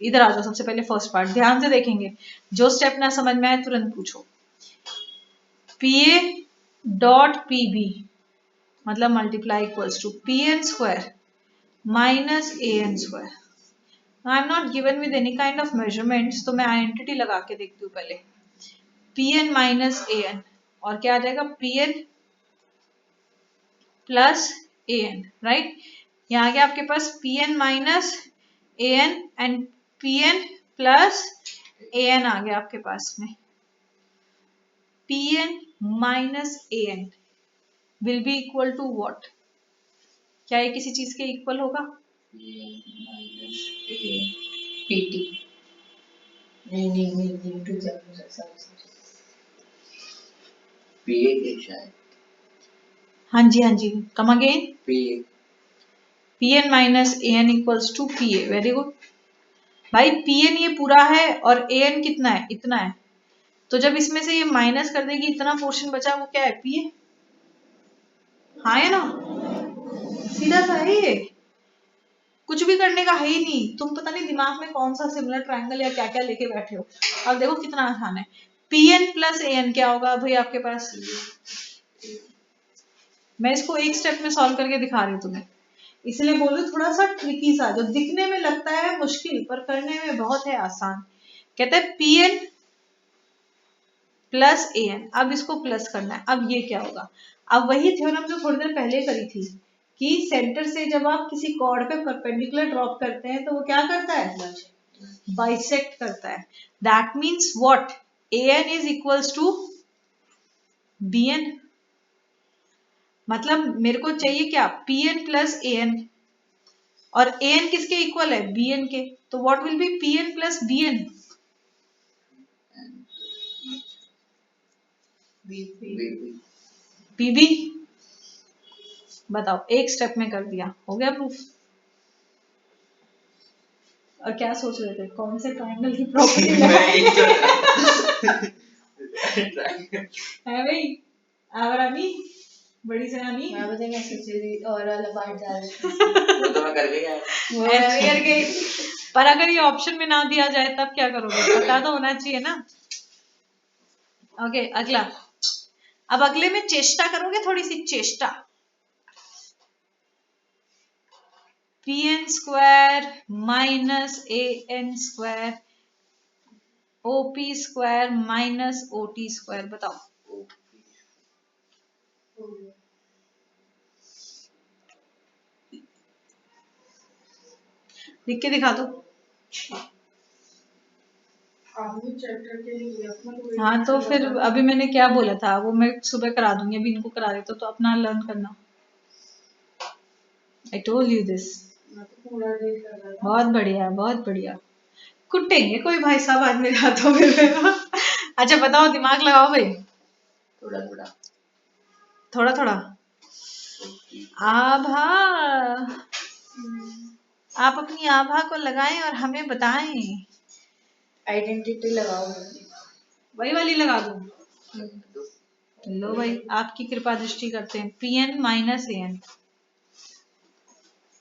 इधर आ जाओ। सबसे पहले फर्स्ट पार्ट ध्यान से देखेंगे, जो स्टेप ना समझ में आए तुरंत पूछो। P A dot P B मतलब multiply equals to P N square minus A N square. I am not given with any kind of measurements, तो मैं आइडेंटिटी लगा के देखती हूँ पहले। P N minus A N, और क्या आ जाएगा, P N plus A N, right. यहाँ आ गया आपके पास P N minus A N and P N plus A N आ गया आपके पास में। P N minus A N will be equal to what? क्या ये किसी चीज के इक्वल होगा?
पीटी नहीं टू
पीए के शायद,
हाँ जी, come again.
P A
P N minus A N equals to P A, very good भाई। पी एन ये पूरा है और ए एन कितना है, इतना है, तो जब इसमें से ये माइनस कर देगी इतना पोर्शन बचा, वो क्या है, पी ए। हाँ है ना, सीधा सा है ये, कुछ भी करने का है ही नहीं। तुम पता नहीं दिमाग में कौन सा सिमिलर ट्रायंगल या क्या क्या लेके बैठे हो। अब देखो कितना आसान है। P N plus A N क्या होगा भाई आपके पास? मैं इसको एक स्टेप में सॉल्व करके दिखा रही हूँ तुम्हें, इसलिए बोलूं थोड़ा सा ट्रिकी सा, जो दिखने में लगता है मुश्किल पर करने में बहुत है आसान। कहते हैं P N plus A N, अब इसको प्लस करना है। अब ये क्या होगा? अब वही थ्योरम जो थोड़ी देर पहले करी थी कि सेंटर से जब आप किसी कॉर्ड पे परपेंडिकुलर ड्रॉप करते हैं तो वो क्या करता है, बाइसेक्ट करता है। That means what, A N is equals to B N. मतलब मेरे को चाहिए क्या, P N plus A N, और ए एन किसके इक्वल है, बी एन के, तो what will be P N plus B N? P B. बताओ, एक स्टेप में कर दिया, हो गया प्रूफ। और क्या सोच रहे थे, कौन से ट्रायंगल की प्रॉपर्टी है भाई? आवरानी बड़ी सयानी।
मैं पता क्या सोच रही थी, और वाला पार्ट डाल
वो तो मैं कर गया,
वो मैं कर गई।
पर अगर ये ऑप्शन में ना दिया जाए तब क्या करोगे, पता तो होना चाहिए ना। ओके अगला, अब अगले में चेष्टा करोगे, थोड़ी सी चेष्टा। P N square minus A N square O P square minus O T square, बताओ। लिख के दिखा दो। हाँ तो फिर अभी मैंने क्या बोला था, वो मैं सुबह करा दूंगी, अभी इनको करा देता तो अपना लर्न करना। I told you this. बहुत बढ़िया बहुत बढ़िया, कुटेंगे कोई भाई साहब आज मेरे हाथों में। अच्छा बताओ, दिमाग लगाओ भाई।
थोड़ा थोड़ा
थोड़ा थोड़ा आभा, आप अपनी आभा को लगाएं और हमें बताएं।
आइडेंटिटी लगाओ।
वही वाली लगा दूं? लो भाई, आपकी कृपा दृष्टि करते हैं। P N minus A N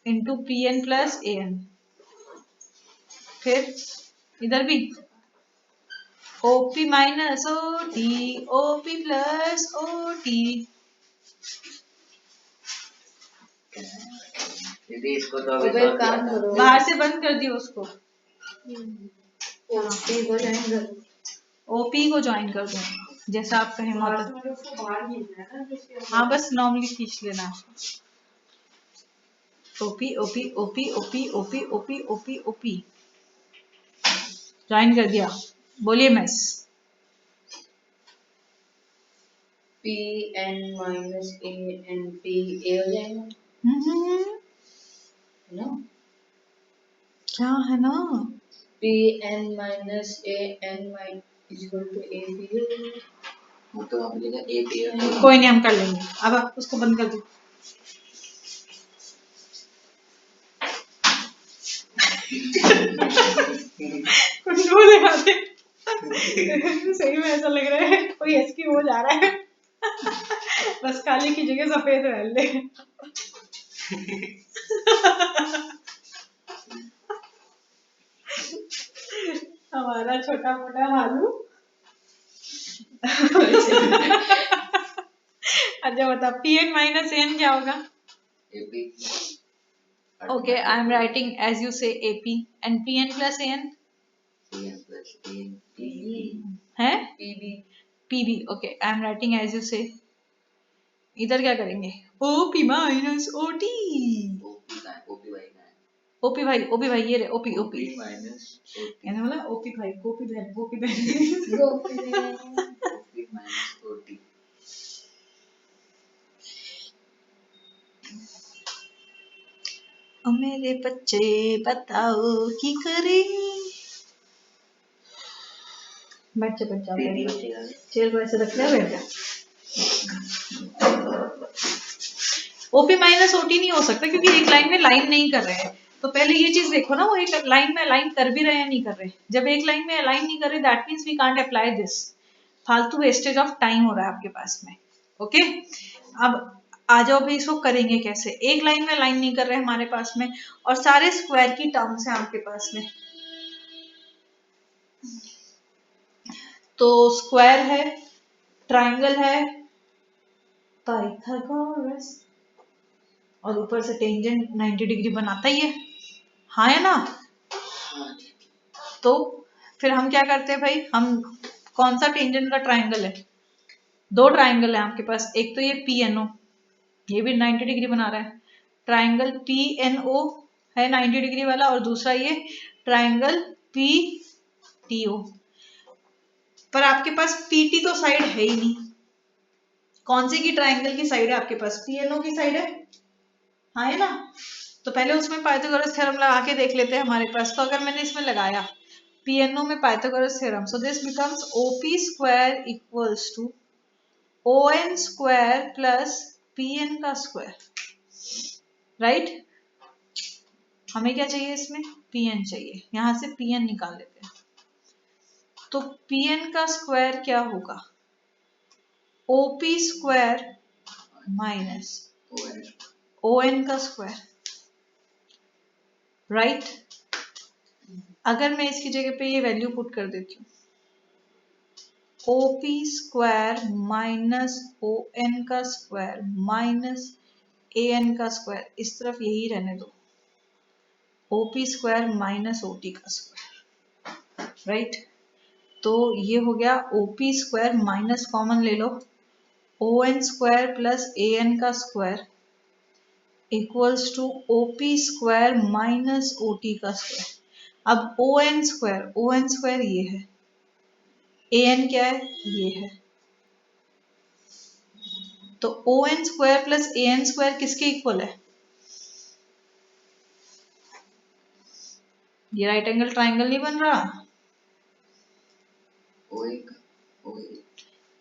into P N plus A N, फिर इधर भी O P minus O T, O P plus O T.
दीदी इसको तो अभी
तो
solve
काम
किया था।
करो,
बाहर से बंद कर दियो उसको,
ओपी को ज्वाइन करो।
ओपी को ज्वाइन कर दो जैसा आप कहें माता। हाँ बस नॉर्मली खींच लेना। OP OP OP OP OP OP OP OP join कर दिया। बोलिए miss.
P N minus A N P A हो जाएगा है ना?
क्या है ना,
P N minus A N minus equal to A P.
वो तो हम लिखा ए पी
कोई नहीं हम कर लेंगे। अब उसको बंद कर दो। खुशबू दिखाते सही में ऐसा लग रहा है कोई एसकी हो जा रहा है। बस काली की जगह सफेद पहन ले। हमारा छोटा मोटा हालू। अच्छा बता Pn माइनस An क्या होगा?
AP.
Okay, I am writing as you say AP and Pn plus An
PN plus AN. PB.
है
PB
PB. Okay, I am writing as you say. इधर क्या करेंगे? OP minus OT.
OP का है,
OP भाई ये रे OP
OP minus OT.
मैंने बोला OP भाई OP बहन
OP minus OT.
ओ मेरे बच्चे बताओ की करें। बैठ जा
PP बचेगा।
चेयर को ऐसे रख ले बैठ जा। ओपी माइनस ओटी नहीं हो सकता क्योंकि एक लाइन में लाइन नहीं कर रहे हैं। तो पहले ये चीज देखो ना वो एक लाइन में अलाइन कर भी रहे हैं नहीं कर रहे। जब एक लाइन में अलाइन नहीं कर रहे that means we can't apply this. फालतू वेस्टेज ऑफ टाइम हो रहा है आपके पास में। ओके अब आ जाओ भाई इसको करेंगे कैसे। एक लाइन में अलाइन नहीं कर रहे हमारे पास में और सारे स्क्वायर की टर्म्स हैं आपके पास में। तो स्क्वायर है ट्राइंगल है पाइथागोरस और ऊपर से टेंजेंट 90 डिग्री बनाता ही है। हाँ है ना? तो फिर हम क्या करते हैं भाई हम कौन सा टेंजेंट का ट्राइंगल है? दो ट्राइंगल है आपके पास। एक तो ये PNO ये भी 90 डिग्री बना रहा है। ट्राइंगल PNO है 90 डिग्री वाला और दूसरा ये ट्राइंगल PTO। पर आपके पास PT तो साइड है ही नहीं। कौन सी की ट्राइंगल की साइड है आपके पास? PNO की साइड है। हाँ है ना? तो पहले उसमें पाइथागोरस थ्योरम लगा के देख लेते हैं हमारे पास। तो अगर मैंने इसमें लगाया PNO में Pythagoras theorem so this becomes OP square equals to ON square plus PN का स्क्वायर। राइट? हमें क्या चाहिए इसमें? PN चाहिए। यहां से PN निकाल लेते हैं। तो PN का स्क्वायर क्या होगा? OP स्क्वायर माइनस ON का स्क्वायर। राइट? अगर मैं इसकी जगह पे ये वैल्यू पुट कर देती हूँ OP स्क्वायर माइनस ON का स्क्वायर माइनस AN का स्क्वायर, इस तरफ यही रहने दो। OP स्क्वायर माइनस OT का स्क्वायर। राइट? तो ये हो गया OP स्क्वायर माइनस कॉमन ले लो ON स्क्वायर प्लस AN का square equals to OP square minus OT का स्क्वायर। अब ON स्क्वायर ये है, AN क्या है? ये है। तो ON square plus AN square किसके इक्वल है? ये राइट एंगल ट्राइंगल नहीं बन रहा।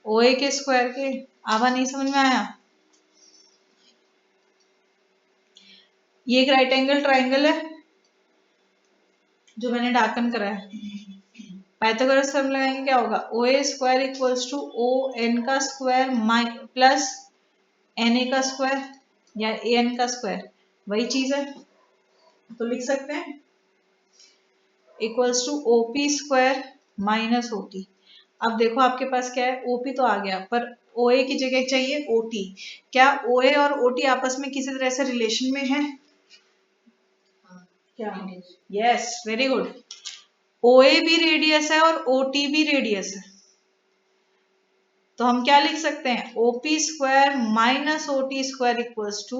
OA के स्क्वायर के आवा नहीं समझ में आया? ये एक राइट एंगल ट्राइंगल है जो मैंने डार्कन करा है। पाइथागोरस थ्योरम लगाएंगे क्या होगा? OA square equals to ON का स्क्वायर प्लस NA का स्क्वायर या AN का स्क्वायर, वही चीज है। तो लिख सकते हैं equals to OP square minus OT। अब देखो आपके पास क्या है? OP तो आ गया पर OA की जगह चाहिए OT। क्या OA और OT आपस में किसी तरह से रिलेशन में है? क्या? Yes very good. OA भी रेडियस है और OT भी रेडियस है। तो हम क्या लिख सकते हैं? OP square minus OT square equals to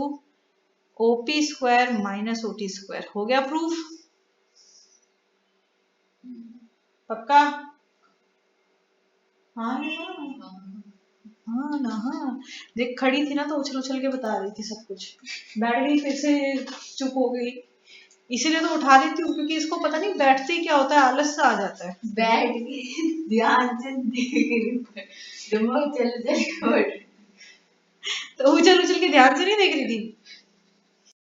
OP square minus OT square. हो गया प्रूफ? पक्का? हाँ ना हाँ। देख खड़ी थी ना तो उछल उछल के बता रही थी सब कुछ। बैठ गई फिर से चुप हो गई। इसीलिए तो उठा देती हूँ क्योंकि इसको पता नहीं बैठते ही क्या होता है, आलस सा आ जाता है।
बैठ के ध्यान से देख रही दिमाग चल चल
तो उछल उछल के ध्यान से नहीं देख रही थी।